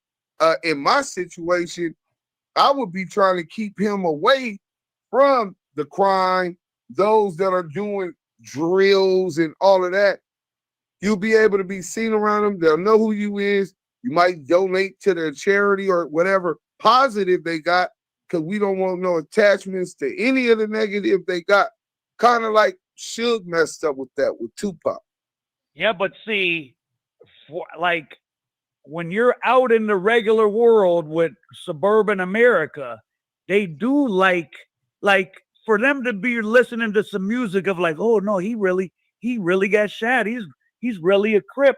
in my situation, I would be trying to keep him away from the crime, those that are doing drills and all of that. You'll be able to be seen around them. They'll know who you is. You might donate to their charity or whatever positive they got, because we don't want no attachments to any of the negative they got. Kind of like Suge messed up with that with Tupac. Yeah, but see, like when you're out in the regular world with suburban America, they do like for them to be listening to some music of like, oh no, he really got shot. He's really a Crip.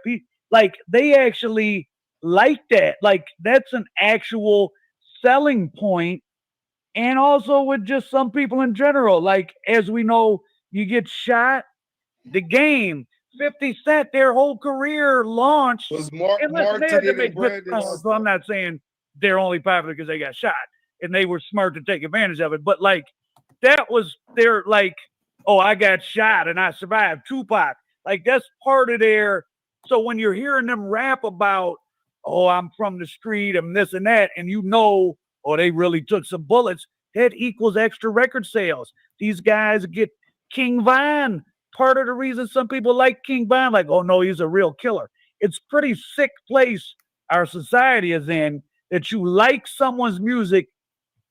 They actually like that. Like that's an actual selling point. And also with just some people in general, like as we know, you get shot, the game, 50 Cent, their whole career launched was marketed and branded. So I'm not saying they're only popular because they got shot and they were smart to take advantage of it. But like that was their like, oh, I got shot and I survived. Tupac. Like that's part of their. So when you're hearing them rap about, oh, I'm from the street and this and that, and you know, oh, they really took some bullets, that equals extra record sales. These guys get King Von. Part of the reason some people like King Von, like, oh no, he's a real killer. It's pretty sick place our society is in that you like someone's music,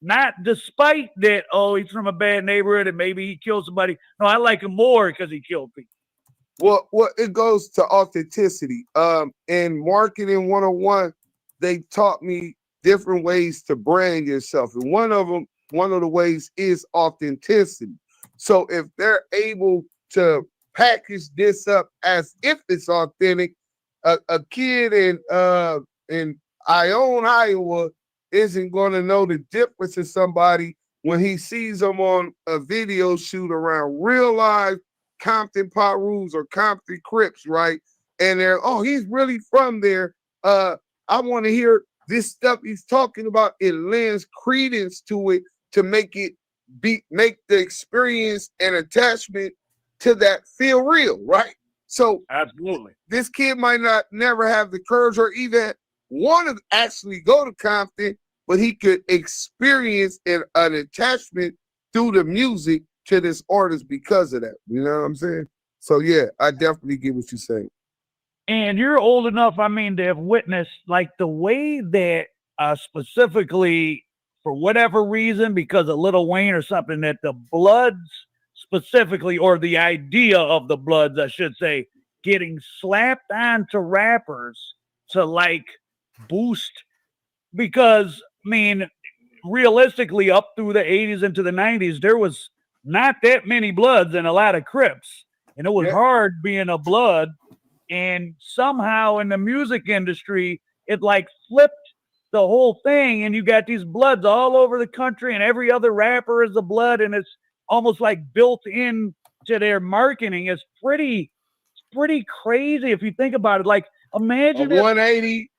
not despite that, oh, he's from a bad neighborhood and maybe he killed somebody. No, I like him more because he killed people. Well, it goes to authenticity. In marketing 101, they taught me different ways to brand yourself. And one of the ways is authenticity. So if they're able to package this up as if it's authentic, a kid in Ione, Iowa isn't going to know the difference in somebody when he sees them on a video shoot around real life Compton Parus or Compton Crips, right? And they're, oh, he's really from there. I want to hear this stuff he's talking about. It lends credence to it to make the experience and attachment to that feel real, right? So absolutely, this kid might not never have the courage or even want to actually go to Compton, but he could experience an attachment through the music to this artist because of that. You know what I'm saying? So yeah, I definitely get what you're saying. And you're old enough, I mean, to have witnessed like the way that specifically for whatever reason, because of Lil Wayne or something, that the Bloods specifically, or the idea of the Bloods, I should say, getting slapped onto rappers to like boost, because I mean, realistically, up through the 80s into the 90s, there was not that many Bloods and a lot of Crips. And it was hard being a Blood. And somehow in the music industry, it like flipped the whole thing. And you got these Bloods all over the country, and every other rapper is a Blood. And it's almost like built in to their marketing. It's pretty crazy if you think about it. Like, imagine a 180.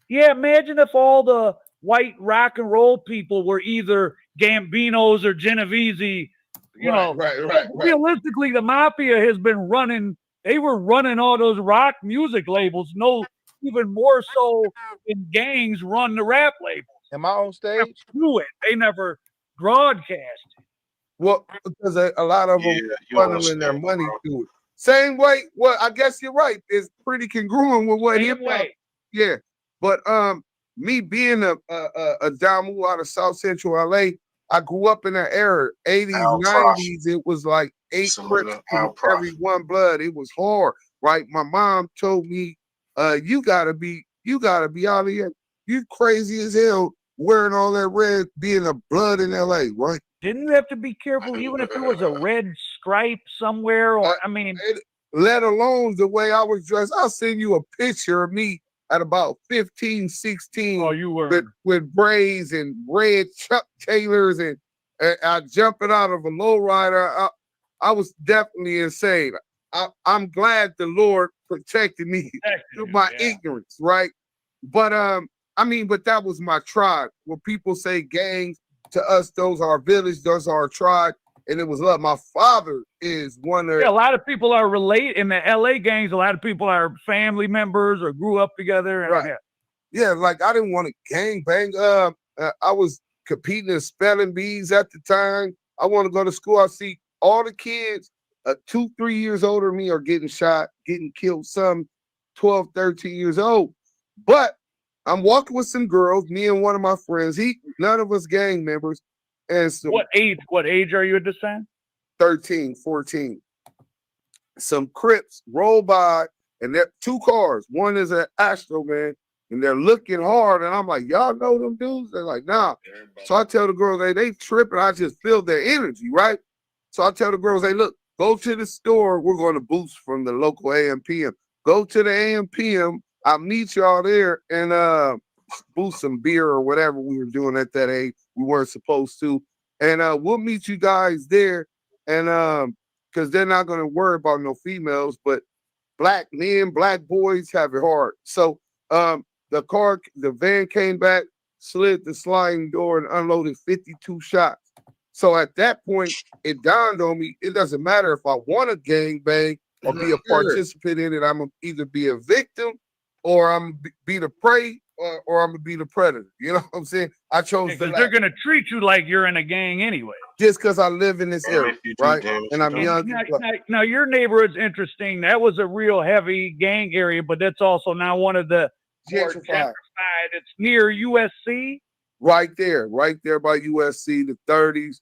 Yeah, imagine if all the white rock and roll people were either Gambinos or Genovese. You know, realistically, the mafia has been running. They were running all those rock music labels. No, even more so in gangs run the rap labels. Am I on stage? Do it. They never broadcast. Well, because a lot of them funneling their money through it. Same way. Well, I guess you're right. It's pretty congruent with what hip hop. Yeah, but me being a Damu out of South Central LA, I grew up in that era, 80s, 90s. It was like 8 Crips to every 1 Blood. It was hard, right? My mom told me, you gotta be out of here. You crazy as hell wearing all that red, being a Blood in LA, right? Didn't you have to be careful, even if there was a red stripe somewhere? Or I mean, let alone the way I was dressed. I'll send you a picture of me at about 15, 16. Oh, you were with braids and red Chuck Taylors, and I jumping out of a lowrider. I was definitely insane. I'm glad the Lord protected me through my ignorance, right? But I mean, but that was my tribe. When people say gangs, to us, those are our village, those are our tribe, and it was love. My father is one of a lot of people are related in the LA gangs. A lot of people are family members or grew up together. And, right. Yeah, like I didn't want to gang bang. I was competing in spelling bees at the time. I want to go to school. I see all the kids 2, 3 years older than me are getting shot, getting killed, some 12, 13 years old. But I'm walking with some girls, me and one of my friends. None of us gang members. And so what age are you at this time? 13, 14. Some Crips roll by, and they're 2 cars. One is an Astro, man, and they're looking hard. And I'm like, y'all know them dudes? They're like, nah. So I tell the girls, they tripping. I just feel their energy, right? So I tell the girls, hey, look, go to the store. We're going to boost from the local AM/PM. Go to the AM/PM. I'll meet y'all there and boost some beer or whatever we were doing at that age. We weren't supposed to. And we'll meet you guys there. And because they're not going to worry about no females, but black men, black boys have it hard. So the van came back, slid the sliding door, and unloaded 52 shots. So at that point, it dawned on me, it doesn't matter if I want to gang bang or be a participant in it. I'm going to either be a victim or I'm going to be the prey or I'm going to be the predator. You know what I'm saying? I chose because they're going to treat you like you're in a gang anyway. Just because I live in this area, right? And I'm young. Now, your neighborhood's interesting. That was a real heavy gang area, but that's also now one of the gentrified. It's near USC. Right there by USC, the 30s.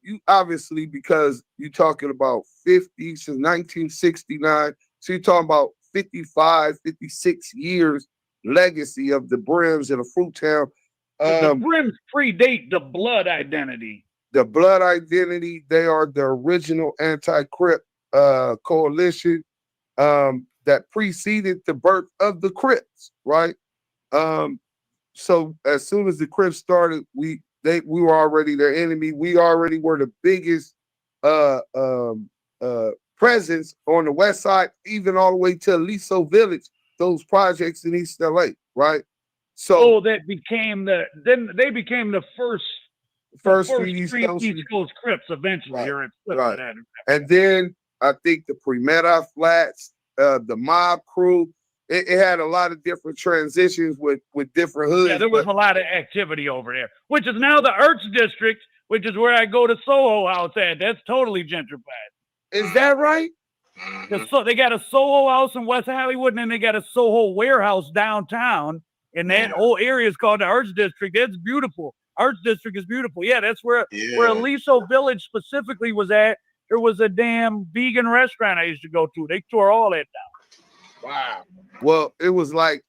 You obviously, because you're talking about 50 since 1969, so you're talking about 55, 56 years legacy of the Brims in a fruit town. The Brims predate the Blood identity. The Blood identity, they are the original anti-Crip coalition that preceded the birth of the Crips, right? So as soon as the Crips started, we were already their enemy. We already were the biggest presence on the west side, even all the way to Aliso Village, those projects in East LA, right? So they became the first East Coast Crips eventually. Right. And then I think the Premeta Flats, the Mob Crew. It had a lot of different transitions with different hoods. Yeah, there was a lot of activity over there, which is now the Arts District, which is where I go to Soho House at. That's totally gentrified. Is that right? So they got a Soho House in West Hollywood, and then they got a Soho Warehouse downtown. And that whole area is called the Arts District. That's beautiful. Arts District is beautiful. Yeah, that's where Aliso Village specifically was at. There was a damn vegan restaurant I used to go to. They tore all that down. Wow. Well, it was like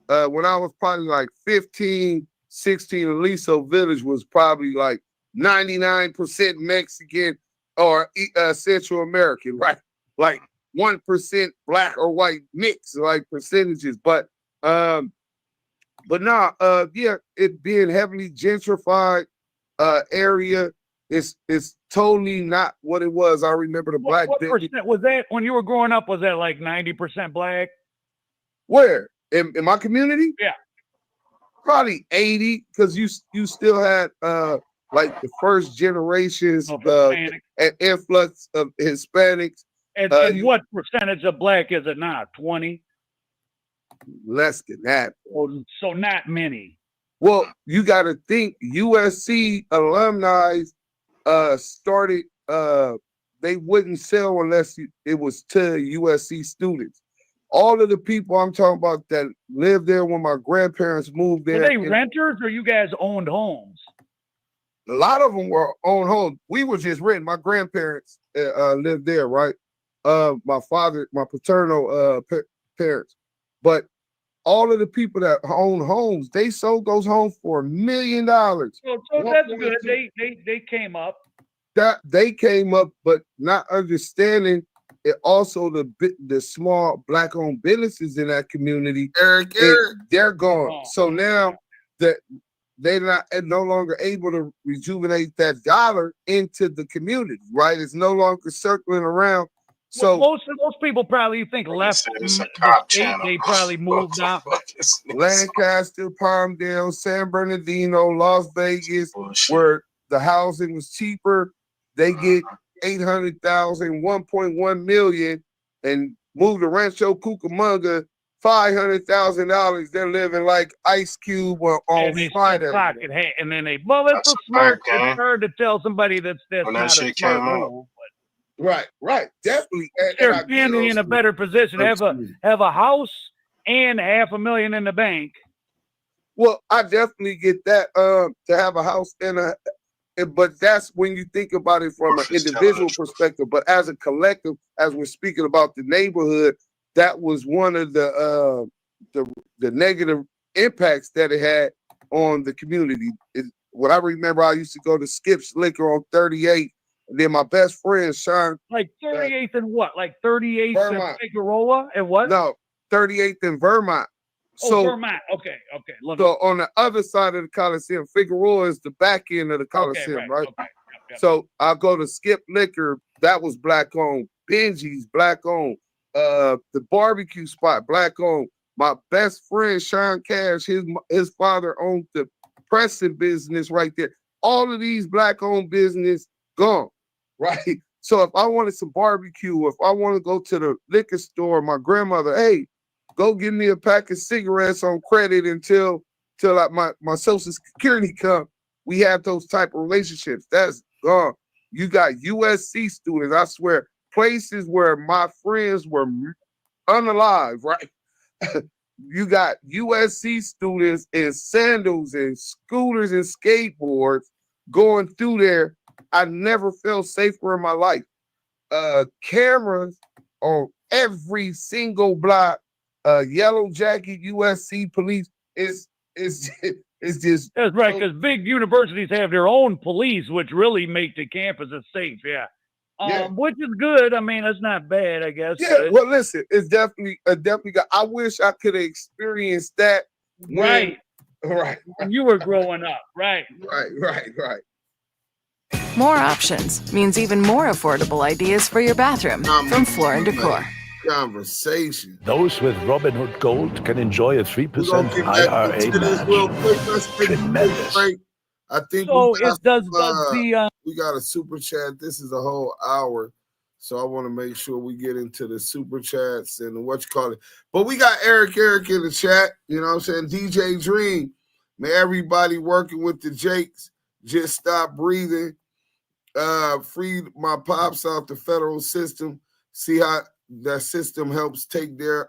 when I was probably like 15, 16, Aliso Village was probably like 99% Mexican or Central American, right? Like 1% black or white mix, like percentages. But nah, yeah, it being heavily gentrified area is totally not what it was. I remember the black. What percent was that when you were growing up? Was that like 90% black? Where? In my community? Yeah. Probably 80, because you still had like the first generations an influx of Hispanics. And what percentage of black is it now? 20? Less than that. So not many. Well, you got to think USC alumni started. They wouldn't sell unless it was to USC students. All of the people I'm talking about that lived there when my grandparents moved there. Were they renters or you guys owned homes? A lot of them were owned homes. We were just renting. My grandparents lived there, right? My father, my paternal parents. But all of the people that own homes, they sold those homes for $1 million. So that's good. They came up. That they came up, but not understanding it. Also, the small black-owned businesses in that community, they're gone. So now that they're no longer able to rejuvenate that dollar into the community, right? It's no longer circling around. So most people probably think left the state. They probably moved out. Lancaster, Palmdale, San Bernardino, Las Vegas, where the housing was cheaper. They get 800,000, 1.1 million, and move to Rancho Cucamonga, $500,000. They're living like Ice Cube on Friday. And then it's a smart. It's hard to tell somebody that's not a smart move. Right, definitely. They're standing in a better position. Have a house and $500,000 in the bank. Well, I definitely get that. To have a house but that's when you think about it from an individual perspective. But as a collective, as we're speaking about the neighborhood, that was one of the negative impacts that it had on the community. What I remember, I used to go to Skip's Liquor on 38. And then my best friend, Sean. Like 38th and what? Like 38th and Figueroa and what? No, 38th in Vermont. So, Vermont. Okay. So on the other side of the Coliseum, Figueroa is the back end of the Coliseum, right? Okay. Yep. So I'll go to Skip Liquor. That was black owned. Benji's black owned. The barbecue spot, black owned. My best friend, Sean Cash, his father owned the pressing business right there. All of these black owned business gone. Right. So if I wanted some barbecue, if I want to go to the liquor store, my grandmother, hey, go give me a pack of cigarettes on credit until my Social Security come. We have those type of relationships. That's gone. You got USC students, I swear, places where my friends were unalive, right? You got USC students in sandals and scooters and skateboards going through there. I never felt safer in my life. Cameras on every single block. Yellow jacket USC police is just. That's right, because big universities have their own police, which really make the campuses safe. Yeah. Which is good. I mean, it's not bad, I guess. Yeah. Well, listen, it's definitely good. I wish I could have experienced that. Right. When you were growing up. Right. More options means even more affordable ideas for your bathroom from Floor & Decor. Conversation. Those with Robinhood Gold can enjoy a 3% IRA match. Tremendous. I think so. we got a super chat. This is a whole hour. So I want to make sure we get into the super chats and what you call it. But we got Eric in the chat. You know what I'm saying? DJ Dream. Man, everybody working with the Jakes. Just stop breathing. Freed my pops out the federal system. See how that system helps take down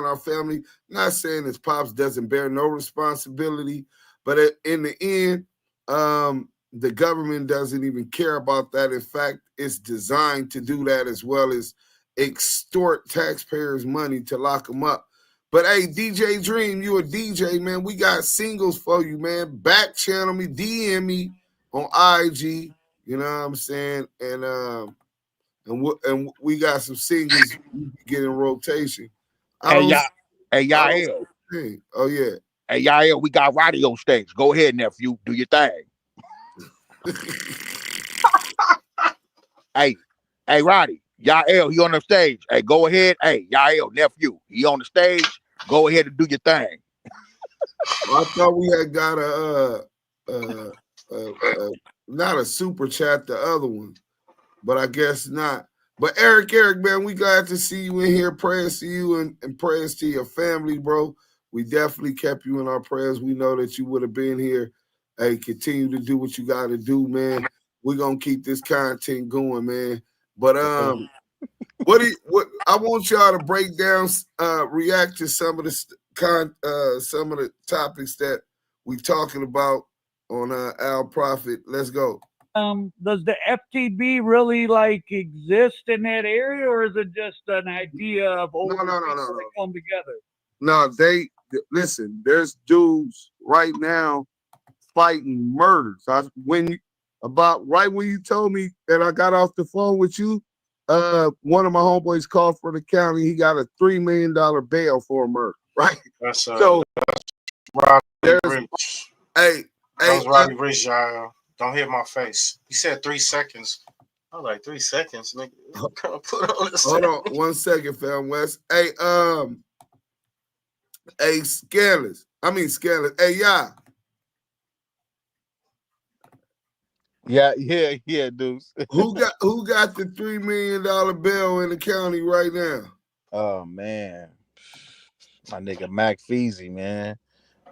our family. Not saying his pops doesn't bear no responsibility, but in the end, the government doesn't even care about that. In fact, it's designed to do that as well as extort taxpayers' money to lock them up. But hey, DJ Dream, you a DJ, man. We got singles for you, man. Back channel me, DM me on IG. You know what I'm saying? And we got some singles we get in rotation. Hey, Yael. Oh yeah. Hey, Yael, we got Roddy on stage. Go ahead, nephew. Do your thing. Hey, Roddy. Yael, he on the stage. Hey, go ahead. Hey, Yael, nephew, he on the stage. Go ahead and do your thing. I thought we had got not a super chat, the other one, but I guess not. But Eric, man, we glad to see you in here. Prayers to you and prayers to your family, bro. We definitely kept you in our prayers. We know that you would have been here. Hey, continue to do what you got to do, man. We're gonna keep this content going, man. But what I want y'all to break down, react to some of the topics that we talking about on Al Prophet. Let's go. Does the FTB really like exist in that area, or is it just an idea of no. that come together? No, listen. There's dudes right now fighting murders. When you told me that I got off the phone with you, one of my homeboys called for the county. He got a $3 million bail for a murder. Right. That's Roddy Rich. That was Roddy Rich, y'all. Don't hit my face. He said 3 seconds. I was like, 3 seconds, nigga. Put on this. Hold on 1 second, fam West. Hey, Scandalous. Hey, yeah. Yeah, dudes. Who got the $3 million bill in the county right now? Oh man, my nigga Mac Feezy, man.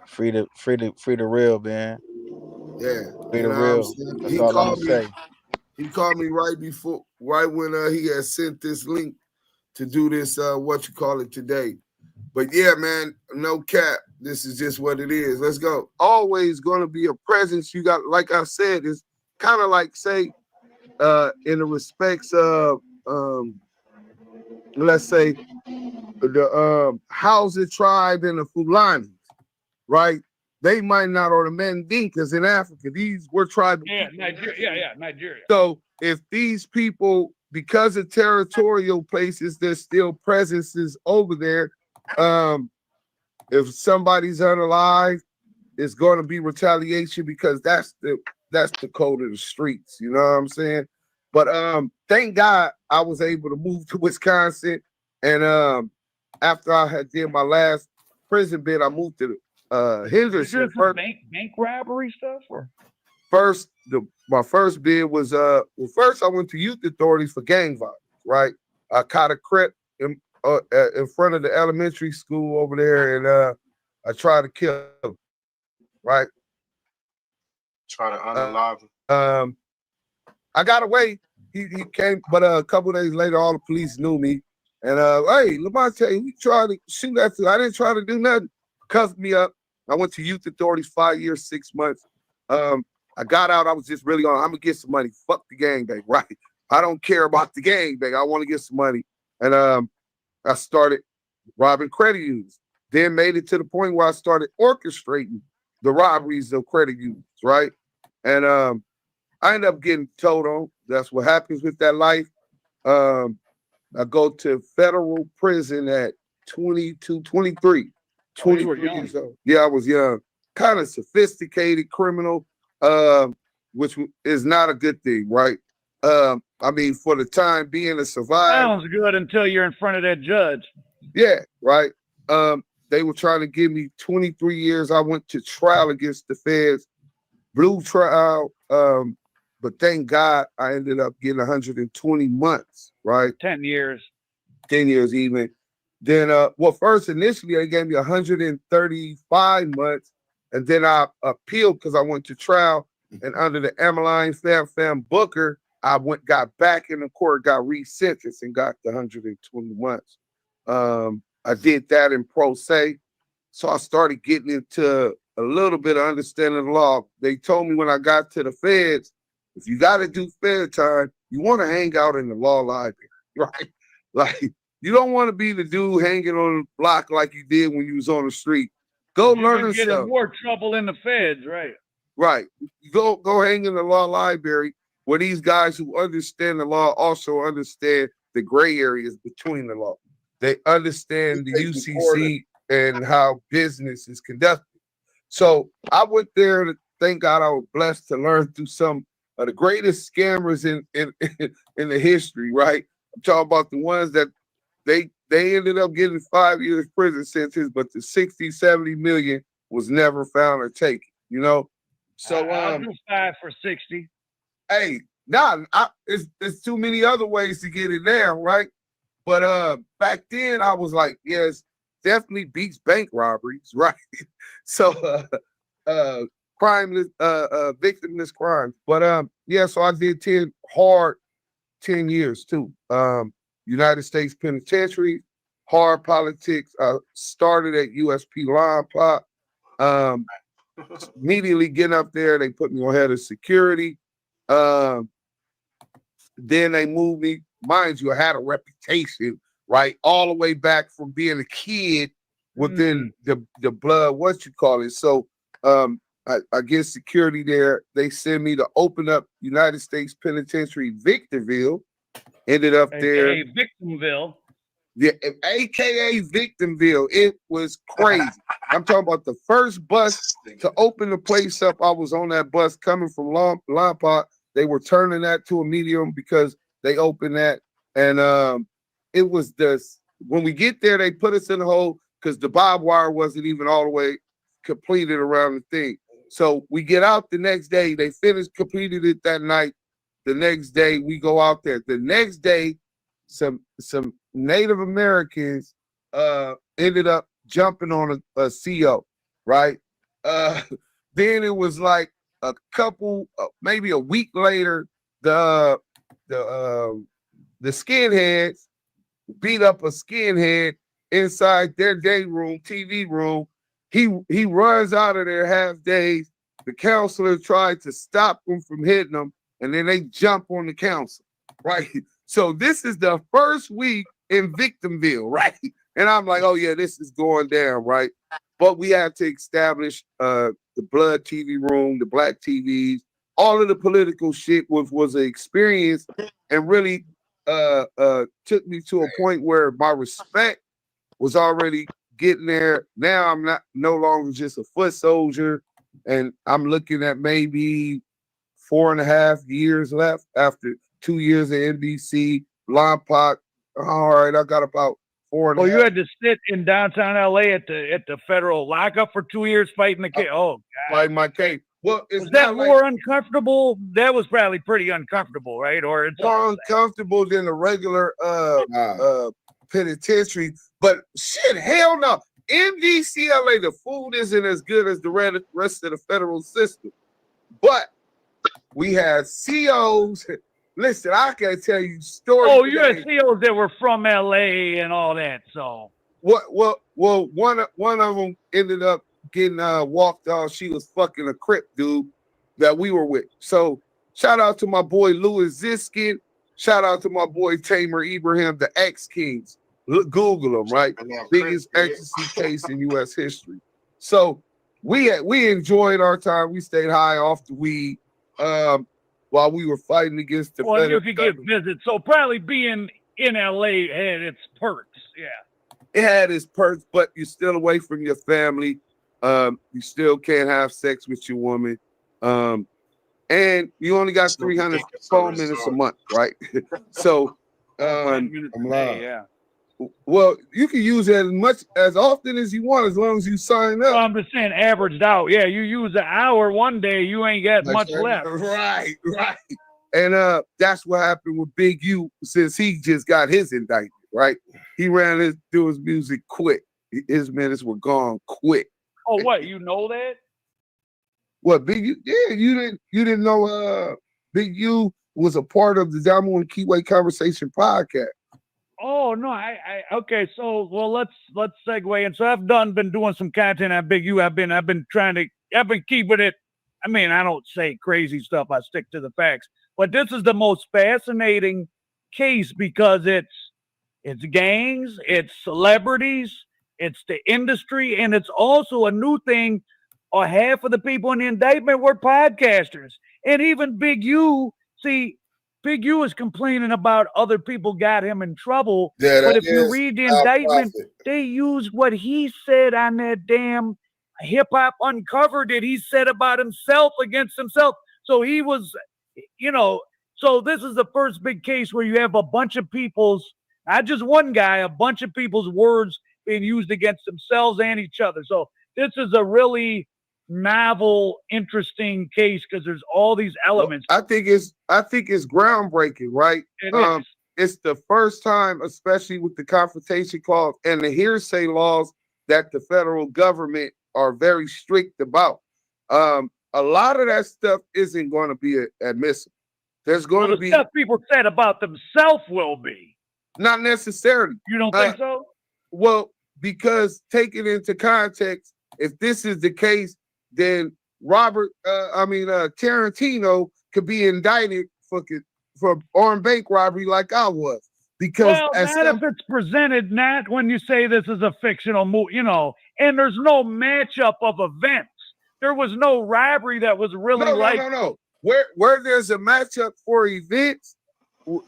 Free the real, man. Yeah, free the real. That's all I'm saying. He called me right when he had sent this link to do this today. But yeah, man, no cap. This is just what it is. Let's go. Always gonna be a presence. You got, like I said, it's kind of like, say, in the respects of let's say the Hausa tribe and the Fulani, right? They might not, or the Mandinkas in Africa. These were tribal. Yeah, Nigeria. Nigeria. So if these people, because of territorial places, there's still presences over there. If somebody's unalive, it's going to be retaliation because that's the code of the streets. You know what I'm saying? But thank God I was able to move to Wisconsin, and after I had did my last prison bit, I moved to Henderson. Bank robbery stuff, or my first bid was first I went to youth authorities for gang violence. Right, I caught a crip in front of the elementary school over there, and I tried to kill him. Right, try to unalive him. I got away. He came, but a couple of days later, all the police knew me. And hey, Lamont, you tried to shoot at you. I didn't try to do nothing. Cuffed me up. I went to youth authorities 5 years, 6 months. I got out. I was just really I'm gonna get some money. Fuck the gangbang, right? I don't care about the gangbang. I want to get some money. And I started robbing credit unions. Then made it to the point where I started orchestrating the robberies of credit unions, right? And I ended up getting told on. That's what happens with that life. I go to federal prison at 22, 23. 23 years old. Yeah, I was young. Kind of sophisticated criminal, which is not a good thing, right? I mean, for the time being, to survive. Sounds good until you're in front of that judge. Yeah, right. They were trying to give me 23 years. I went to trial against the feds. Blue trial, but thank God I ended up getting 120 months, right? 10 years. 10 years even. Then, first initially they gave me 135 months, and then I appealed because I went to trial, and under the Emmeline Fam Booker, I got back in the court, got resentenced, and got the 120 months. I did that in pro se, so I started getting into a little bit of understanding the law. They told me when I got to the feds, if you got to do Fed time, you want to hang out in the law library, right? Like, you don't want to be the dude hanging on the block like you did when you was on the street. Go learn Get in yourself. more trouble in the feds, right? Right. Go hang in the law library where these guys who understand the law also understand the gray areas between the law. They understand the UCC and how business is conducted. So I went there to thank God I was blessed to learn through some of the greatest scammers in the history, right? I'm talking about the ones that they ended up getting 5 years prison sentence, but the 60, 70 million was never found or taken, you know? So I'll do 5 for 60. Hey, it's too many other ways to get it there, right? But back then I was like, yes, definitely beats bank robberies, right? So crimeless, victimless crimes. But yeah, so I did 10 years too. United States Penitentiary, hard politics. I started at USP Line Pop. Immediately getting up there, they put me on head of security. Then they moved me. Mind you, I had a reputation, right? All the way back from being a kid within the blood, what you call it. So I get security there. They send me to open up United States Penitentiary Victorville. Ended up there. AKA Victimville. Yeah, AKA Victimville. It was crazy. I'm talking about the first bus to open the place up. I was on that bus coming from Lompoc. They were turning that to a medium because they opened that. And it was when we get there, they put us in the hole because the barbed wire wasn't even all the way completed around the thing. So we get out the next day. They completed it that night. The next day we go out there. The next day, some Native Americans ended up jumping on a CO, right? Then it was like a couple, maybe a week later, the skinheads beat up a skinhead inside their day room, TV room. He runs out of there half days. The counselor tried to stop him from hitting him, and then they jump on the counselor, right? So this is the first week in Victimville, right? And I'm like, oh yeah, this is going down, right? But we had to establish the blood TV room, the black TVs, all of the political shit was an experience, and really took me to a point where my respect was already getting there. Now I'm no longer just a foot soldier, and I'm looking at maybe 4.5 years left after 2 years at NBC, Lompoc. All right, I got about 4.5. Oh, you had to sit in downtown LA at the federal lockup for 2 years fighting the case. Oh, God. Fighting my case. Well, was that more uncomfortable? That was probably pretty uncomfortable, right? Or it's more uncomfortable than the regular penitentiary. But shit, hell no. MDC LA, the food isn't as good as the rest of the federal system. But we had COs. Listen, I can tell you stories. Oh, you had COs that were from LA and all that. So well, one of them ended up getting walked off. She was fucking a Crip dude that we were with. So shout out to my boy Louis Ziskin. Shout out to my boy Tamer Ibrahim, the X-Kings. Google them, right? Biggest ecstasy case in U.S. history. So we enjoyed our time. We stayed high off the weed while we were fighting against the. Well, you could get visits. So probably being in LA had its perks. Yeah. It had its perks, but you're still away from your family. You still can't have sex with your woman. And you only got 300 phone minutes a month, right? So I'm live. Yeah. Well, you can use it as often as you want, as long as you sign up. So I'm just saying, averaged out. Yeah, you use an hour one day, you ain't got much left. Right. And that's what happened with Big U since he just got his indictment, right? He ran through his music quick. His minutes were gone quick. Oh, what? You know that? What, Big U? Yeah, you didn't know Big U was a part of the Damu Kiwe Conversation podcast. Oh no, okay. So let's segue. And so I've been doing some content on Big U. I've been keeping it. I mean, I don't say crazy stuff. I stick to the facts. But this is the most fascinating case because it's gangs, it's celebrities, it's the industry, and it's also a new thing. Half of the people in the indictment were podcasters, and even Big U. See, Big U is complaining about other people got him in trouble. Yeah, but if you read the indictment, they used what he said on that damn Hip Hop Uncovered that he said about himself against himself. So he was, so this is the first big case where you have a bunch of people's, not just one guy, a bunch of people's words being used against themselves and each other. So this is a really novel, interesting case because there's all these elements. Well, I think it's groundbreaking, right? It's the first time, especially with the confrontation clause and the hearsay laws, that the federal government are very strict about. A lot of that stuff isn't going to be admissible. There's going to be stuff people said about themselves will be. Not necessarily. You don't think so? Well, because taken into context, if this is the case, then Tarantino could be indicted for armed bank robbery like I was. Because if it's presented, not when you say this is a fictional movie, and there's no matchup of events. There was no robbery that was really No. Where there's a matchup for events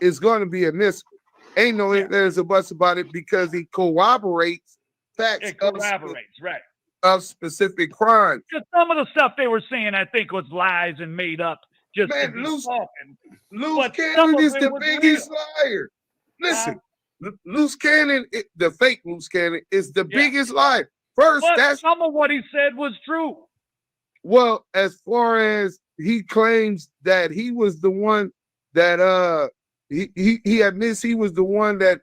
is going to be admissible. Ain't no there's a bust about it because he corroborates facts. It corroborates, right. Of specific crimes. Just some of the stuff they were saying, I think, was lies and made up. Just Loose Cannon is the biggest liar. Listen, Loose Cannon, the fake Loose Cannon, is the biggest liar. First, some of what he said was true. Well, as far as he claims that he was the one that he admits he was the one that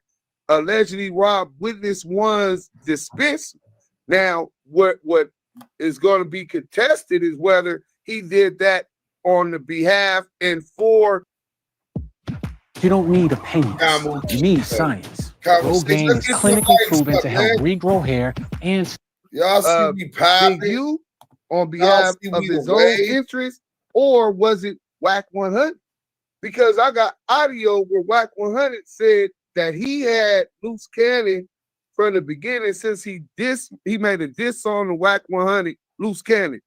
allegedly robbed witness one's dispensary. Now, what is going to be contested is whether he did that on the behalf and for. You don't need opinions. You need science. Rogaine is clinically proven to help regrow hair and. Y'all see me popping you on behalf of his own interest, or was it WACK100'? Because I got audio where WACK100' said that he had Loose Cannon from the beginning since he made a diss on the WACK100', Loose Cannon,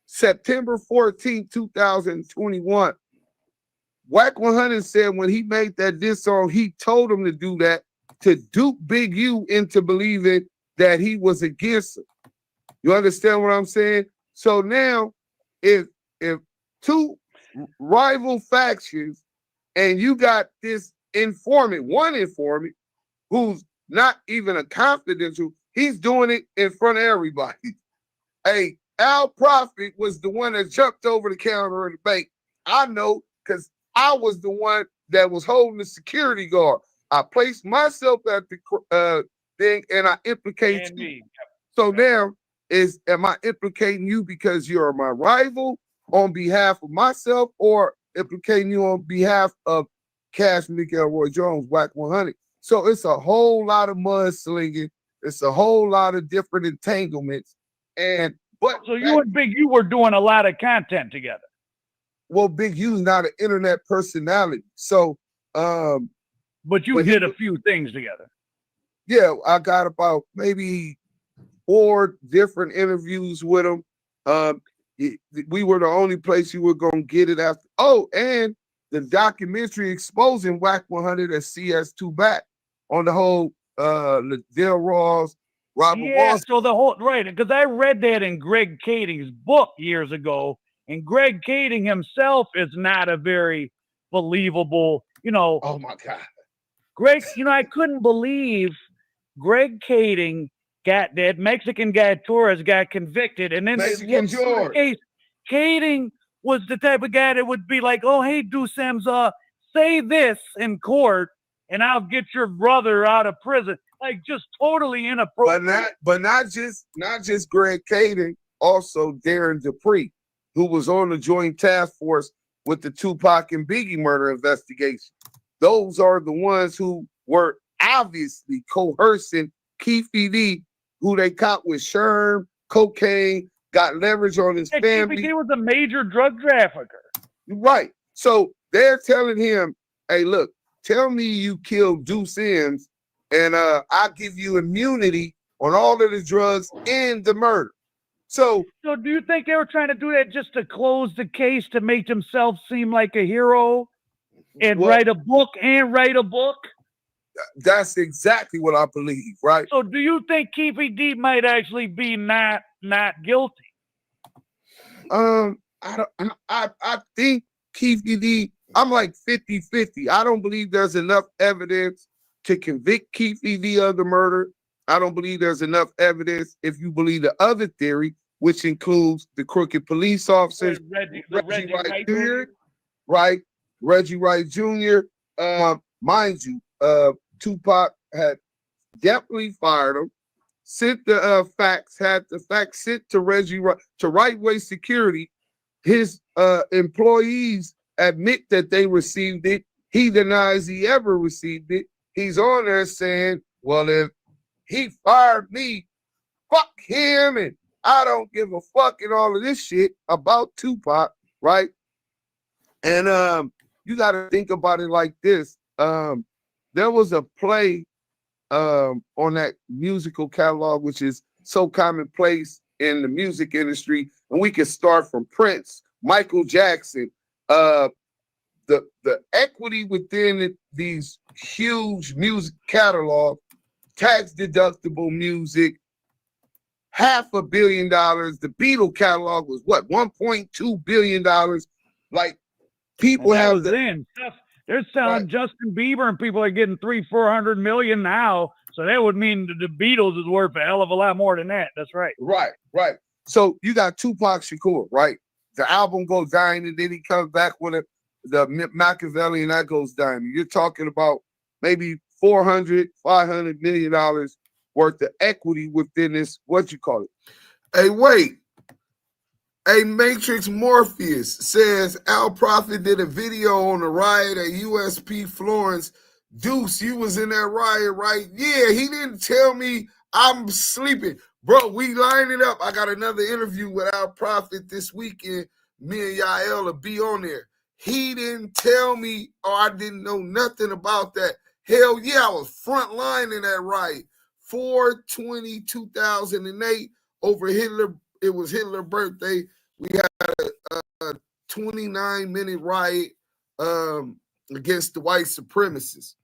September 14, 2021. WACK100' said when he made that diss song, he told him to do that to dupe Big U into believing that he was against him. You understand what I'm saying? So now, if two rival factions and you got this one informant, who's not even a confidential, he's doing it in front of everybody. Hey, Al Prophet was the one that jumped over the counter in the bank. I know because I was the one that was holding the security guard. I placed myself at the thing and I implicate you. So now, am I implicating you because you're my rival on behalf of myself, or implicating you on behalf of Cash Miguel Roy Jones, WACK100'? So it's a whole lot of mudslinging. It's a whole lot of different entanglements. So you and Big U were doing a lot of content together. Well, Big U's not an internet personality. So but you did a few things together. Yeah, I got about maybe 4 different interviews with him. We were the only place you were gonna get it after. Oh, and the documentary exposing WACK100'S as CS2 back on the whole Liddell Ross, Robert Ross. So the whole because I read that in Greg Kading's book years ago, and Greg Kading himself is not a very believable, Oh my God. Greg, I couldn't believe Greg Kading got that Mexican guy Torres got convicted, and then Mexican George. Case, Kading was the type of guy that would be like, "Oh, hey, Deucems, say this in court, and I'll get your brother out of prison." Like, just totally inappropriate. But not just Greg Kading, also Darren Dupree, who was on the Joint Task Force with the Tupac and Biggie murder investigation. Those are the ones who were obviously coercing Keefe D, who they caught with sherm, cocaine, got leverage on his family. He was a major drug trafficker. Right. So they're telling him, hey, look, tell me you killed Deuce M's, and I'll give you immunity on all of the drugs and the murder. So do you think they were trying to do that just to close the case, to make themselves seem like a hero and write a book? That's exactly what I believe, right? So do you think Keefe D might actually be not guilty? I think Keefe D, I'm like 50-50. I don't believe there's enough evidence to convict Keefe D of the murder. I don't believe there's enough evidence if you believe the other theory, which includes the crooked police officers, Reggie Wright Jr., right? Reggie Wright Jr. Mind you, Tupac had definitely fired him, sent the facts, had the facts sent to Reggie to Right Way Security. His employees admit that they received it. He denies he ever received it. He's on there saying, well, if he fired me, fuck him, and I don't give a fuck, and all of this shit about Tupac, right? And you got to think about it like this. There was a play on that musical catalog, which is so commonplace in the music industry, and we can start from Prince, Michael Jackson, the equity within these huge music catalog, tax deductible music, $500 million. The Beatle catalog was what, $1.2 billion. Like, people have they're selling Justin Bieber, and people are getting $300-400 million now. So that would mean the Beatles is worth a hell of a lot more than that. That's right. Right. So you got Tupac Shakur, right? The album goes down, and then he comes back with the Machiavelli, and that goes down. You're talking about maybe $400-500 million worth of equity within this, what you call it. Hey, wait. Hey, Matrix Morpheus says Al Prophet did a video on the riot at USP Florence. Deuce, you was in that riot, right? Yeah, he didn't tell me. I'm sleeping. Bro, we line it up. I got another interview with Al Prophet this weekend. Me and Yael will be on there. He didn't tell me, or I didn't know nothing about that. Hell yeah, I was front line in that riot. 4/20/2008 over Hitler. It was Hitler's birthday. We had a 29-minute riot against the white supremacists.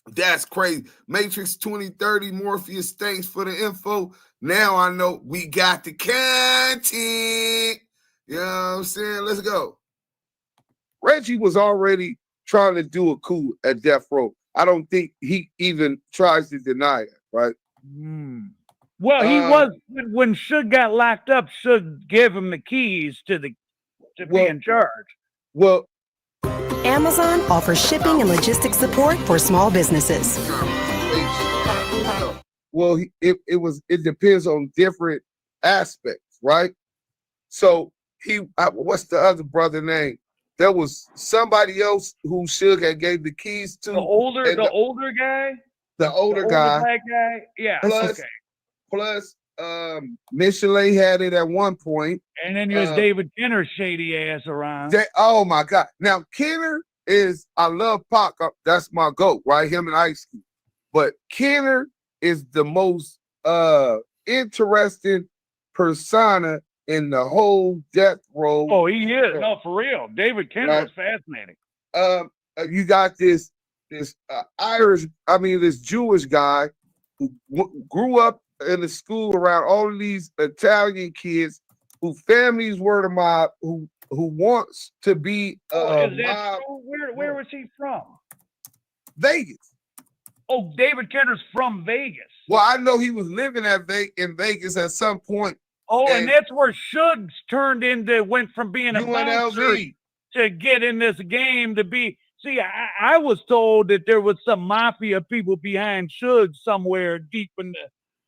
That's crazy. Matrix 2030, Morpheus, thanks for the info. Now I know we got the content. You know what I'm saying? Let's go. Reggie was already trying to do a coup at Death Row. I don't think he even tries to deny it, right? Well, he was, when Suge got locked up, Suge gave him the keys to be in charge. Well, Amazon offers shipping and logistics support for small businesses. Well, it depends on different aspects, right? So what's the other brother name? There was somebody else who Suge had gave the keys to. The older guy? The older guy. Black guy? Yeah. Plus, Michelet had it at one point. And then there's David Kenner's shady ass around. Oh my God. Now, Kenner is, I love Pac. That's my GOAT, right? Him and Ice Cube. But Kenner is the most interesting persona in the whole Death Row. Oh, he is. No, for real. David Kenner is fascinating. You got this Jewish guy who grew up in the school around all of these Italian kids who families were the mob, who wants to be is that true? Where was he from? Vegas. Oh, David Kenner's from Vegas. Well, I know he was living in Vegas at some point. Oh, and that's where Suge went from being a bouncer UNLV to get in this game to be. See, I was told that there was some mafia people behind Suge somewhere deep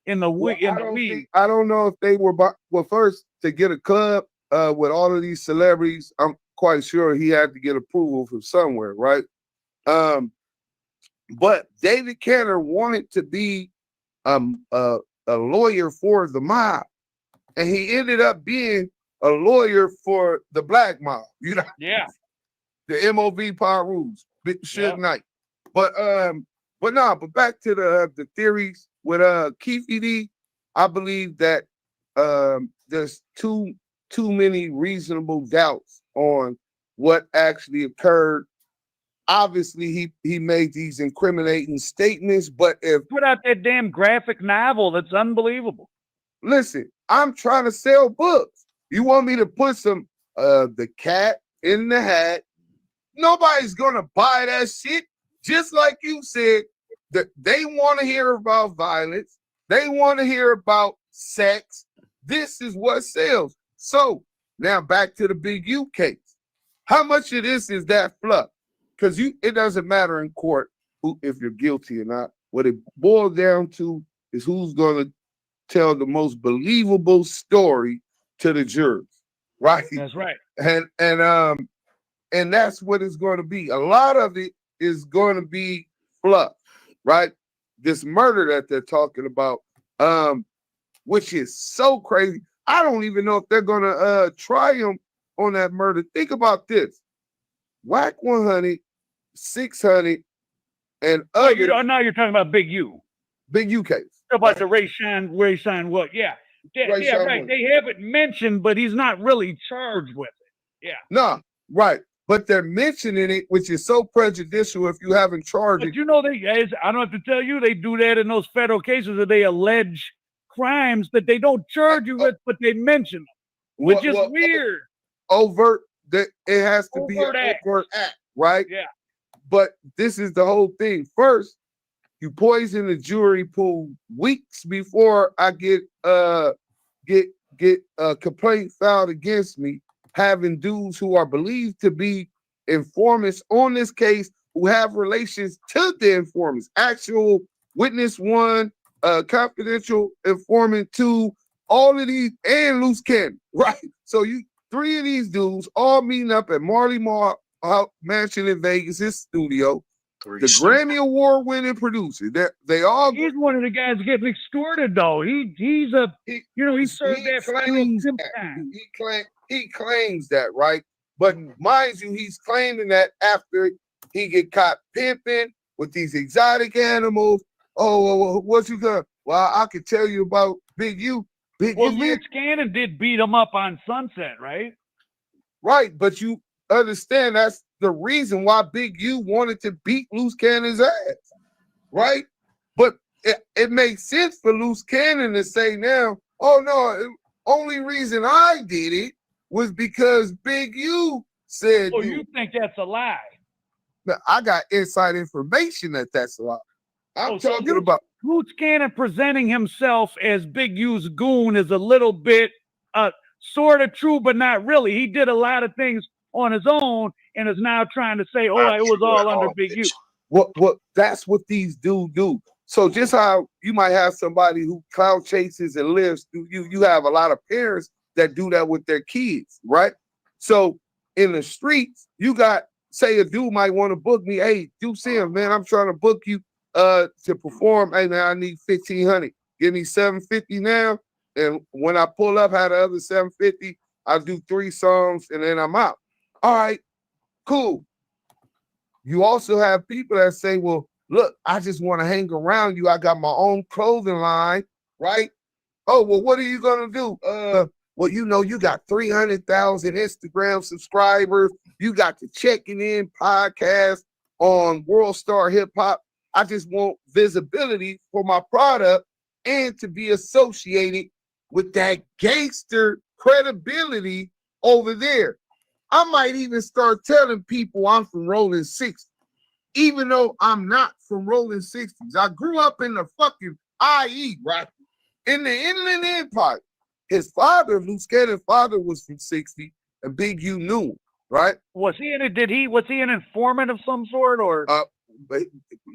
in the weed. I don't know if they were. Well, first to get a club with all of these celebrities, I'm quite sure he had to get approval from somewhere, right? But David Kenner wanted to be a lawyer for the mob, and he ended up being a lawyer for the black mob. You know, yeah, the MOV Power Rules, Big Suge Knight. But back to the theories with Keefe D. I believe that there's too many reasonable doubts on what actually occurred. Obviously, he made these incriminating statements, but if put out that damn graphic novel, that's unbelievable. Listen, I'm trying to sell books. You want me to put some the cat in the hat? Nobody's gonna buy that shit. Just like you said, that they want to hear about violence, they want to hear about sex. This is what sells. So now back to the Big U case. How much of this is that fluff? Because it doesn't matter in court if you're guilty or not. What it boils down to is who's going to tell the most believable story to the jurors, right? That's right. And that's what it's going to be. A lot of it is going to be fluff, right? This murder that they're talking about, which is so crazy. I don't even know if they're going to try him on that murder. Think about this. WACK100'S, 600, and other. Now you're talking about Big U. Big U case. About the Rayshawn what? Yeah. Right. They have it mentioned, but he's not really charged with it. Yeah. No, right. But they're mentioning it, which is so prejudicial if you haven't charged it. But you know, I don't have to tell you, they do that in those federal cases where they allege crimes that they don't charge you with, but they mention them, which is weird. Overt, that it has to be an overt act, right? Yeah. But this is the whole thing. First, you poison the jury pool weeks before I get a complaint filed against me, having dudes who are believed to be informants on this case who have relations to the informants. Actual witness 1, confidential informant 2, all of these, and loose cannon, right? So 3 of these dudes all meeting up at Marley Marl Mansion in Vegas, his studio. The Grammy Award winning producer. They all. He's one of the guys getting extorted, though. He served that federal time. He claims that, right? But mind you, he's claiming that after he get caught pimping with these exotic animals. Oh, what you got? Well, I could tell you about Big U. Loose Cannon did beat him up on Sunset, right? Right, but you understand that's the reason why Big U wanted to beat Loose Cannon's ass, right? But it makes sense for Loose Cannon to say now, oh no, only reason I did it was because Big U said. Oh, you think that's a lie? Now, I got inside information that that's a lie. I'm talking about Loose Cannon presenting himself as Big U's goon is a little bit sort of true, but not really. He did a lot of things on his own and is now trying to say, oh, it was all under Big U. What that's what these dudes do. So just how you might have somebody who cloud chases and lives through you have a lot of parents that do that with their kids, right? So in the streets, you got, say a dude might want to book me. Hey, you see him, man, I'm trying to book you to perform. Hey man, I need 1,500. Give me 750 now. And when I pull up, have the other 750, I'll do 3 songs and then I'm out. All right, cool. You also have people that say, well, look, I just want to hang around you. I got my own clothing line, right? Oh, well, what are you going to do? Well, you know, you got 300,000 Instagram subscribers. You got the Checking In podcast on World Star Hip Hop. I just want visibility for my product and to be associated with that gangster credibility over there. I might even start telling people I'm from Rolling 60. even though I'm not from rolling 60s. I grew up in the fucking IE, right? In the Inland Empire. His father, Loose Cannon's father, was from 60, and Big U knew him, right? Was he an informant of some sort, or? But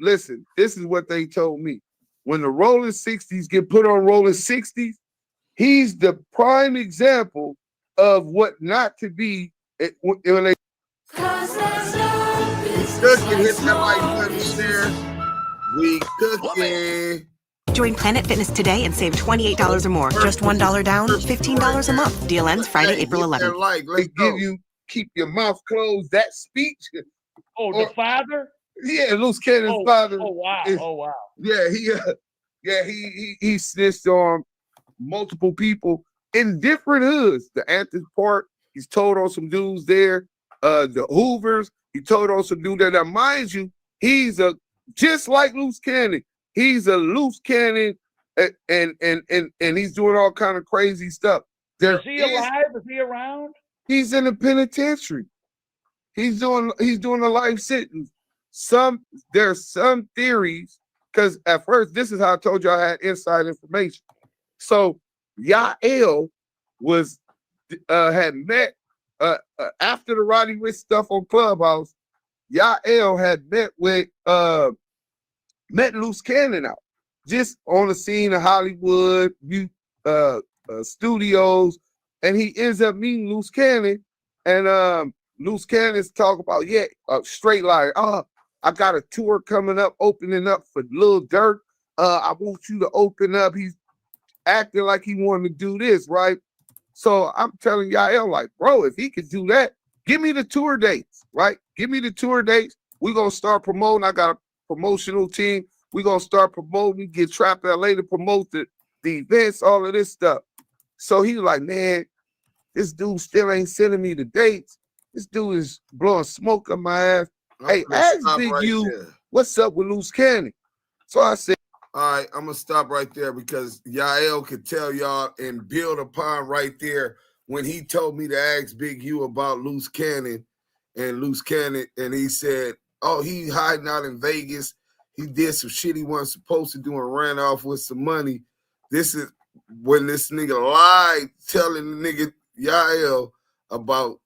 listen, this is what they told me. When the rolling 60s get put on rolling 60s, he's the prime example of what not to be when they cooking, hit that like button there. We cooking. Join Planet Fitness today and save $28 or more. Just $1 down, $15 a month. Deal ends Friday, April 11th. Like, let's give you keep your mouth closed. That speech. Oh, the father? Yeah, Loose Cannon's father. Oh wow! Oh wow! Yeah, he snitched on multiple people in different hoods. The Anthony Park, he's told on some dudes there. The Hoovers, he told on some dudes there. Now, mind you, he's just like Loose Cannon. He's a loose cannon, and he's doing all kind of crazy stuff. Is he alive? Is he around? He's in the penitentiary. He's doing a life sentence. There's some theories, because at first, this is how I told you I had inside information. So Yael had met after the Roddy Ricch stuff on Clubhouse. Yael had met Loose Cannon out just on the scene of Hollywood studios, and he ends up meeting Loose Cannon, and Loose Cannon's talk about straight liar. I got a tour coming up, opening up for Lil Durk. I want you to open up. He's acting like he wanted to do this, right? So I'm telling Yael, like, bro, if he could do that, give me the tour dates, right? Give me the tour dates. We're going to start promoting. I got a promotional team. We're going to start promoting, get Trap LA to promote the events, all of this stuff. So he's like, man, this dude still ain't sending me the dates. This dude is blowing smoke on my ass. Hey, ask Big U, what's up with Loose Cannon? So I said, all right, I'm going to stop right there because Yael could tell y'all and build upon right there when he told me to ask Big U about Loose Cannon, and he said, oh, he hiding out in Vegas. He did some shit he wasn't supposed to do and ran off with some money. This is when this nigga lied, telling the nigga Yael about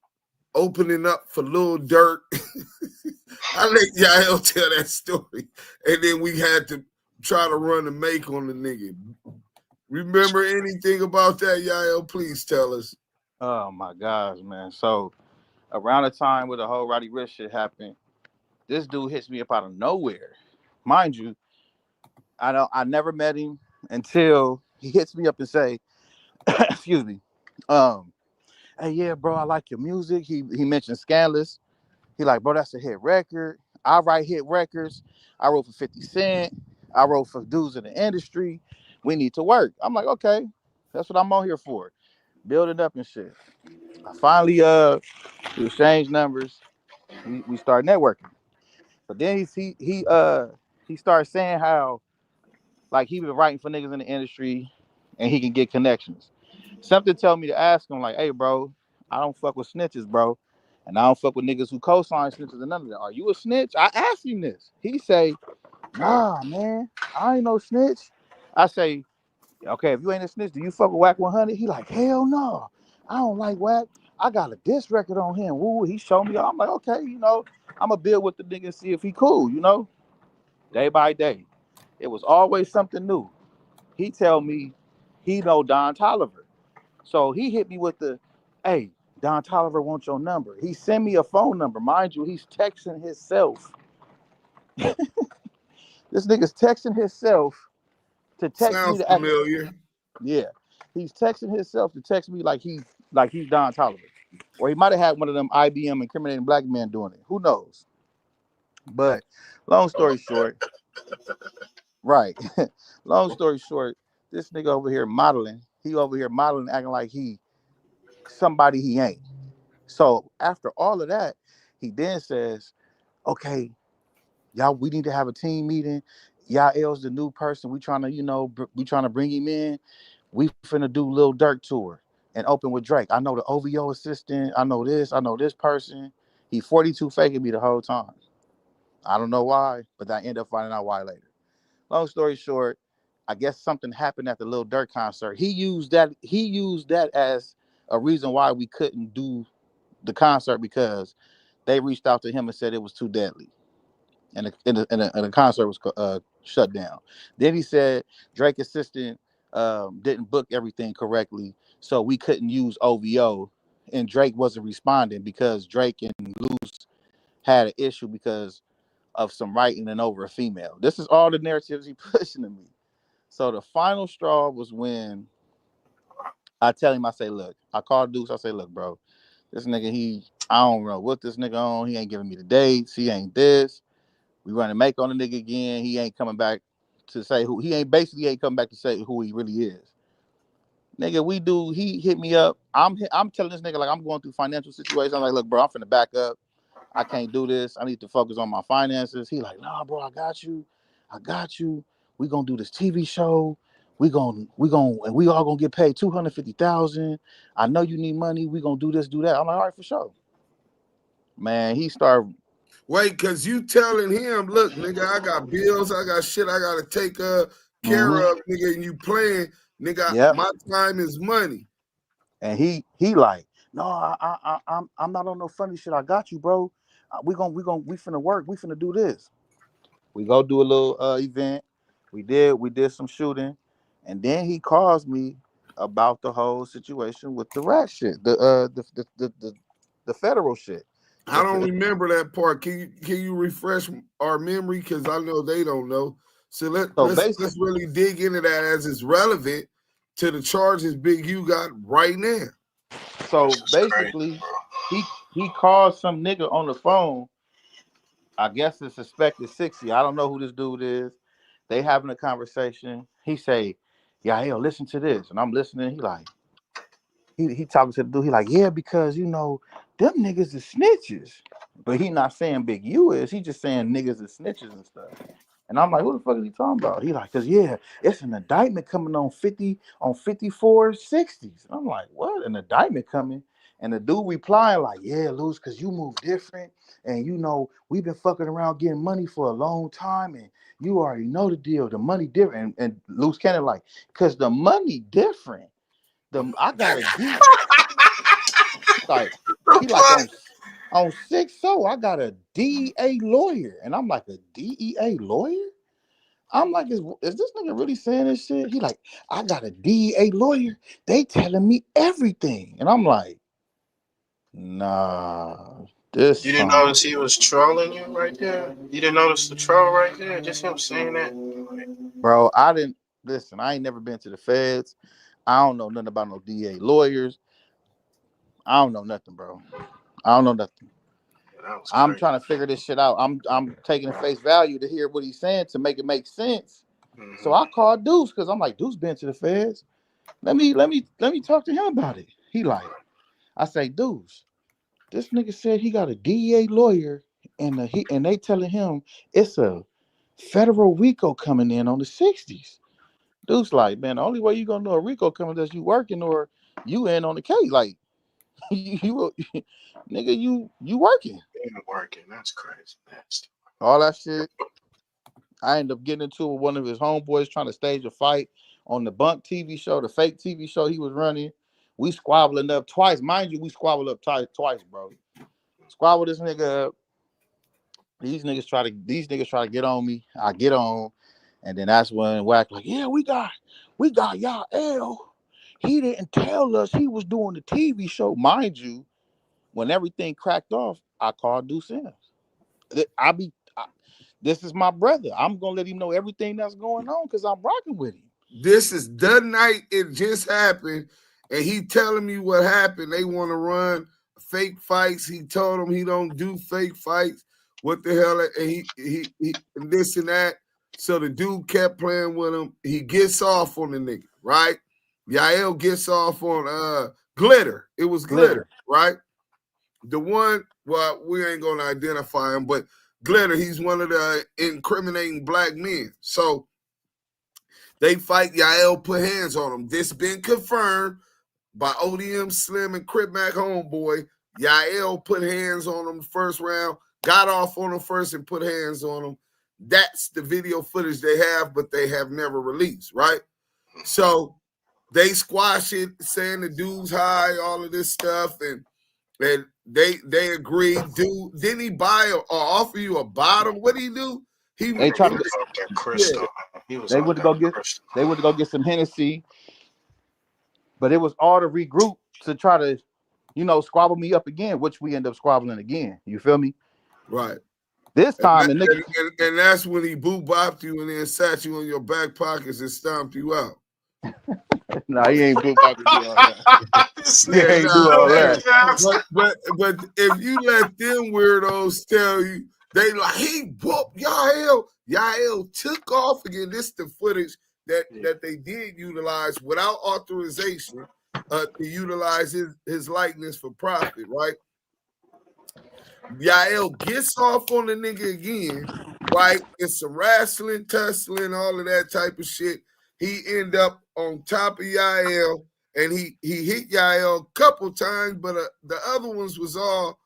opening up for Lil Durk. I let Yael tell that story. And then we had to try to run a make on the nigga. Remember anything about that, Yael? Please tell us. Oh my gosh, man. So around the time where the whole Roddy Ricch shit happened, this dude hits me up out of nowhere. Mind you, I never met him until he hits me up and say, excuse me, hey, yeah, bro, I like your music. He mentioned Scandalous. He like, bro, that's a hit record. I write hit records. I wrote for 50 Cent. I wrote for dudes in the industry. We need to work. I'm like, okay, that's what I'm on here for. Building up and shit. I finally we exchanged numbers. We started networking. But then he started saying how like he been writing for niggas in the industry and he can get connections. Something told me to ask him, like, hey, bro, I don't fuck with snitches, bro. And I don't fuck with niggas who co-sign snitches and none of that. Are you a snitch? I asked him this. He say, nah, man, I ain't no snitch. I say, okay, if you ain't a snitch, do you fuck with WACK100'S? He like, hell no. I don't like Wack. I got a diss record on him. Woo, he showed me. I'm like, okay, I'm going to build with the nigga and see if he cool, Day by day. It was always something new. He tell me he know Don Toliver. So he hit me with the, hey, Don Toliver wants your number. He sent me a phone number. Mind you, he's texting himself. This nigga's texting himself to text Sounds me. Familiar. Yeah. He's texting himself to text me like he's Don Toliver. Or he might have had one of them IBM incriminating black men doing it. Who knows? But long story short, right. Long story short, this nigga over here modeling. He over here modeling, acting like he somebody he ain't. So after all of that, he then says, okay, y'all, we need to have a team meeting. Yael's the new person. We trying to bring him in. We finna do Lil Durk tour and open with Drake. I know the OVO assistant. I know this person. He 42 faking me the whole time. I don't know why, but I end up finding out why later. Long story short, I guess something happened at the Lil Durk concert. He used that as a reason why we couldn't do the concert, because they reached out to him and said it was too deadly, and the concert was shut down. Then he said Drake assistant didn't book everything correctly, so we couldn't use OVO, and Drake wasn't responding because Drake and Luce had an issue because of some writing and over a female. This is all the narratives he pushing to me. So the final straw was when I tell him, I say, look, I called Deuce, I say, look, bro, this nigga, I don't know what this nigga on. He ain't giving me the dates. He ain't this. We running make on the nigga again. He ain't coming back to say who he ain't. Basically, ain't coming back to say who he really is. Nigga, he hit me up. I'm telling this nigga, like, I'm going through financial situations. I'm like, look, bro, I'm finna back up. I can't do this. I need to focus on my finances. He like, nah, bro, I got you. We gonna do this TV show. And we all gonna get paid $250,000. I know you need money. We gonna do this, do that. I'm like, all right, for sure. Man, he started. Wait, cause you telling him, look, nigga, I got bills, I got shit I gotta take care of, nigga, and you playing, nigga. Yep. My time is money. And he like, no, I'm not on no funny shit. I got you, bro. We finna work. We finna do this. We go do a little event. We did some shooting, and then he calls me about the whole situation with the rat shit, the federal shit. I don't remember that part. Can you refresh our memory? Because I know they don't know. So let's really dig into that as it's relevant to the charges Big U got right now. So basically, he called some nigga on the phone. I guess it's suspected 60. I don't know who this dude is. They having a conversation. He say, yeah, yo, listen to this. And I'm listening. He like, he talking to the dude. He like, yeah, because, you know, them niggas is snitches. But he not saying Big U is. He just saying niggas is snitches and stuff. And I'm like, who the fuck is he talking about? He like, cause yeah, it's an indictment coming on 54 60s. And I'm like, what? An indictment coming? And the dude replying like, yeah, Luz, cause you move different. And you know, we've been fucking around getting money for a long time. And you already know the deal. The money different. And Luz Cannon like, cause the money different. I got a deal. Like, he like on 6-0, I got a DEA lawyer. And I'm like, a DEA lawyer? I'm like, is this nigga really saying this shit? He like, I got a DEA lawyer. They telling me everything. And I'm like, nah. You didn't notice he was trolling you right there? You didn't notice the troll right there? Just him saying that? Bro, I didn't listen. I ain't never been to the feds. I don't know nothing about no DEA lawyers. I don't know nothing, bro. I don't know nothing. I'm trying to figure this shit out. I'm taking face value to hear what he's saying to make it make sense. So I called Deuce because I'm like, Deuce been to the feds. Let me talk to him about it. He like, I say, Deuce, this nigga said he got a DEA lawyer and they telling him it's a federal RICO coming in on the 60s. Deuce like, man, the only way you gonna know a RICO coming is you working or you in on the case. Like, you nigga, you working. Working. That's crazy. All that shit. I ended up getting into it with one of his homeboys trying to stage a fight on the bunk TV show, the fake TV show he was running. We squabbling up twice. Mind you, we squabbled up twice, bro. Squabble this nigga up. These niggas try to get on me. I get on. And then that's when Wack like, yeah, we got y'all L. He didn't tell us he was doing the TV show. Mind you, when everything cracked off, I called Deuce Sims. This is my brother. I'm gonna let him know everything that's going on because I'm rocking with him. This is the night it just happened, and he telling me what happened. They want to run fake fights. He told them he don't do fake fights. What the hell? And he and this and that. So the dude kept playing with him. He gets off on the nigga, right? Yael gets off on Glitter. It was Glitter, right? The one, well, we ain't gonna identify him, but Glitter, he's one of the incriminating black men. So they fight. Yael put hands on him. This been confirmed by ODM Slim and Crip Mac homeboy. Yael put hands on him the first round. got off on them first and put hands on them. That's the video footage they have, but they have never released, right? So they squash it, saying the dude's high, all of this stuff, and they agreed. Dude, didn't he buy or offer you a bottle? What did he do? They tried to that crystal. They went to go get some Hennessy, but it was all to regroup to try to, squabble me up again, which we end up squabbling again. You feel me? Right. This time, and that's when he bopped you and then sat you in your back pockets and stomped you out. Nah, he ain't bopped me all that. He ain't do all that. But if you let them weirdos tell you, they like, he whooped Yael took off again. This is the footage that they did utilize without authorization to utilize his likeness for profit, right? Yael gets off on the nigga again, right? It's some wrestling, tussling, all of that type of shit. He end up on top of Yael, and he hit Yael a couple times, but the other ones was all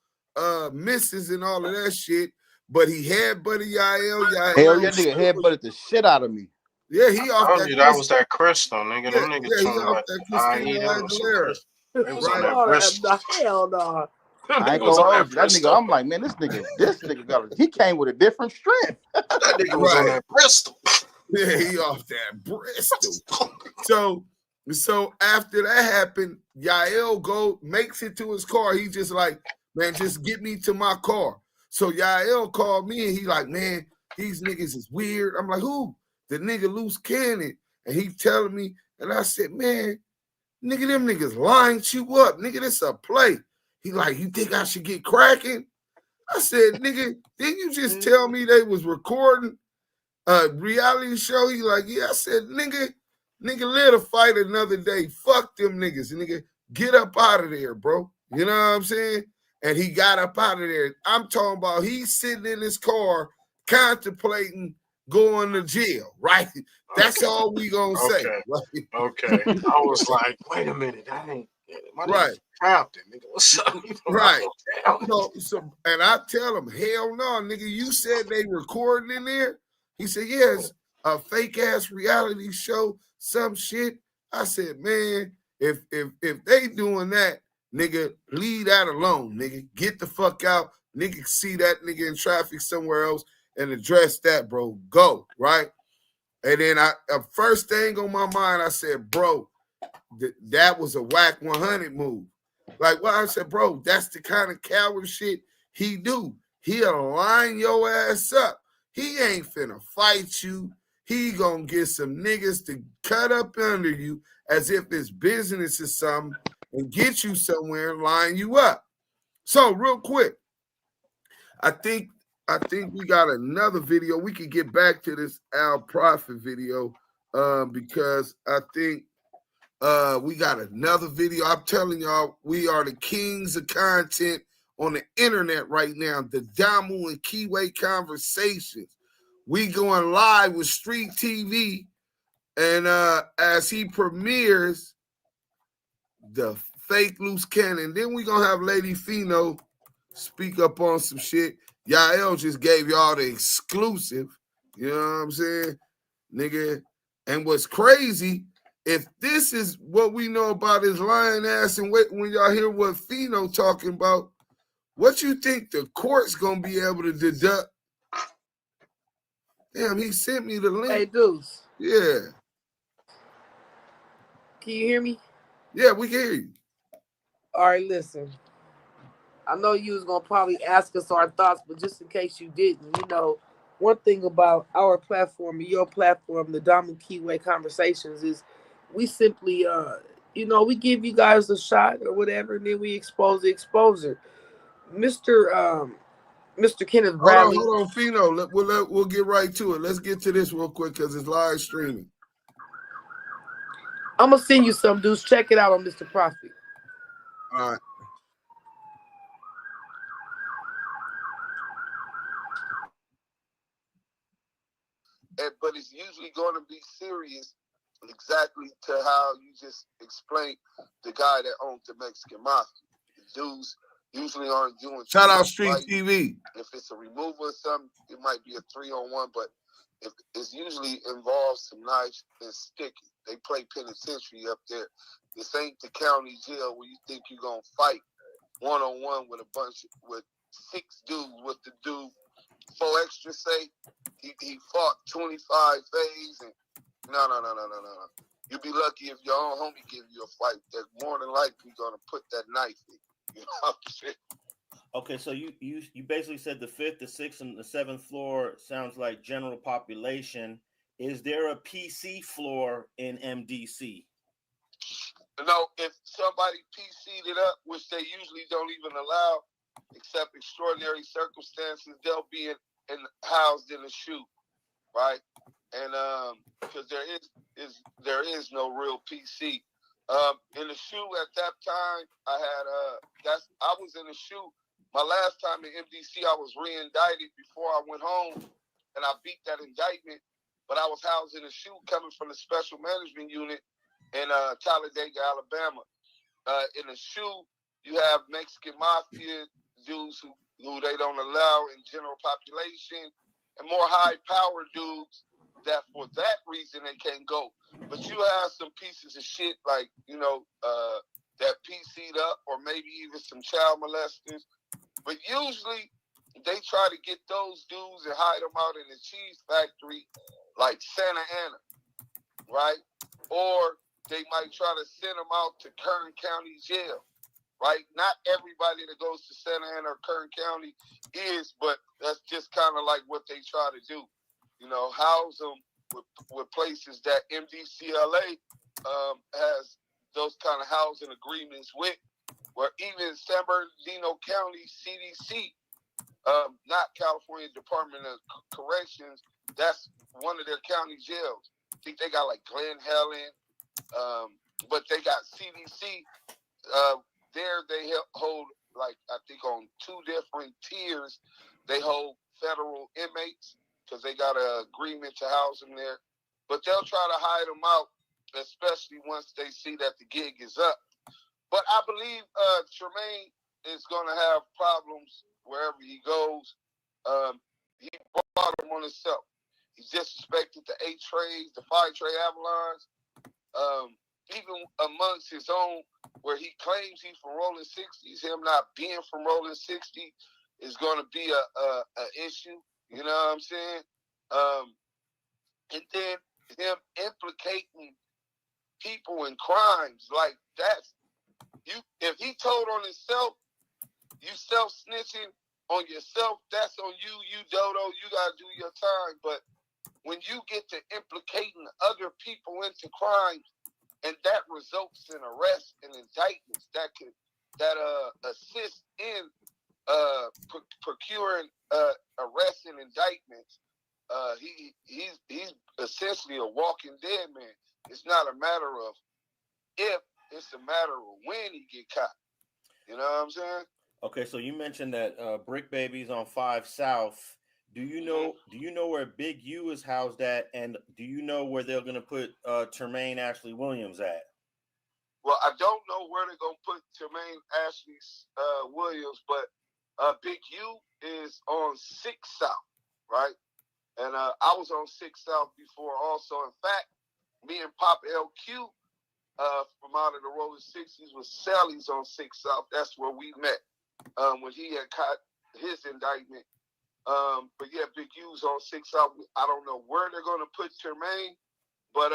misses and all of that shit. But he headbutted Yael. Hell yeah, nigga headbutted the shit out of me. Yeah, he off that. That was that crystal, nigga. Them niggas he talking off about that Christina Aguilera. They was on that crystal. Hell no. I ain't gonna hold you. That nigga, I'm like, man, this nigga he came with a different strength. That nigga was on that Bristol. Yeah, he off that Bristol. So after that happened, Yael makes it to his car. He just like, man, just get me to my car. So Yael called me and he like, man, these niggas is weird. I'm like, who? The nigga Loose Cannon. And he telling me, and I said, man, nigga, them niggas lying you up. Nigga, this a play. He like, you think I should get cracking? I said, nigga, didn't you just tell me they was recording a reality show? He like, yeah. I said, nigga, let a fight another day. Fuck them niggas. Nigga, get up out of there, bro. You know what I'm saying? And he got up out of there. I'm talking about he's sitting in his car contemplating going to jail, right? That's all we gonna say. Right? Okay. I was like, wait a minute, that ain't right. Compton, nigga. What's up? Right. So, and I tell him, hell no, nigga. You said they recording in there. He said, yes, a fake ass reality show, some shit. I said, man, if they doing that, nigga, leave that alone, nigga. Get the fuck out. Nigga, see that nigga in traffic somewhere else and address that, bro. Go, right? And then first thing on my mind, I said, bro, that was a WACK100 move. Like, well, I said, bro, that's the kind of coward shit he do. He'll line your ass up. He ain't finna fight you. He gonna get some niggas to cut up under you as if it's business or something and get you somewhere and line you up. So real quick, I think we got another video. We could get back to this Al Prophet video because I think we got another video. I'm telling y'all, we are the kings of content on the internet right now. The Damu and Kiwe Conversations. We going live with Street TV, and as he premieres the fake Loose Cannon, then we gonna have Lady Fino speak up on some shit. Yael just gave y'all the exclusive. You know what I'm saying, nigga? And what's crazy, if this is what we know about his lying ass, and wait when y'all hear what Fino talking about, what you think the court's gonna be able to deduct? Damn, he sent me the link. Hey, Deuce. Yeah. Can you hear me? Yeah, we can hear you. All right, listen. I know you was gonna probably ask us our thoughts, but just in case you didn't, one thing about our platform and your platform, the Damu Kiwe Conversations, is we simply, we give you guys a shot or whatever, and then we expose the exposer. Mr. Kenneth Bradley. Hold on, Fino. We'll get right to it. Let's get to this real quick because it's live streaming. I'm gonna send you some, dudes. Check it out on Mr. Prophet. All right. But it's usually going to be serious, exactly to how you just explained the guy that owned the Mexican mafia. The dudes usually aren't doing. Shout out Street TV. If it's a removal or something, it might be a 3-on-1, but if it's usually involves some knives and sticky. They play penitentiary up there. This ain't the county jail where you think you're gonna fight 1-on-1 with with 6 dudes. With the dude 4 extra say he fought 25 phase and no. You'd be lucky if your own homie give you a fight. They're more than likely gonna put that knife in. You know what I'm saying? Okay, so you basically said the 5th, the 6th, and the 7th floor sounds like general population. Is there a PC floor in MDC? No, if somebody PC'd it up, which they usually don't even allow, except extraordinary circumstances, they'll be housed in a shoe, right? And because there is no real PC. In the shoe at that time, I was in the shoe. My last time in MDC, I was re-indicted before I went home, and I beat that indictment. But I was housed in a shoe coming from the Special Management Unit in Talladega, Alabama. In the shoe, you have Mexican mafia dudes who they don't allow in general population, and more high-powered dudes that for that reason they can't go. But you have some pieces of shit like, that PC'd up, or maybe even some child molesters. But usually they try to get those dudes and hide them out in the cheese factory like Santa Ana, right? Or they might try to send them out to Kern County Jail, right? Not everybody that goes to Santa Ana or Kern County is, but that's just kind of like what they try to do. House them with places that MDCLA has those kind of housing agreements with, where even San Bernardino County CDC, not California Department of Corrections, that's one of their county jails. I think they got like Glen Helen, but they got CDC. There they hold, like, I think on 2 different tiers, they hold federal inmates because they got an agreement to house them there. But they'll try to hide them out, especially once they see that the gig is up. But I believe Tremaine is going to have problems wherever he goes. He brought them on himself. He disrespected the 8 trays, the 5 tray Avalons, even amongst his own, where he claims he's from Rolling 60s. Him not being from Rolling 60 is going to be a issue. You know what I'm saying? And then him implicating people in crimes, like that's you. If he told on himself, you self-snitching on yourself, that's on you. You dodo, you gotta do your time. But when you get to implicating other people into crimes, and that results in arrests and indictments that assist in procuring arrests and indictments, he's essentially a walking dead man. It's not a matter of if, it's a matter of when he get caught. You know what I'm saying? Okay, so you mentioned that Brick Baby's on 5 South. Do you know where Big U is housed at, and do you know where they're gonna put Tremaine Ashley Williams at? Well, I don't know where they're gonna put Tremaine Ashley Williams, but Big U is on 6 South, right? And I was on 6 South before also. In fact, me and Pop LQ from out of the Rolling 60s with Sally's on 6 South. That's where we met when he had caught his indictment. But yeah, Big U's on 6 South. I don't know where they're going to put Tremaine, but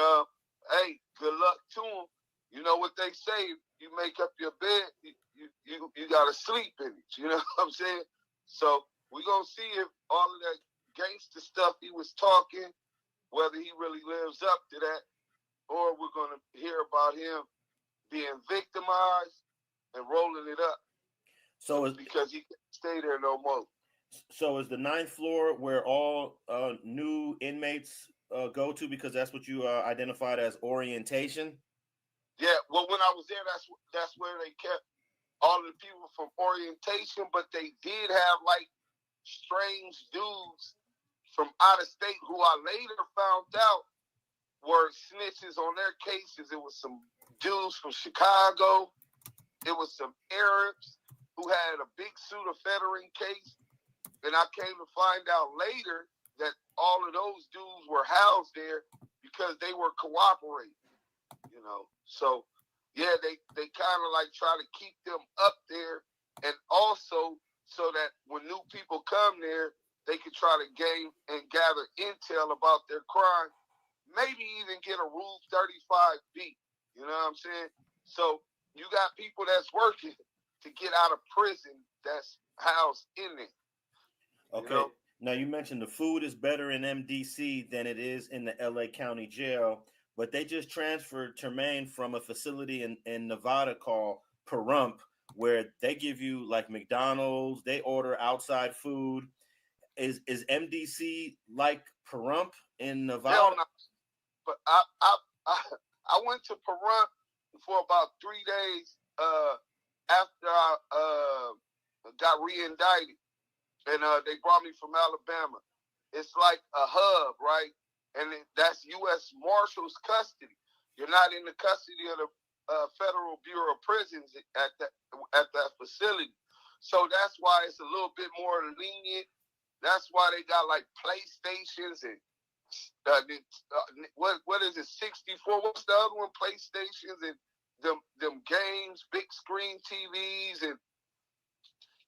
hey, good luck to him. You know what they say, you make up your bed, you got to sleep in it. You know what I'm saying? So we're going to see if all of that gangster stuff he was talking, whether he really lives up to that, or we're going to hear about him being victimized and rolling it up. So it's because he can't stay there no more. So is the 9th floor where all new inmates go to, because that's what you identified as orientation? Yeah, well, when I was there, that's where they kept all the people from orientation, but they did have like strange dudes from out of state who I later found out were snitches on their cases. It was some dudes from Chicago. It was some Arabs. who had a big pseudo-federation case, and I came to find out later that all of those dudes were housed there because they were cooperating, you know. So, yeah, they kind of like try to keep them up there, and also so that when new people come there, they can try to gain and gather intel about their crime, maybe even get a Rule 35B, you know what I'm saying? So you got people that's working to get out of prison that's housed in there. Okay. You know? Now you mentioned the food is better in MDC than it is in the LA County Jail, but they just transferred Tremaine from a facility in Nevada called Pahrump, where they give you like McDonald's, they order outside food. Is MDC like Pahrump in Nevada? Hell no. But I went to Pahrump for about 3 days after I got re-indicted, and they brought me from Alabama. It's like a hub, right? And that's U.S. Marshals custody. You're not in the custody of the Federal Bureau of Prisons at that facility. So that's why it's a little bit more lenient. That's why they got like PlayStations and what is it, 64? What's the other one? PlayStations and them games, big screen TVs, and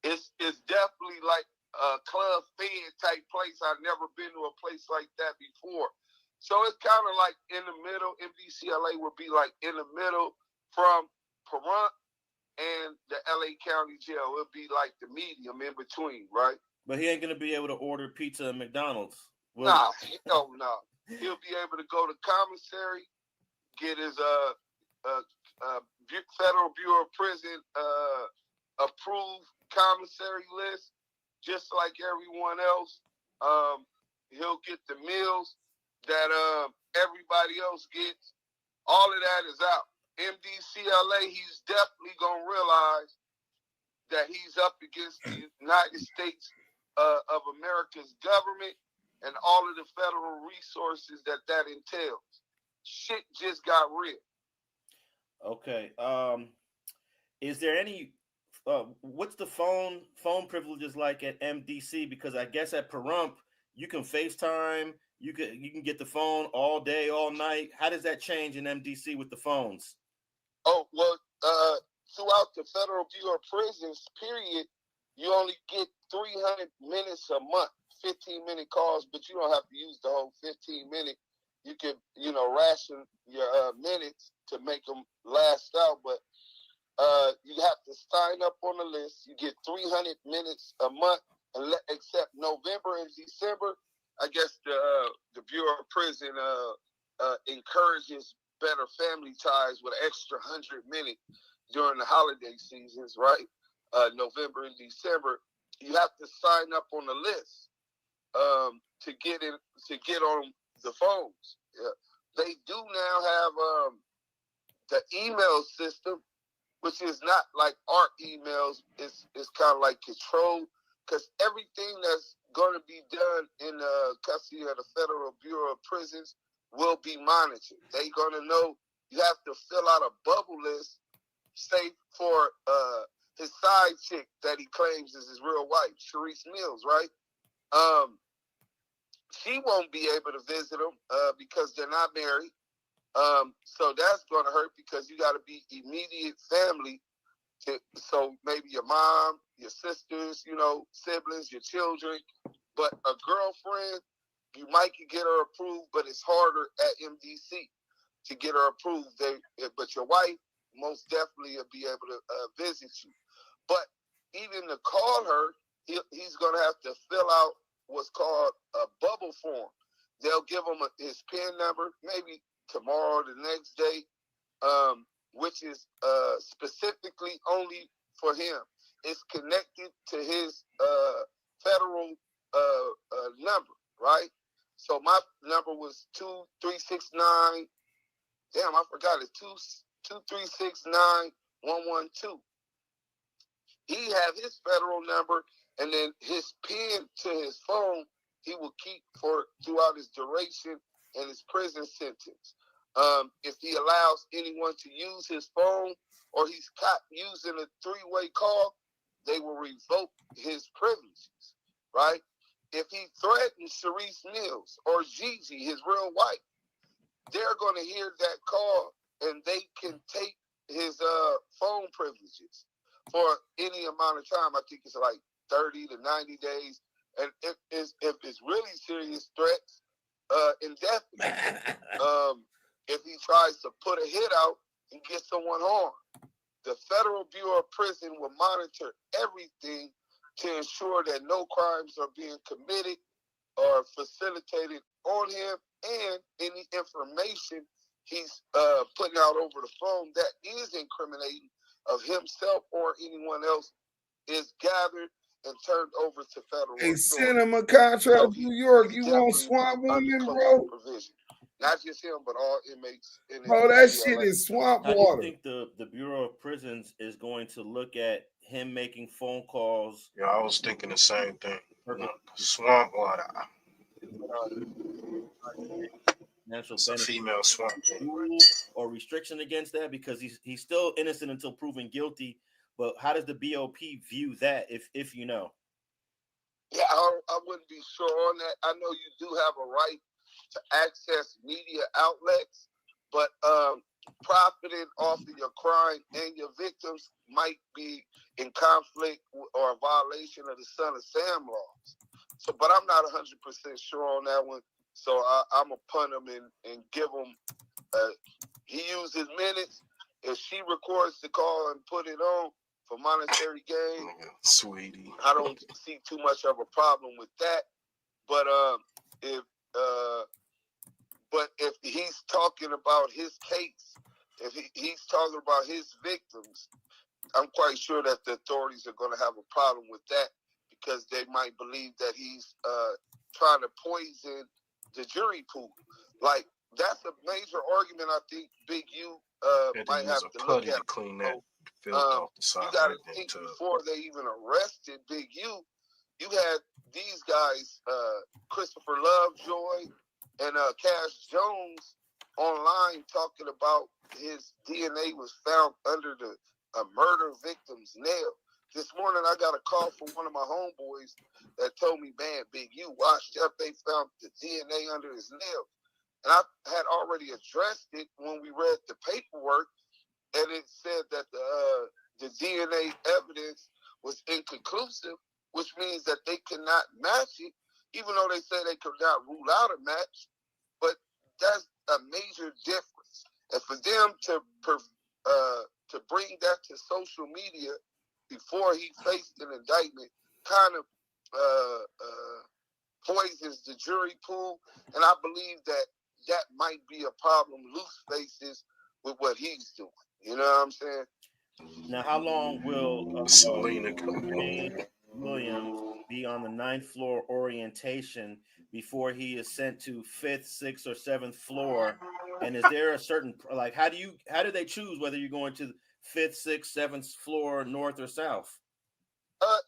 it's definitely like a club fed type place. I've never been to a place like that before. So it's kind of like in the middle. MDCLA would be like in the middle from Pahrump and the LA County Jail. It would be like the medium in between, right? But he ain't gonna be able to order pizza at McDonald's. Nah, no. He'll be able to go to commissary, get his Federal Bureau of Prison approved commissary list, just like everyone else. He'll get the meals that everybody else gets. All of that is out. MDCLA, he's definitely gonna realize that he's up against the United States of America's government and all of the federal resources that entails. Shit just got real. Okay. Is there any what's the phone privileges like at MDC? Because I guess at Pahrump you can FaceTime, you can get the phone all day, all night. How does that change in MDC with the phones? Oh, well, throughout the Federal Bureau of Prisons, period, you only get 300 minutes a month, 15-minute calls, but you don't have to use the whole 15 minute. You can, ration your minutes to make them last out, but you have to sign up on the list. You get 300 minutes a month, except November and December. I guess the Bureau of Prison encourages better family ties with an extra 100 minutes during the holiday seasons, right? November and December. You have to sign up on the list to get on the phones. Yeah. They do now have the email system, which is not like our emails. It's kind of like controlled, because everything that's going to be done in the custody of the Federal Bureau of Prisons will be monitored. They're going to know. You have to fill out a bubble list, say for his side chick that he claims is his real wife, Sharice Mills, right? She won't be able to visit him because they're not married. So that's going to hurt, because you got to be immediate family. So maybe your mom, your sisters, siblings, your children. But a girlfriend, you might could get her approved, but it's harder at MDC to get her approved. But your wife most definitely will be able to visit you. But even to call her, he's going to have to fill out what's called a bubble form. They'll give him his PIN number, maybe tomorrow or the next day, which is specifically only for him. It's connected to his federal number, right? So my number was 2369. Damn, I forgot it. 2369112. He have his federal number, and then his PIN to his phone he will keep throughout his duration and his prison sentence. If he allows anyone to use his phone, or he's caught using a three-way call, they will revoke his privileges, right? If he threatens Sharice Mills or Gigi, his real wife, they're going to hear that call and they can take his phone privileges for any amount of time. I think it's like 30 to 90 days. And if it's really serious threats, indefinitely. If he tries to put a hit out and get someone harmed, the Federal Bureau of Prison will monitor everything to ensure that no crimes are being committed or facilitated on him, and any information he's putting out over the phone that is incriminating of himself or anyone else is gathered and turned over to federal authorities. Send him a contract to New York. You want swamp women, bro? Not just him, but all inmates. Bro, that shit is swamp water. How do you think the Bureau of Prisons is going to look at him making phone calls? Yeah, I was thinking the same thing. Swamp water. Financial Some benefit, female swamp rule or restriction against that, because he's still innocent until proven guilty. But how does the BOP view that, if you know? Yeah, I wouldn't be sure on that. I know you do have a right to access media outlets, but profiting off of your crime and your victims might be in conflict or a violation of the Son of Sam laws. So, but I'm not 100% sure on that one. So I'm going to punt him and give him, he used his minutes. If she records the call and put it on for monetary gain, sweetie, I don't see too much of a problem with that. But if he's talking about his case, if he's talking about his victims, I'm quite sure that the authorities are going to have a problem with that, because they might believe that he's trying to poison the jury pool. Like, that's a major argument I think Big U might have to look at. Clean that you got to think, before they even arrested Big U, you had these guys, Christopher Lovejoy and Cash Jones, online talking about his DNA was found under a murder victim's nail. This morning, I got a call from one of my homeboys that told me, man, Big U washed up. They found the DNA under his nail. And I had already addressed it when we read the paperwork, and it said that the DNA evidence was inconclusive, which means that they cannot match it, even though they say they could not rule out a match. But that's a major difference. And for them to bring that to social media before he faced an indictment kind of poisons the jury pool. And I believe that might be a problem Loose faces with what he's doing. You know what I'm saying? Now, how long will Williams be on the 9th floor orientation before he is sent to 5th, 6th, or 7th floor? And is there a certain, like, how do they choose whether you're going to 5th, 6th, 7th floor, north or south?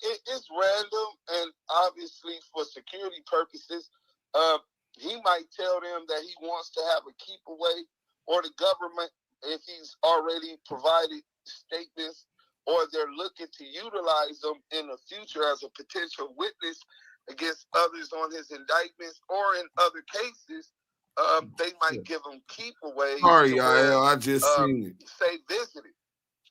It's random, and obviously for security purposes, he might tell them that he wants to have a keep away, or the government, if he's already provided statements, or they're looking to utilize them in the future as a potential witness against others on his indictments, or in other cases, they might give him keep away. Sorry, y'all, I just seen it. Say visiting.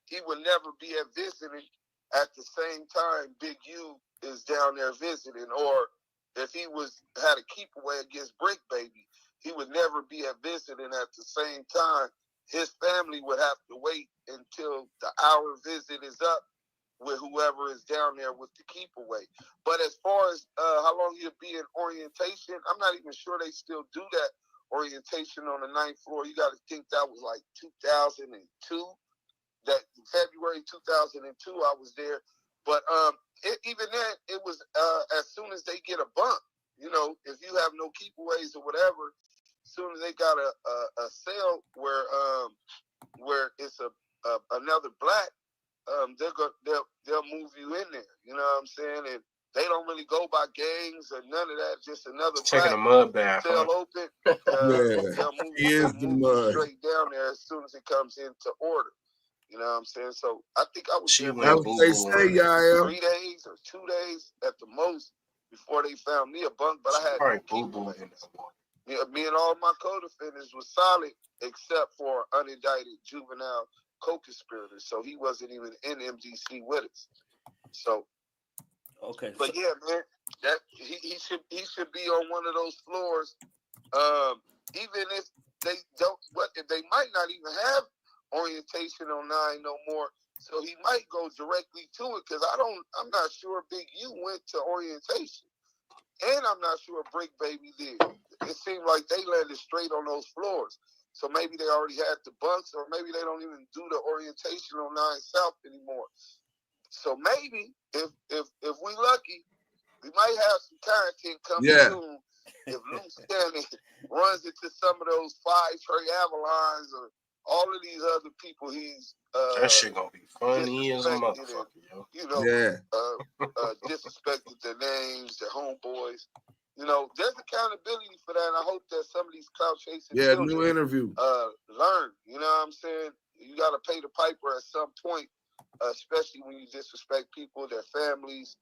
He would never be at visiting at the same time Big U is down there visiting. Or if he had a keep away against Brick Baby, he would never be at visiting at the same time. His family would have to wait until the hour visit is up with whoever is down there with the keep away. But as far as how long he'll be in orientation, I'm not even sure they still do that orientation on the 9th floor. You got to think that was like 2002. That February 2002, I was there. But even then, it was as soon as they get a bump. You know, if you have no keepaways or whatever, as soon as they got a cell where it's another black, they'll move you in there. You know what I'm saying? And they don't really go by gangs or none of that. Just another taking a mud bath. Cell open. They'll move you straight down there as soon as it comes into order. You know what I'm saying? So I think I was there That's what they say, y'all. 3 days or 2 days at the most before they found me a bunk, but I had no people. Me and all my co-defendants was solid except for unindicted juvenile co-conspirators. So he wasn't even in MDC with us. So okay. But yeah, man, that he should be on one of those floors. Even if they don't, if they might not even have orientation on 9 no more. So he might go directly to it because I'm not sure Big U went to orientation. And I'm not sure Brick Baby did. It seemed like they landed straight on those floors. So maybe they already had the bunks, or maybe they don't even do the orientation on 9 South anymore. So maybe if we lucky, we might have some content coming soon. If Luke Cannon runs into some of those 5 Trey Avalons or all of these other people he's that shit gonna be funny as a motherfucker, yo. You know, disrespected their names, their homeboys. You know, there's accountability for that, and I hope that some of these clout chasing children new interview. Learn. You know what I'm saying? You got to pay the piper at some point, especially when you disrespect people, their families,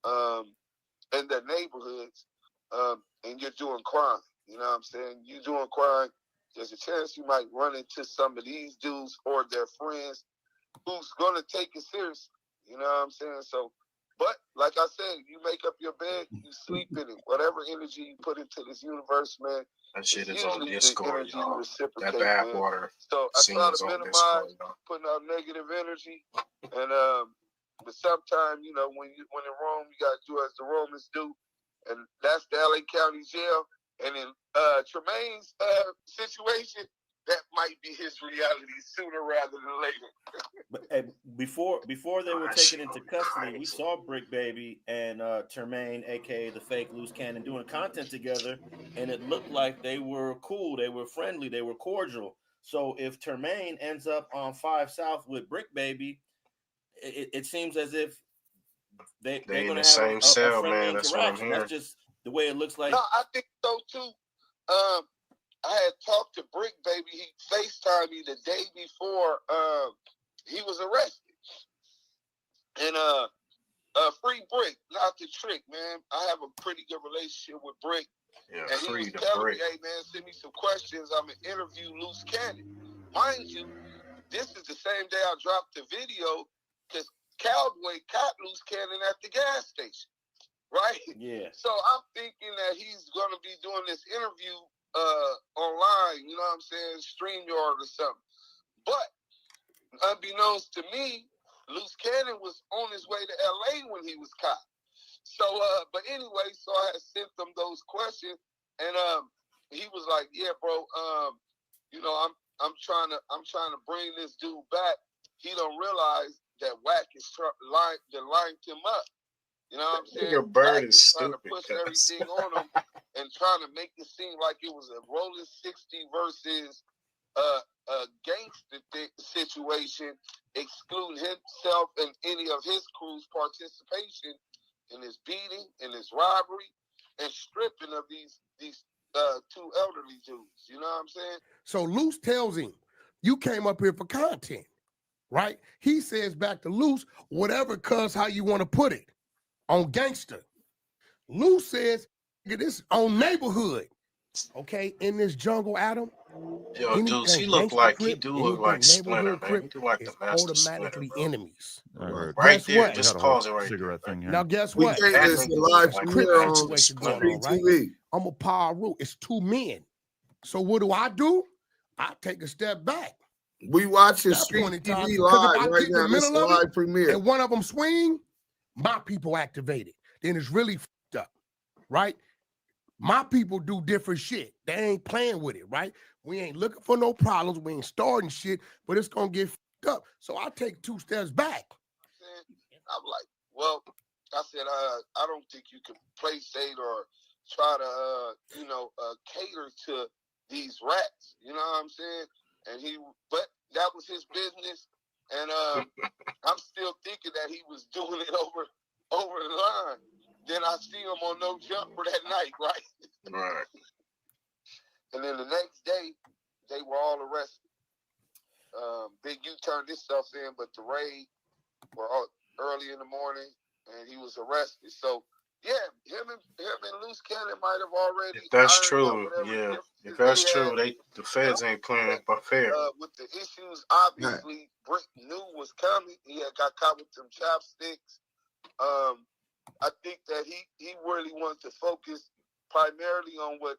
and their neighborhoods, and you're doing crime. You know what I'm saying? You doing crime, there's a chance you might run into some of these dudes or their friends who's going to take it seriously. You know what I'm saying? So, but like I said, you make up your bed, you sleep in it. Whatever energy you put into this universe, man, that shit is on Discord, y'all. That man. bathwater. So I try to minimize putting out negative energy, and but sometimes, you know, when in Rome, you gotta do as the Romans do, and that's the LA County Jail. And in Tremaine's situation, that might be his reality sooner rather than later. But before they were taken into custody, we saw Brick Baby and Tremaine, aka the fake Loose Cannon, doing content together, and it looked like they were cool, they were friendly, they were cordial. So if Tremaine ends up on 5 South with Brick Baby, it seems as if they're in going the to have same a cell, friendly man. That's what I'm interaction. hearing. That's just the way it looks like. No, I think so too. I had talked to Brick Baby. He FaceTimed me the day before he was arrested. And free Brick, not the trick, man. I have a pretty good relationship with Brick. Yeah, and he was telling me, hey man, send me some questions. I'm gonna interview Loose Cannon. Mind you, this is the same day I dropped the video because Cowboy caught Loose Cannon at the gas station. Right? Yeah. So I'm thinking that he's gonna be doing this interview online, you know what I'm saying, StreamYard or something. But unbeknownst to me, Loose Cannon was on his way to LA when he was caught. So but anyway, so I had sent them those questions, and he was like, yeah, bro, you know, I'm trying to bring this dude back. He don't realize that Wack is lined him up. You know what I'm saying? Your bird Wack is trying to push everything on him and trying to make it seem like it was a rolling 60 versus a gangster situation, excluding himself and any of his crew's participation in his beating, in his robbery, and stripping of these 2 elderly dudes. You know what I'm saying? So Luce tells him, you came up here for content, right? He says back to Luce, whatever, cuz how you want to put it, on gangster. Luce says, this on neighborhood. Okay, in this jungle, Adam. Yo, dudes, he look like Splinter, man. He look like the master automatically Splinter, enemies. Right there, just pause it right there. Now, guess what? It's a live premiere on going on, right? I'm a power root. It's 2 men. So what do? I take a step back. We watching Street TV live right now. This is a live premiere. And one of them swing, my people activated. Then it's really fucked up, right? My people do different shit. They ain't playing with it, right? We ain't looking for no problems. We ain't starting shit, but it's going to get fucked up. So I take 2 steps back. I'm like, well, I said, I don't think you can play safe or try to, cater to these rats. You know what I'm saying? But that was his business. And I'm still thinking that he was doing it over the line. Then I see him on No Jumper that night, right? Right. And then the next day, they were all arrested. Big U turned his stuff in, but the raid were early in the morning, and he was arrested. So yeah, him and Loose Cannon might have already. If that's true, yeah. If that's true, the feds ain't playing by fair. With the issues, obviously, Brick knew was coming. He had got caught with them chopsticks. I think that he really wanted to focus primarily on what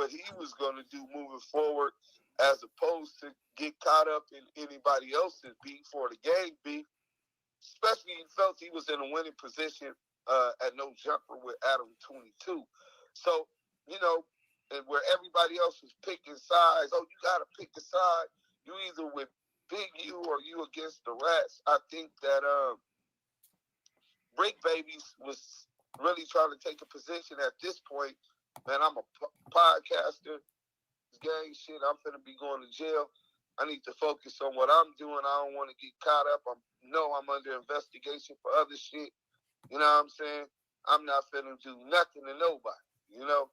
he was going to do moving forward, as opposed to get caught up in anybody else's beef or the gang beef. Especially, he felt he was in a winning position at No Jumper with Adam 22. So, you know, and where everybody else was picking sides, oh, you got to pick a side. You either with Big U or you against the rats. I think that Brick Babies was really trying to take a position at this point. Man, I'm a podcaster. Gang shit, I'm finna be going to jail. I need to focus on what I'm doing. I don't want to get caught up. I'm under investigation for other shit. You know what I'm saying? I'm not finna do nothing to nobody, you know,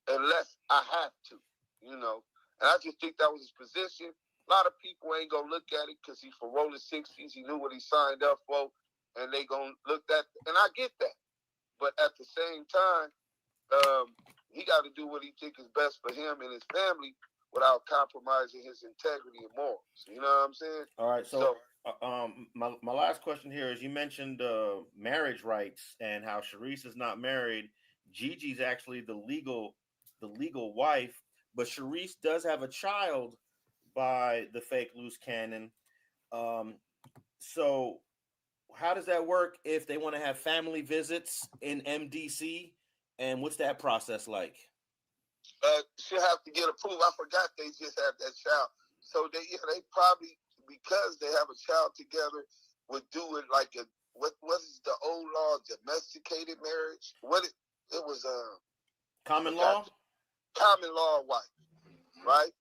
unless I have to, you know. And I just think that was his position. A lot of people ain't gonna look at it because he's for rolling 60s. He knew what he signed up for, and they gonna look at, and I get that. But at the same time, he got to do what he think is best for him and his family without compromising his integrity and morals. You know what I'm saying? All right. So my last question here is: you mentioned marriage rights and how Sharice is not married. Gigi's actually the legal wife, but Sharice does have a child by the fake Loose Cannon. So how does that work if they want to have family visits in MDC? And what's that process like? She'll have to get approved. I forgot they just had that child. So they probably, because they have a child together, would do it like what is the old law, domesticated marriage? It was common law? Common law wife, right?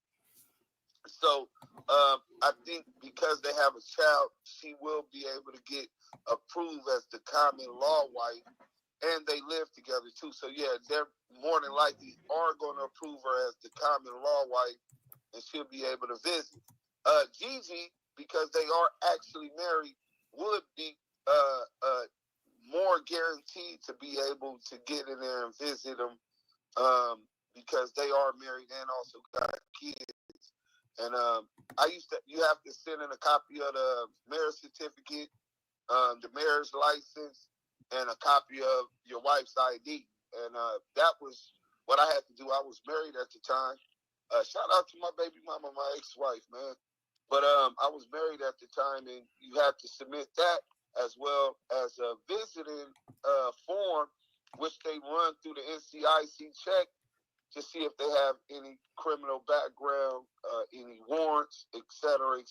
So I think because they have a child, she will be able to get approved as the common law wife. And they live together too. So yeah, they're more than likely are going to approve her as the common law wife, and she'll be able to visit. Gigi, because they are actually married, would be more guaranteed to be able to get in there and visit them, because they are married and also got kids. And you have to send in a copy of the marriage certificate, the marriage license, and a copy of your wife's ID. And that was what I had to do. I was married at the time. Shout out to my baby mama, my ex-wife, man. But I was married at the time, and you have to submit that as well as a visiting form, which they run through the NCIC check to see if they have any criminal background, any warrants, et cetera,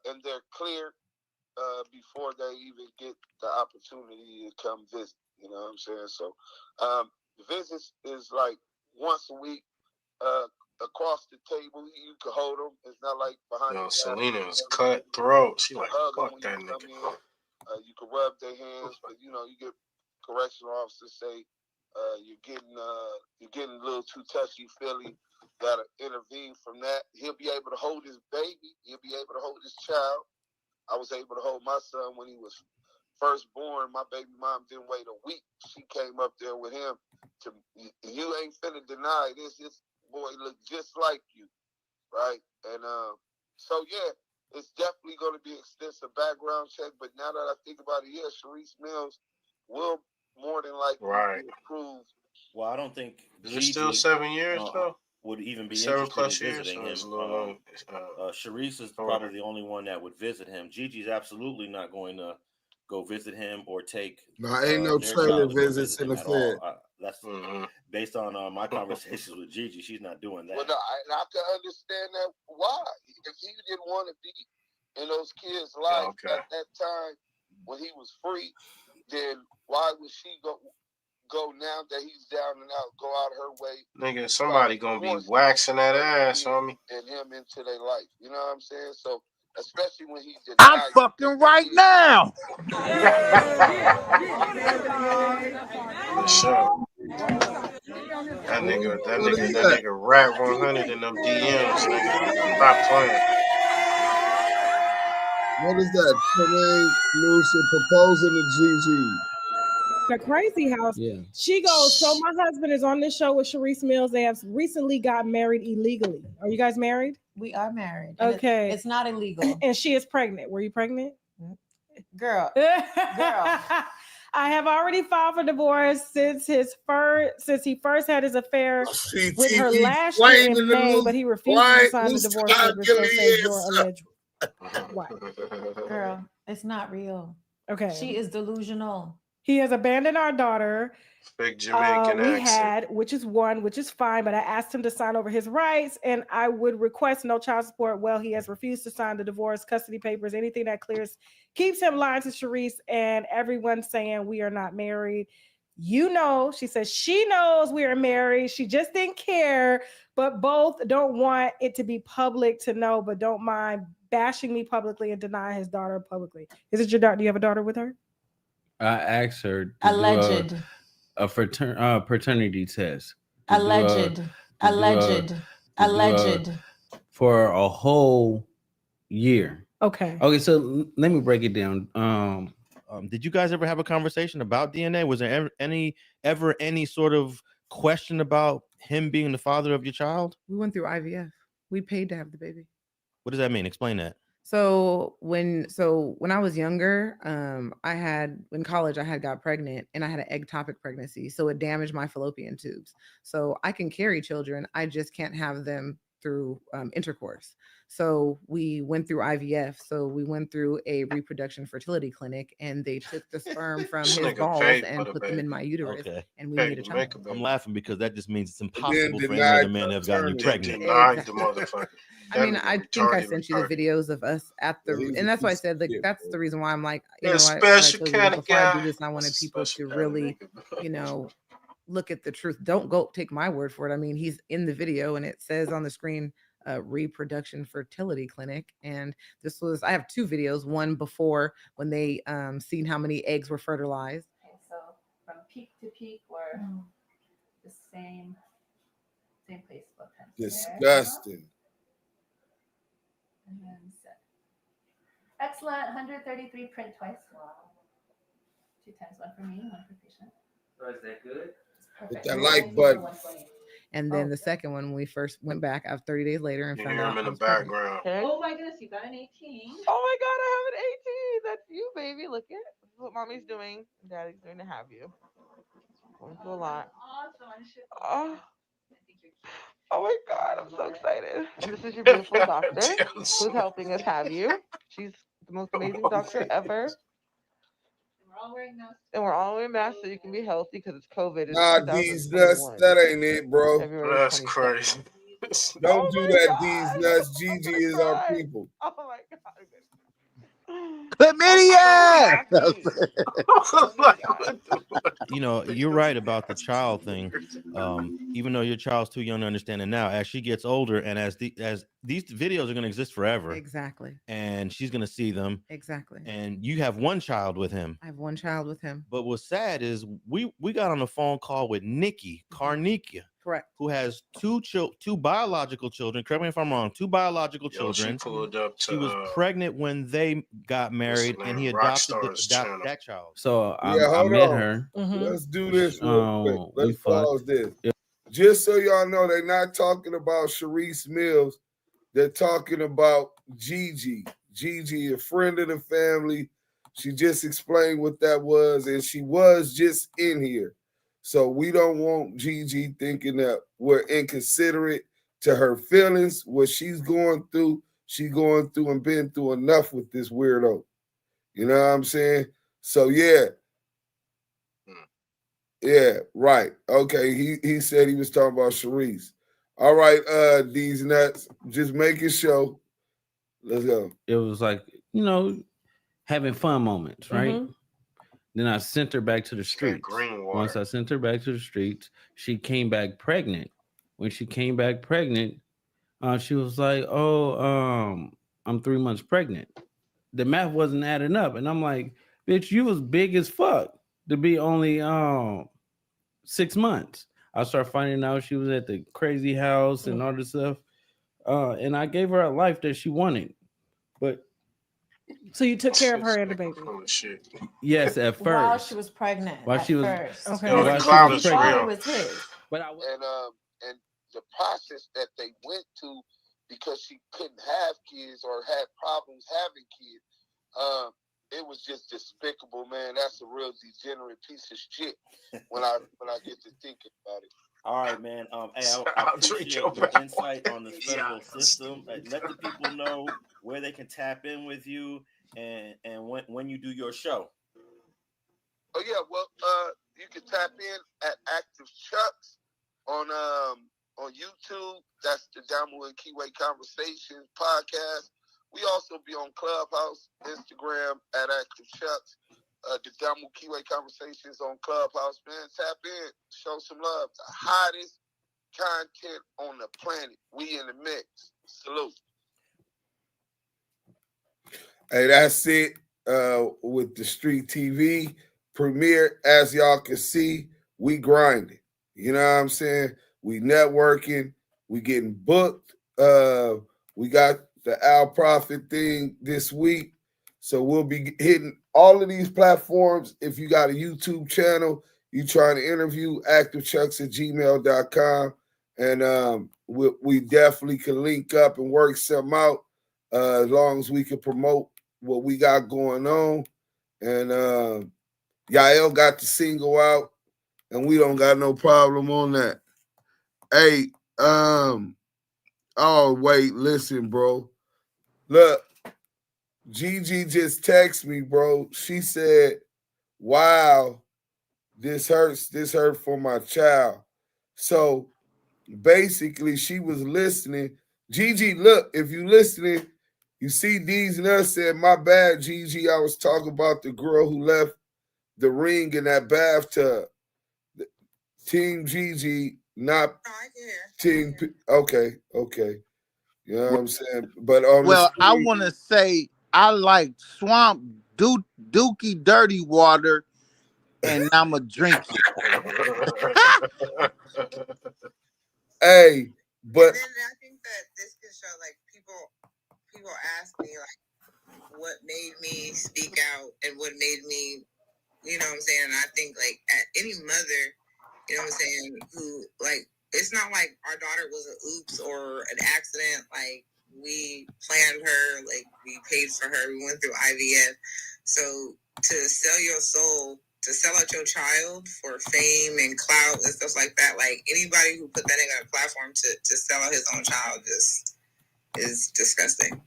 and they're cleared before they even get the opportunity to come visit. You know what I'm saying? So the visits is like once a week across the table. You can hold them. It's not like behind. Yo, Selena is cutthroat. She like, fuck that nigga. You can rub their hands, but you know, you get correctional officers say you're getting a little too touchy-feely. Gotta intervene from that. He'll be able to hold his baby. He'll be able to hold his child. I was able to hold my son when he was first born. My baby mom didn't wait a week. She came up there with him. You ain't finna deny this. This boy look just like you, right? And so yeah, it's definitely going to be extensive background check. But now that I think about it, yeah, Sharice Mills will more than likely be approved. Well, I don't think is it still 7 years though? Would even be 7+ interested in years, visiting him. Sharice is probably the only one that would visit him. Gigi's absolutely not going to go visit him or take. No, ain't no trailer visits in the Fed. That's based on my conversations with Gigi. She's not doing that. Well, no, I can understand that. Why? If he didn't want to be in those kids' lives at that time when he was free, then why would she go now that he's down and out, go out her way? Nigga, somebody gonna be waxing that ass on me. And him into their life. You know what I'm saying? So, especially when he denied. I'm fucking right now. For sure. That That nigga WACK100 in them DMs, nigga. Stop playing. What is that? Tremaine Lucy proposing to Gigi. The crazy house. Yeah. She goes, so my husband is on this show with Sharice Mills. They have recently got married illegally. Are you guys married? We are married. And Okay. It's not illegal. And she is pregnant. Were you pregnant? Girl. I have already filed for divorce since he first had his affair with her last year in May, but he refused to sign the divorce papers. So says you're alleged. What? Girl, it's not real. Okay. She is delusional. He has abandoned our daughter. Big Jamaican accent. Which is fine, but I asked him to sign over his rights and I would request no child support. Well, he has refused to sign the divorce, custody papers, anything that keeps him lying to Sharice and everyone saying we are not married. You know, she says she knows we are married. She just didn't care, but both don't want it to be public to know, but don't mind bashing me publicly and denying his daughter publicly. Is it your daughter? Do you have a daughter with her? I asked her to Alleged. do a paternity test. Alleged. For a whole year. Okay. Okay, so let me break it down. Did you guys ever have a conversation about DNA? Was there ever any sort of question about him being the father of your child? We went through IVF. We paid to have the baby. What does that mean? Explain that. So when I was younger, in college I had got pregnant and I had an ectopic pregnancy. So it damaged my fallopian tubes. So I can carry children. I just can't have them through intercourse. So we went through IVF. So we went through a reproduction fertility clinic and they took the sperm from his balls and put them in my uterus and we made a child. I'm laughing because that just means it's impossible for any other man to have gotten you pregnant. Denied the motherfucker. I mean, I think I sent you the videos of us at the, and that's why I said, like, that's the reason why I'm like, you know, special kind of before I do guy. this, I wanted people to really, you know, look at the truth. Don't go take my word for it. I mean, he's in the video and it says on the screen, reproduction fertility clinic. And this was, I have two videos, one before when they seen how many eggs were fertilized. Okay, so from peak to peak, we're the same place. Disgusting. And then set. Excellent. 133 print twice. Wow. 2 times, one for me, one for patient. So is that good? Hit that like button. And then the second one, when we first went back after 30 days later and You found hear out him in I the was pregnant. background. Oh my goodness, you got an 18. Oh my God, I have an 18. That's you, baby. Look at this is what mommy's doing. Daddy's doing to have you. Going through a lot. Awesome. Oh my God, I'm so excited. And this is your beautiful doctor who's helping us have you. She's the most amazing doctor ever. And we're all wearing masks. And we're all wearing masks so you can be healthy because it's COVID. Nah, these nuts, that ain't it, bro. That's crazy. Don't do that, these nuts. Gigi is our people. Oh my God. Chlamydia! You know, you're right about the child thing. Even though your child's too young to understand it now, as she gets older and as these videos are going to exist forever. Exactly. And she's going to see them. Exactly. And you have one child with him. I have one child with him. But what's sad is we got on a phone call with Nikki Carnikia. Correct. Who has two biological children. Correct me if I'm wrong. 2 biological children. She pulled up to, she was pregnant when they got married, and he adopted that child. So I hold met on. her. Let's do this real quick. Let's pause this. Just so y'all know, they're not talking about Sharice Mills. They're talking about Gigi. Gigi, a friend of the family. She just explained what that was, and she was just in here. So we don't want Gigi thinking that we're inconsiderate to her feelings. What she's going through and been through enough with this weirdo. You know what I'm saying? So yeah. Yeah, right. Okay, he said he was talking about Sharice. All right, these nuts, just making sure. Let's go. It was like, you know, having fun moments, right? Mm-hmm. Then I sent her back to the streets. Once I sent her back to the streets, she came back pregnant. When she came back pregnant, she was like, "Oh, I'm 3 months pregnant." The math wasn't adding up, and I'm like, "Bitch, you was big as fuck to be only 6 months." I started finding out she was at the crazy house and all this stuff. And I gave her a life that she wanted. But so you took care of her and the baby. yes, at first. While she was pregnant. While she was first. Okay. While she was the father pregnant. was his. But and the process that they went to because she couldn't have kids or had problems having kids, it was just despicable, man. That's a real degenerate piece of shit when I get to thinking about it. All right, man. Hey, I appreciate your insight on the federal system. Let the people know where they can tap in with you and when you do your show. Oh yeah, well, you can tap in at Active Chucks on YouTube. That's the Damu Kiwe Conversations podcast. We also be on Clubhouse, Instagram at Active Chucks. The Damu Kiwe Conversations on Clubhouse, man. Tap in, show some love. The hottest content on the planet. We in the mix. Salute. Hey, that's it with the Street TV premiere. As y'all can see, we grinding. You know what I'm saying? We networking. We getting booked. We got the Al Prophet thing this week. So we'll be hitting all of these platforms. If you got a YouTube channel, you trying to interview, activechucks@gmail.com. And we definitely can link up and work something out as long as we can promote what we got going on. And Yael got the single out, and we don't got no problem on that. Hey, oh, wait, listen, bro. Look, Gigi just texted me, bro. She said, wow, this hurts for my child. So basically, she was listening. Gigi, look, if you listening, you see D's and us said, my bad, Gigi. I was talking about the girl who left the ring in that bathtub. Team Gigi, not Team P. Okay. You know what I'm saying? But I want to say I like swamp dookie dirty water, and I'ma drink it. Hey, but then I think that this can show, like, people ask me, like, what made me speak out and what made me, you know what I'm saying? And I think, like, at any mother, you know what I'm saying, who, like, it's not like our daughter was an oops or an accident. Like, we planned her, like, we paid for her, we went through IVF. So to sell your soul, to sell out your child for fame and clout and stuff like that, like, anybody who put that nigga on a platform to sell out his own child just is disgusting.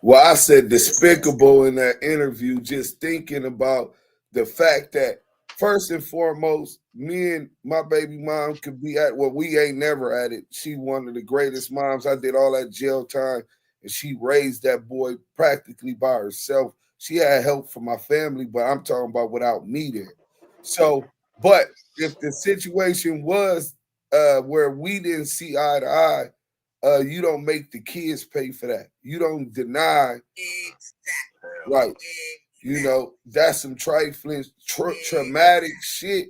Well, I said despicable in that interview, just thinking about the fact that first and foremost, me and my baby mom could be at, well, we ain't never at it. She one of the greatest moms. I did all that jail time, and she raised that boy practically by herself. She had help from my family, but I'm talking about without me there. So, but if the situation was where we didn't see eye to eye, you don't make the kids pay for that. You don't deny. Exactly. Right. You know, that's some trifling, traumatic shit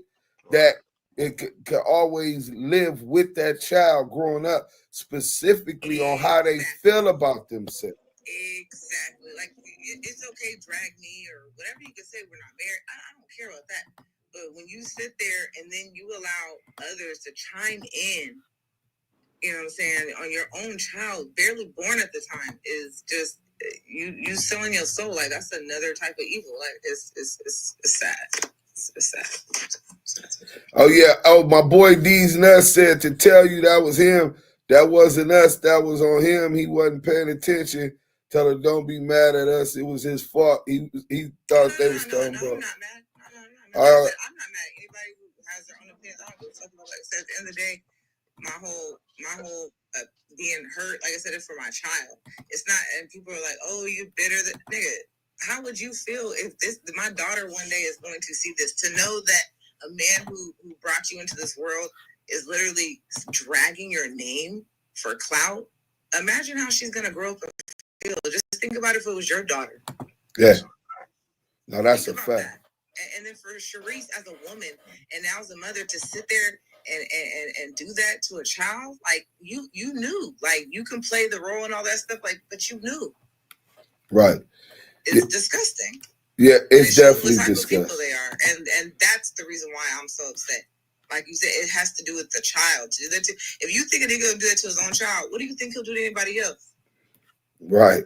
that it could always live with that child growing up, specifically on how they feel about themselves. Exactly. Like, it's okay, drag me or whatever you can say. We're not married. I don't care about that. But when you sit there and then you allow others to chime in, you know what I'm saying, on your own child, barely born at the time, is just you selling your soul. Like, that's another type of evil. Like, it's sad. It's sad. Oh yeah. Oh, my boy D's Nuts said to tell you that was him. That wasn't us. That was on him. He wasn't paying attention. Tell her don't be mad at us. It was his fault. He thought they was talking about. I'm not mad at anybody who has their own opinions. I don't give a fuck about, like I said, at the end of the day, my whole being hurt, like I said, it's for my child. It's not, and people are like, oh, you bitter, that nigga. How would you feel if my daughter one day is going to see this, to know that a man who brought you into this world is literally dragging your name for clout? Imagine how she's gonna grow up and feel. Just think about if it was your daughter. Yeah. No, that's a fact. And then for Sharice as a woman, and now as a mother, to sit there and do that to a child, like you knew, like you can play the role and all that stuff, like, but you knew. Right. It's disgusting. Yeah, it's definitely the type disgusting. of people they are, and that's the reason why I'm so upset. Like you said, it has to do with the child. To do that if you think a nigga gonna do that to his own child, what do you think he'll do to anybody else? Right.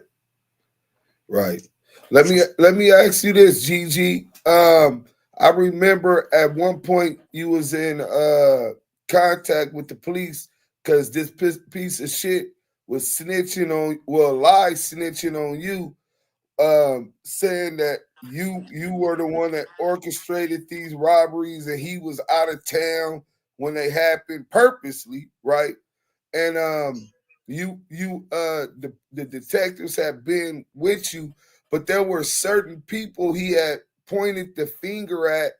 Right. Let me ask you this, Gigi. I remember at one point you was in contact with the police because this piece of shit was snitching on, lie snitching on you, saying that you were the one that orchestrated these robberies and he was out of town when they happened purposely, right? And the detectives had been with you, but there were certain people he had pointed the finger at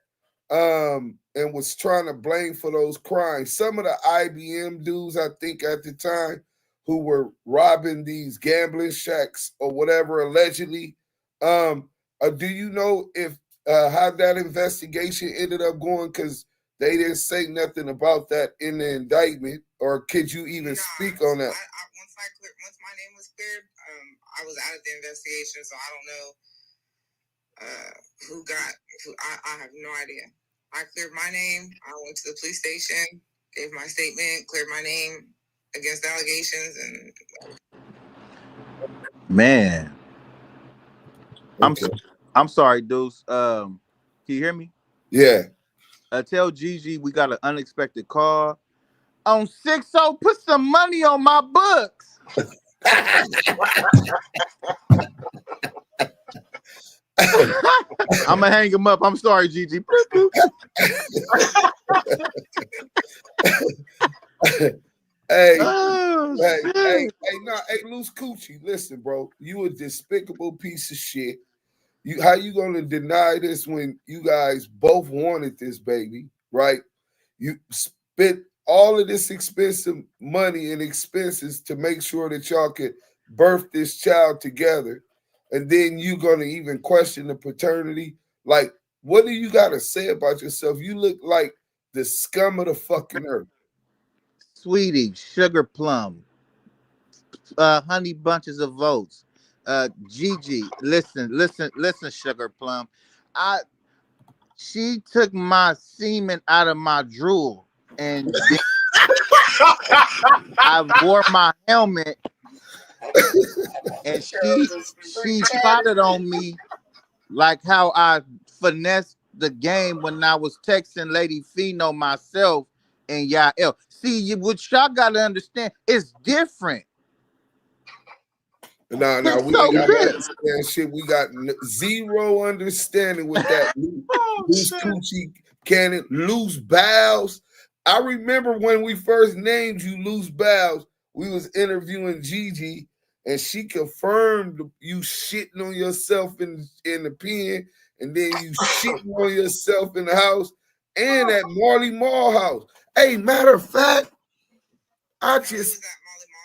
and was trying to blame for those crimes. Some of the IBM dudes, I think at the time, who were robbing these gambling shacks or whatever allegedly. Do you know if how that investigation ended up going? Because they didn't say nothing about that in the indictment, or could you even speak on that? Once my name was cleared, I was out of the investigation, so I don't know who. I have no idea. I cleared my name. I went to the police station, gave my statement, cleared my name against allegations, and Man, Okay. I'm sorry, Deuce. Can you hear me? Yeah. Tell Gigi we got an unexpected call on 6-0. Put some money on my books. I'm gonna hang him up. I'm sorry, Gigi. Hey, Oh, hey, Loose Coochie, listen, bro. You a despicable piece of shit. How you gonna deny this when you guys both wanted this baby, right? You spent all of this expensive money and expenses to make sure that y'all could birth this child together, and then you gonna even question the paternity? Like, what do you gotta say about yourself? You look like the scum of the fucking earth. Sweetie, sugar plum, honey bunches of votes. Gigi, listen, sugar plum. She took my semen out of my drool, and then I wore my helmet, and she plotted on me like how I finessed the game when I was texting Lady Fino myself and Yael. See, what y'all gotta understand, it's different. No, we ain't got to understand shit. We got zero understanding with that. Loose Coochie Cannon, loose bowels. I remember when we first named you Loose Bowels, we was interviewing Gigi, and she confirmed you shitting on yourself in the pen, and then you shitting on yourself in the house and at Marley Mall house. Hey, matter of fact,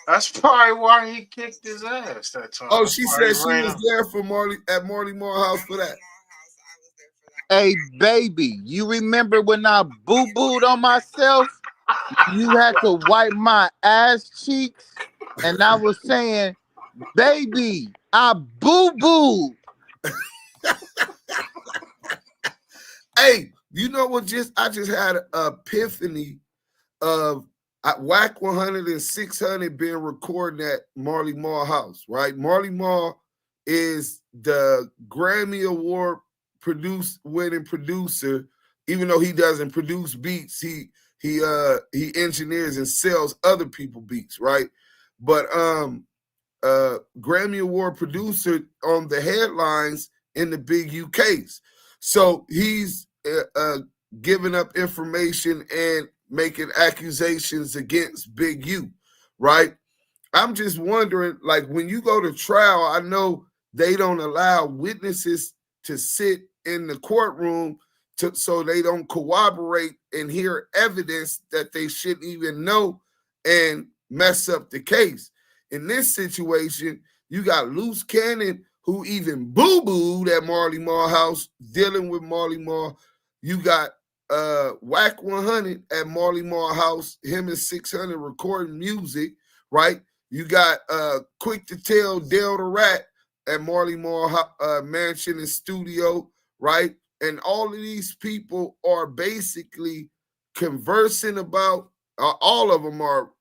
That's probably why he kicked his ass that time. Oh, she said she was there for at Marley Mall house for that. Hey, baby, you remember when I boo-booed on myself? You had to wipe my ass cheeks, and I was saying, baby, I boo-booed. Hey, you know what? I just had an epiphany of WACK100'S and 600 been recording at Marley Mall house, right? Marley Mall is the Grammy Award winning producer. Even though he doesn't produce beats, he engineers and sells other people beats, right? But Grammy Award producer on the headlines in the big UKs. So he's giving up information and making accusations against Big U, right? I'm just wondering, like, when you go to trial, I know they don't allow witnesses to sit in the courtroom so they don't corroborate and hear evidence that they shouldn't even know and mess up the case. In this situation, you got Loose Cannon, who even boo-booed at Marley Marl house, dealing with Marley Marl. You got WACK100 at Marley Marl house, him and 600 recording music, right? You got Quick to Tell Dale the Rat at Marley Marl mansion and studio, right? And all of these people are basically conversing about, all of them are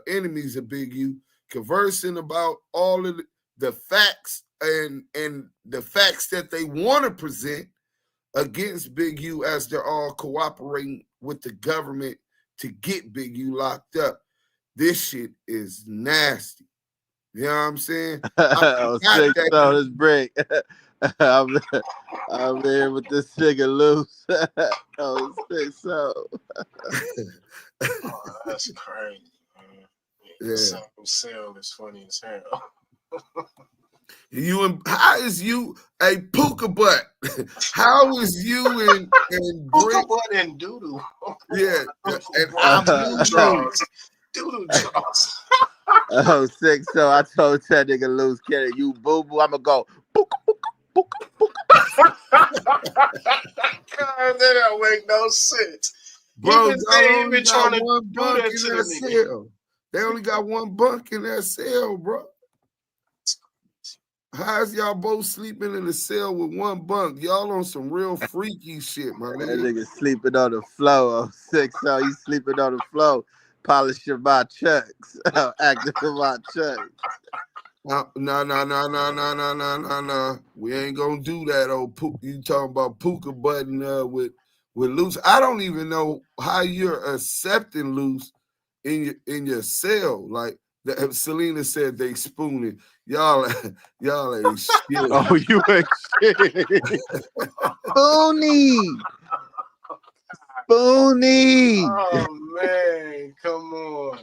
enemies of Big U, conversing about all of the facts and the facts that they want to present against Big U, as they're all cooperating with the government to get Big U locked up. This shit is nasty. You know what I'm saying? Oh, sick so this break. I'm here with this nigga loose. Oh, sick so. Oh, that's crazy, man. Yeah. Cell is funny as hell. You and how is you a puka butt? How is you and puka butt and doodoo? Yeah, and I'm doodoo draws. Oh, sick so. I told that nigga loose, Kenny, you boo boo. I'ma go. God, that don't make no sense. Bro, they even trying to one do bunk that in to that the nigga. cell. They only got one bunk in that cell, bro. How's y'all both sleeping in the cell with one bunk? Y'all on some real freaky shit, man. That nigga sleeping on the floor. Oh, sick so. You sleeping on the floor, polishing my chucks, acting for my chucks. No. We ain't gonna do that, old pook. You talking about puka button with loose? I don't even know how you're accepting loose in your cell. Like Selena said, they spooning. Y'all ain't shit. Oh, you ain't shit. Spoonie. Oh man, come on.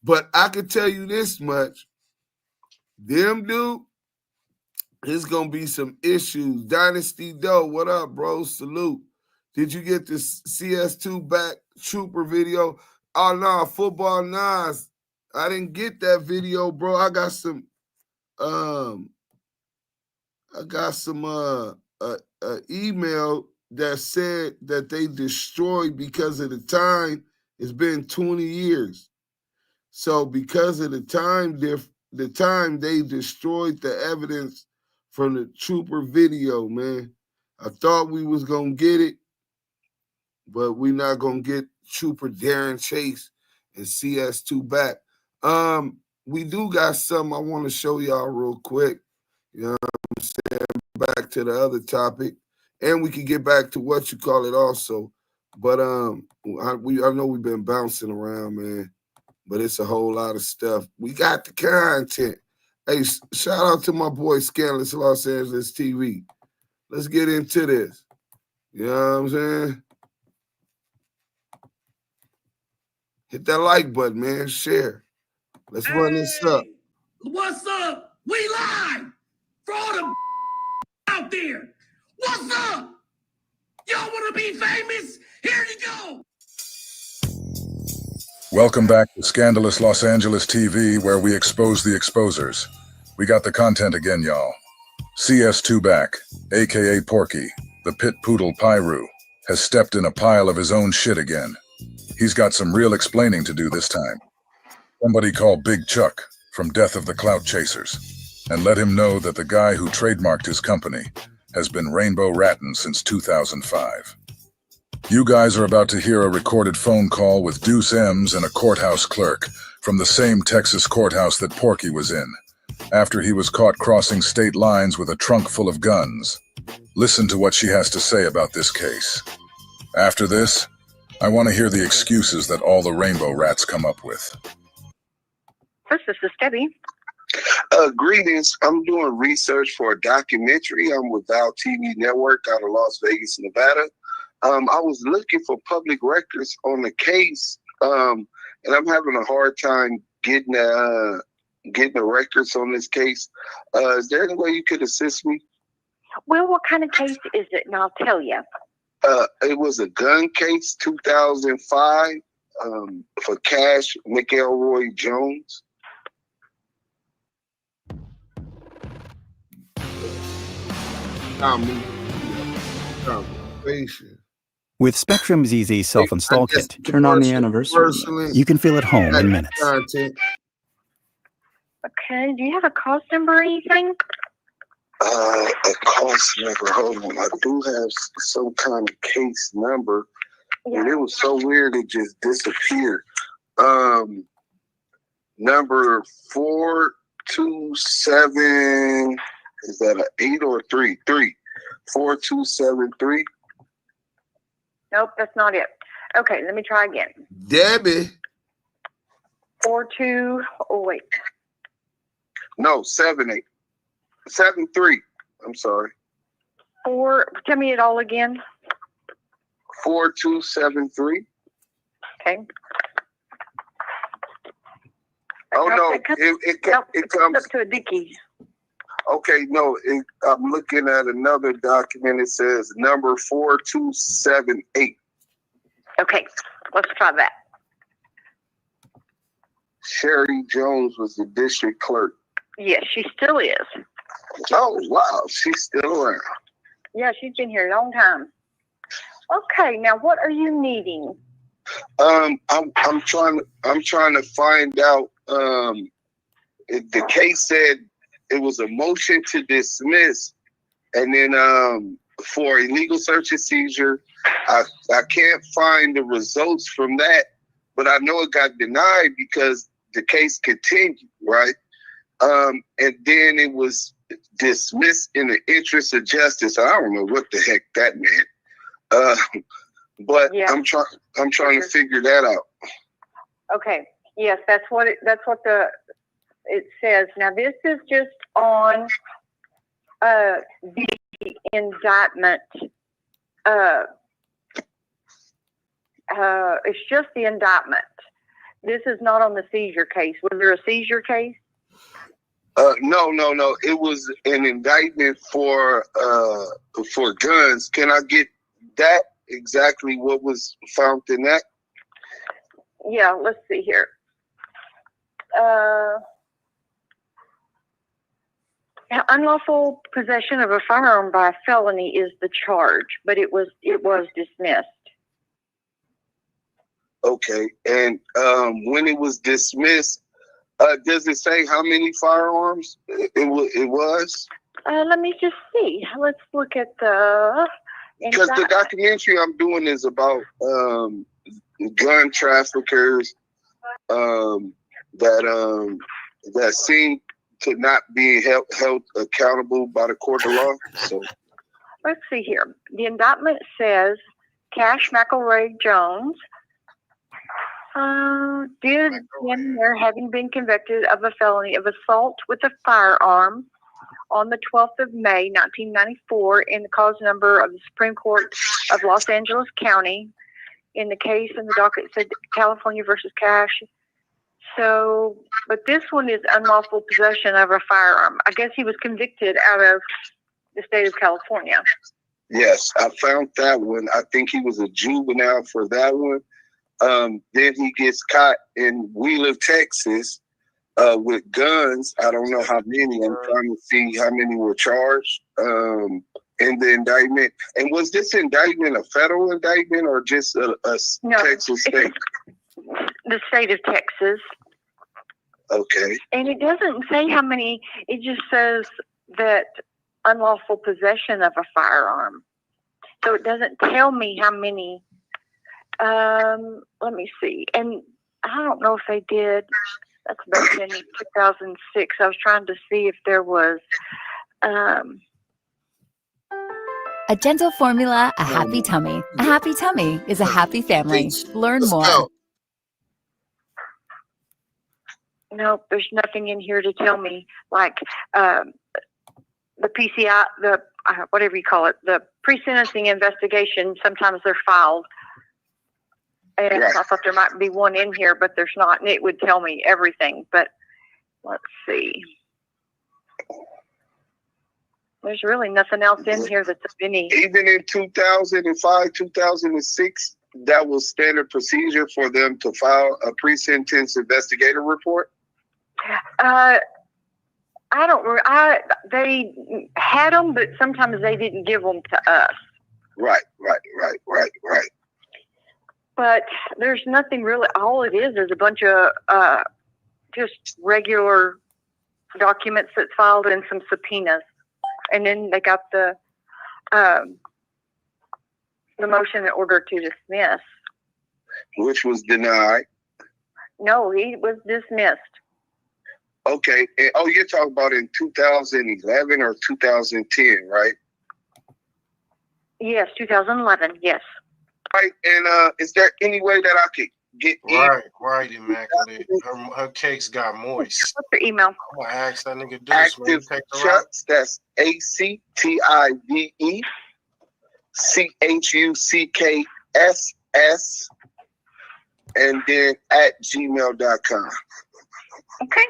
But I can tell you this much. Them dude, there's gonna be some issues. Dynasty Doe, what up, bro? Salute. Did you get the CS2 back trooper video? Oh no, Football Nas. I didn't get that video, bro. I got some email that said that they destroyed because of the time. It's been 20 years. So because of the time they destroyed the evidence from the trooper video, man. I thought we was gonna get it, but we're not gonna get Trooper Darren Chase and CS2 back. We do got something I want to show y'all real quick. You know what I'm saying? Back to the other topic, and we can get back to what you call it also. But I know we've been bouncing around, man. But it's a whole lot of stuff. We got the content. Hey, shout out to my boy Scandalous Los Angeles TV. Let's get into this. You know what I'm saying? Hit that like button, man. Share. Let's run this up. What's up? We live for all the out there. What's up? Y'all want to be famous? Here you go. Welcome back to Scandalous Los Angeles TV, where we expose the exposers. We got the content again, y'all. CS2 back, aka Porky, the pit poodle Pyru, has stepped in a pile of his own shit again. He's got some real explaining to do this time. Somebody call Big Chuck from Death of the Clout Chasers and let him know that the guy who trademarked his company has been Rainbow Rattin' since 2005. You guys are about to hear a recorded phone call with Deuce M's and a courthouse clerk from the same Texas courthouse that Porky was in, after he was caught crossing state lines with a trunk full of guns. Listen to what she has to say about this case. After this, I want to hear the excuses that all the Rainbow Rats come up with. First, this is Debbie. Greetings. I'm doing research for a documentary. I'm with Val TV Network out of Las Vegas, Nevada. I was looking for public records on the case, and I'm having a hard time getting the records on this case. Is there any way you could assist me? Well, what kind of case is it? And I'll tell you. It was a gun case, 2005, for Cash McElroy Jones. Conversation. With Spectrum's easy self-install I guess kit, turn on the anniversary. personally, You can feel at home in minutes. content. Okay, do you have a cost number or anything? A cost number. Hold on. I do have some kind of case number. Yeah. And it was so weird it just disappeared. Number 427. Is that an 8 or 3? 3. 4273. Nope, that's not it. Okay, let me try again. Debbie. 42. Oh wait. No, 78. 73. I'm sorry. 4. Tell me it all again. 4273. Okay. Oh no, it comes up to a Dickie. Okay, no, I'm looking at another document. It says number 4278. Okay, let's try that. Sherry Jones was the district clerk. Yes, she still is. Oh wow, she's still around. Yeah, she's been here a long time. Okay, now what are you needing? I'm trying to find out. The case said it was a motion to dismiss, and then for illegal search and seizure, I can't find the results from that, but I know it got denied because the case continued, right? And then it was dismissed in the interest of justice. I don't know what the heck that meant. But yeah. I'm trying to figure that out. Okay. Yes, that's what it says. Now this is just on the indictment. It's just the indictment. This is not on the seizure case. Was there a seizure case? No. It was an indictment for guns. Can I get that? Exactly what was found in that? Yeah, let's see here. Unlawful possession of a firearm by a felony is the charge, but it was dismissed. Okay, and when it was dismissed, does it say how many firearms it was? Let me just see. Let's look at the. Because the documentary I'm doing is about gun traffickers that seem to not be held accountable by the court of law. So let's see here. The indictment says Cash McElroy Jones did in there having been convicted of a felony of assault with a firearm on the 12th of May, 1994, in the cause number of the Supreme Court of Los Angeles County. In the case in the docket, it said California versus Cash. So, but this one is unlawful possession of a firearm. I guess he was convicted out of the state of California. Yes, I found that one. I think he was a juvenile for that one. Then he gets caught in Wheeler, Texas, with guns. I don't know how many. I'm trying to see how many were charged in the indictment. And was this indictment a federal indictment or just a Texas state? The state of Texas. Okay. And it doesn't say how many. It just says that unlawful possession of a firearm. So it doesn't tell me how many. Let me see. And I don't know if they did. That's back in 2006. I was trying to see if there was. A gentle formula, a happy tummy. A happy tummy is a happy family. Learn more. Nope, there's nothing in here to tell me. Like the PCI, the whatever you call it, the pre-sentencing investigation. Sometimes they're filed. And I thought there might be one in here, but there's not, and it would tell me everything. But let's see. There's really nothing else in here that's of any. Even in 2005, 2006, that was standard procedure for them to file a pre-sentence investigator report? I They had them, but sometimes they didn't give them to us. Right. But there's nothing really. All it is a bunch of just regular documents that's filed and some subpoenas, and then they got the motion in order to dismiss, which was denied. No, he was dismissed. Okay. And, you're talking about in 2011 or 2010, right? Yes, 2011. Yes. Right. And is there any way that I could get Right, Immaculate. Her cakes got moist. What's your email? I'm gonna ask that nigga do Active Chucks, that's ACTIVECHUCKSS, and then @gmail.com. Okay.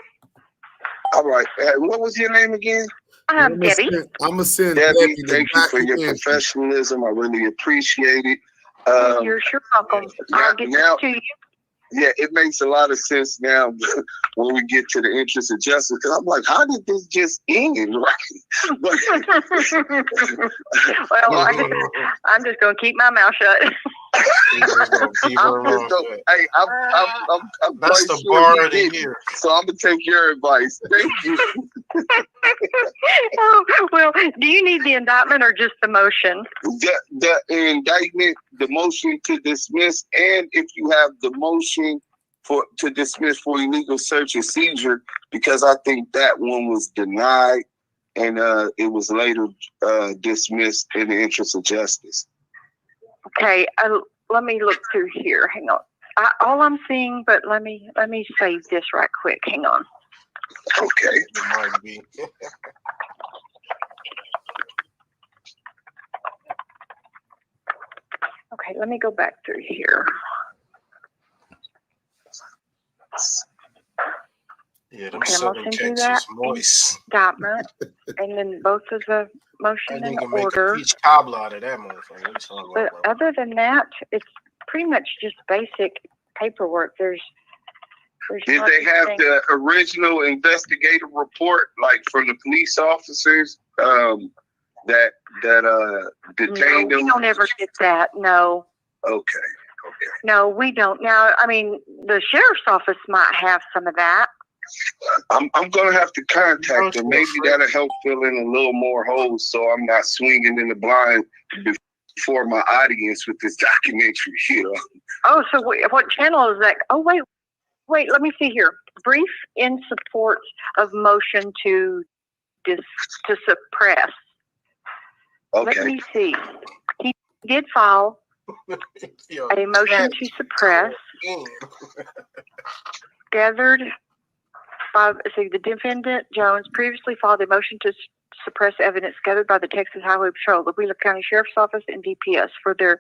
All right. What was your name again? Debbie. I'm gonna send Debbie. Thank you for your professionalism. I really appreciate it. You're sure welcome. I'll get this to you. Yeah, it makes a lot of sense now when we get to the interest of justice. Because I'm like, how did this just end? Right? Well, I'm just going to keep my mouth shut. That's the sure bar of the year. So I'm going to take your advice. Thank you. Well, do you need the indictment or just the motion? The indictment, the motion to dismiss, and if you have the motion to dismiss for illegal search and seizure, because I think that one was denied and it was later dismissed in the interest of justice. Okay, let me look through here. Hang on. All I'm seeing, but let me save this right quick. Hang on. Okay. It might be. Okay, let me go back through here. Yeah, them Okay, I'm Southern gonna send you cakes that is moist. indictment, and then both of the motion That and nigga make order. a peach cobbler out of that motherfucker. But other than that, it's pretty much just basic paperwork. There's Did they have the original investigative report, like from the police officers that detained them? We don't ever get that. No. Okay. No, we don't. Now, I mean, the sheriff's office might have some of that. I'm gonna have to contact them. Maybe that'll help fill in a little more holes, so I'm not swinging in the blind before my audience with this documentary here. Oh, so what channel is that? Oh, wait. Let me see here. Brief in support of motion to suppress. Okay. Let me see. He did file a motion to suppress. Gathered by the defendant Jones previously filed a motion to suppress evidence gathered by the Texas Highway Patrol, the Wheeler County Sheriff's Office, and DPS for their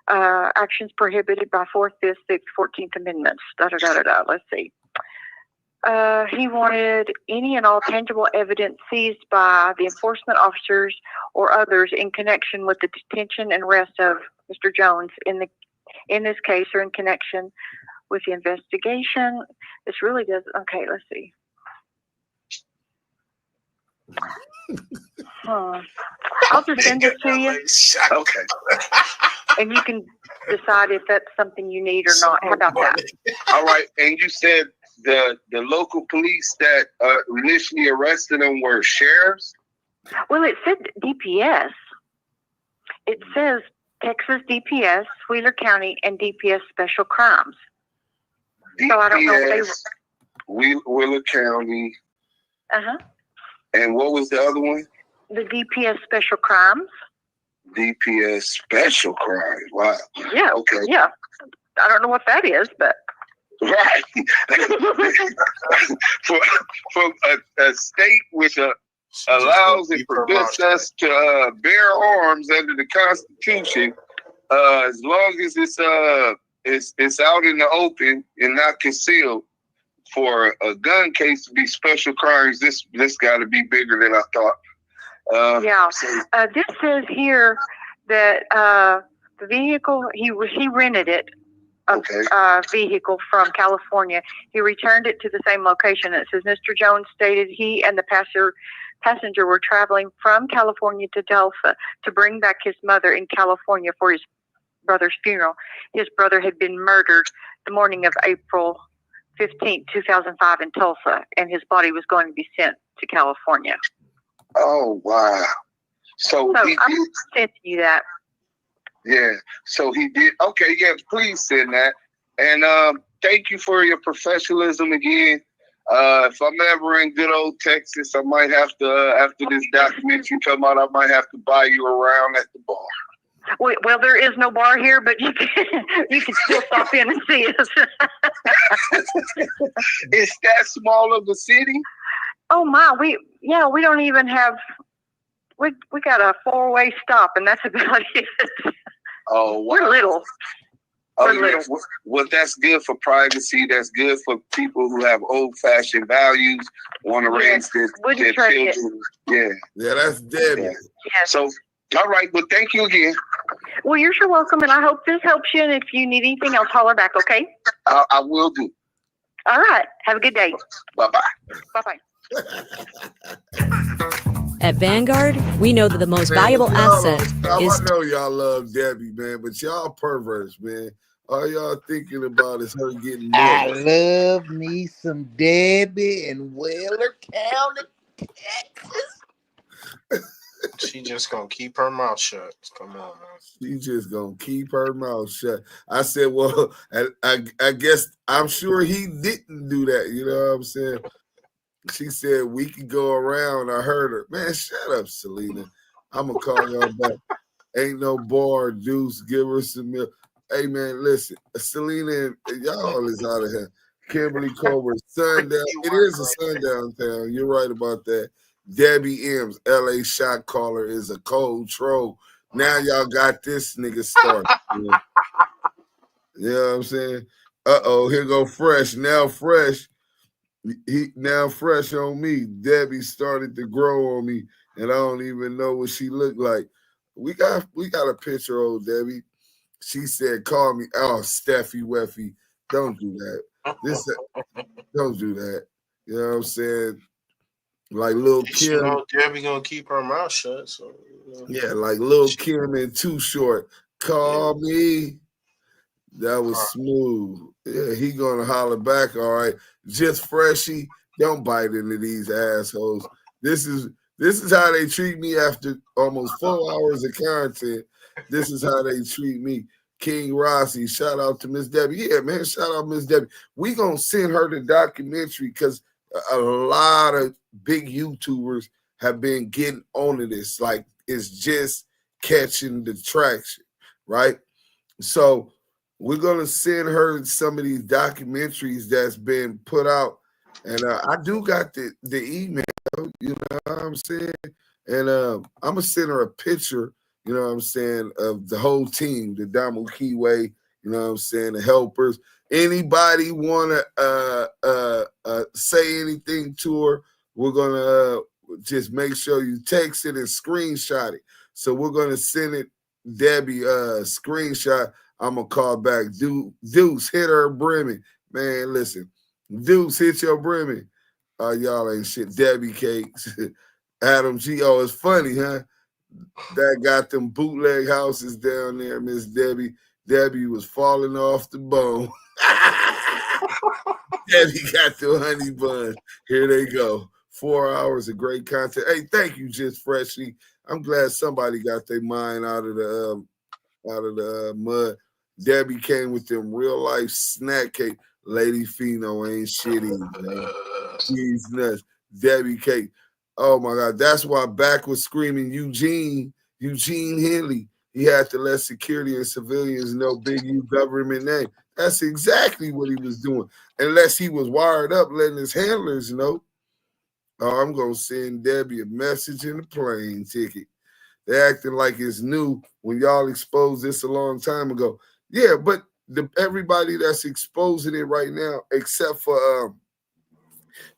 actions prohibited by 4th, 5th, 6th, 14th Amendments. Let's see. He wanted any and all tangible evidence seized by the enforcement officers or others in connection with the detention and arrest of Mr. Jones in this case, or in connection with the investigation. This really does. Okay, let's see. I'll just send it to you. Okay. And you can decide if that's something you need or not. How about that? All right. And you said the local police that initially arrested him were sheriffs? Well, it said DPS. It says Texas DPS, Wheeler County, and DPS Special Crimes. DPS, so I don't know if they were. Wheeler County. Uh-huh. And what was the other one? The DPS Special Crimes. DPS Special Crimes. Wow. Yeah. Okay. Yeah. I don't know what that is, but. Right. from a state which allows and permits us to bear arms under the Constitution, as long as it's out in the open and not concealed. For a gun case to be special crimes, this got to be bigger than I thought. This says here that the vehicle he rented it vehicle from California. He returned it to the same location. It says Mr. Jones stated he and the passenger were traveling from California to Tulsa to bring back his mother in California for his brother's funeral. His brother had been murdered the morning of April 15, 2005 in Tulsa, and his body was going to be sent to California. Oh, wow. So I'm sending you that. Yeah, so he did. Okay, yeah, please send that. And thank you for your professionalism again. If I'm ever in good old Texas, I might have to, after this documentary come out, I might have to buy you around at the bar. Well, there is no bar here, but you can still stop in and see us. It's that small of a city? Oh my, we don't even have. We got a 4-way stop, and that's about it. Oh, wow. We're little. Oh, yeah. Well, that's good for privacy. That's good for people who have old-fashioned values, want to raise their children. Yeah. Yeah, that's Debbie. Yeah. So, all right. Well, thank you again. Well, you're sure welcome, and I hope this helps you. And if you need anything else, holler back, okay? I will do. All right. Have a good day. Bye-bye. Bye-bye. At Vanguard, we know that the most valuable asset is... I know y'all love Debbie, man, but y'all perverts, man. All y'all thinking about is her getting more. I love me some Debbie in Wheeler County, Texas. She just gonna keep her mouth shut. Come on, man. She just gonna keep her mouth shut. I said, well, I guess I'm sure he didn't do that. You know what I'm saying? She said we could go around. I heard her. Man, shut up, Selena. I'm gonna call y'all back. Ain't no bar, Deuce. Give her some milk. Hey man, listen, Selena and y'all is out of here. Kimberly Colbert, sundown. It is a sundown town. You're right about that. Debbie M's, LA shot caller, is a cold troll. Now y'all got this nigga started. You know what I'm saying? Here go Fresh. Now Fresh. He now Fresh on me. Debbie started to grow on me, and I don't even know what she looked like. We got a picture of old Debbie. She said, "Call me." Oh, Steffi Weffy, don't do that. Don't do that. You know what I'm saying? Like Lil Kim. You know Debbie gonna keep her mouth shut. So yeah, like Lil Kim and Too Short. Call me. That was smooth. Yeah, he gonna holler back. All right, just Freshie. Don't bite into these assholes. This is how they treat me after almost 4 hours of content. This is how they treat me. King Rossi, shout out to Miss Debbie. Yeah, man, shout out Miss Debbie. We gonna send her the documentary because a lot of big YouTubers have been getting onto this. Like it's just catching the traction, right? So we're gonna send her some of these documentaries that's been put out, and I do got the email. You know what I'm saying? And I'm gonna send her a picture. You know what I'm saying, of the whole team, the Damu Kiwe, you know what I'm saying, the helpers. Anybody want to say anything to her, we're going to just make sure you text it and screenshot it. So we're going to send it, Debbie, screenshot. I'm going to call back. Deuce, hit her brimming. Man, listen, Deuce, hit your brimming. Y'all ain't shit. Debbie Cakes. Adam G. Oh, it's funny, huh? That got them bootleg houses down there, Miss Debbie. Debbie was falling off the bone. Debbie got the honey bun. Here they go. 4 hours of great content. Hey, thank you, Just Freshly. I'm glad somebody got their mind out of the mud. Debbie came with them real life snack cake. Lady Fino ain't shitty. She's nuts. Debbie cake. Oh my God, that's why Back was screaming Eugene Henley. He had to let security and civilians know Big U government name. That's exactly what he was doing. Unless he was wired up, letting his handlers know. Oh, I'm going to send Debbie a message in the plane ticket. They're acting like it's new when y'all exposed this a long time ago. Yeah, but everybody that's exposing it right now, except for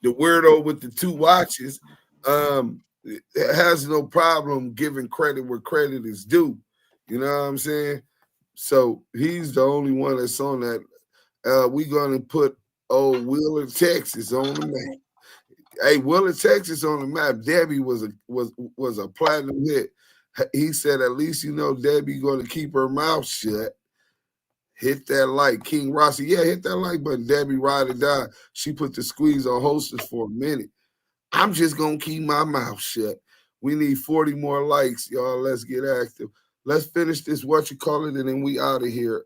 the weirdo with the 2 watches, has no problem giving credit where credit is due. You know what I'm saying? So he's the only one that's on that. We gonna put old Wheeler, Texas on the map. Hey, Wheeler, Texas on the map. Debbie was a platinum hit. He said, at least you know Debbie gonna keep her mouth shut. Hit that like. King Rossi, yeah, hit that like button. Debbie ride or die. She put the squeeze on Hostess for a minute. I'm just gonna keep my mouth shut. We need 40 more likes, y'all. Let's get active. Let's finish this what you call it, and then we out of here.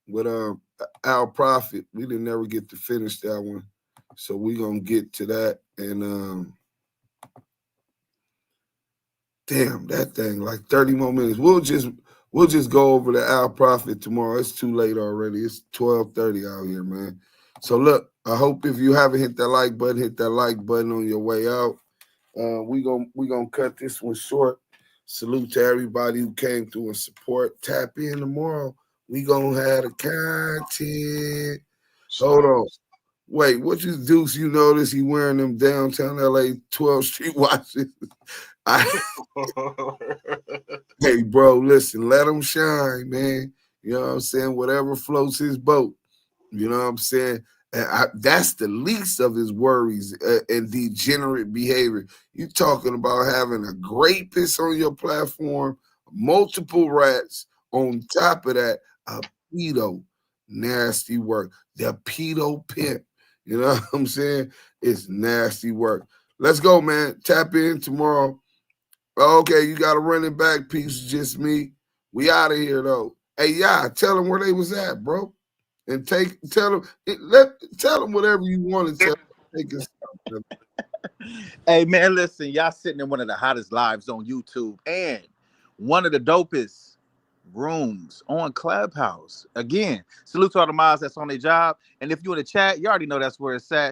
With Al Prophet, we didn't never get to finish that one, so we gonna get to that. And damn, that thing like 30 more minutes. We'll just go over to Al Prophet tomorrow. It's too late already. It's 12:30 out here, man. So look, I hope if you haven't hit that like button, hit that like button on your way out. We gonna cut this one short. Salute to everybody who came through and support. Tap in tomorrow. We gonna have the content. Hold on. Wait, what you Deuce? You notice he wearing them downtown LA 12th Street watches? Hey, bro, listen, let him shine, man. You know what I'm saying? Whatever floats his boat. You know what I'm saying? That's the least of his worries and degenerate behavior. You talking about having a great piss on your platform, multiple rats, on top of that, a pedo. Nasty work. The pedo pimp. You know what I'm saying? It's nasty work. Let's go, man. Tap in tomorrow. Okay, you got a running back piece, just me. We out of here, though. Hey, yeah, tell them where they was at, bro. And tell them whatever you want to tell. Hey man, listen, y'all sitting in one of the hottest lives on YouTube and one of the dopest rooms on Clubhouse. Again, salute to all the mods that's on their job. And if you in the chat, you already know that's where it's at.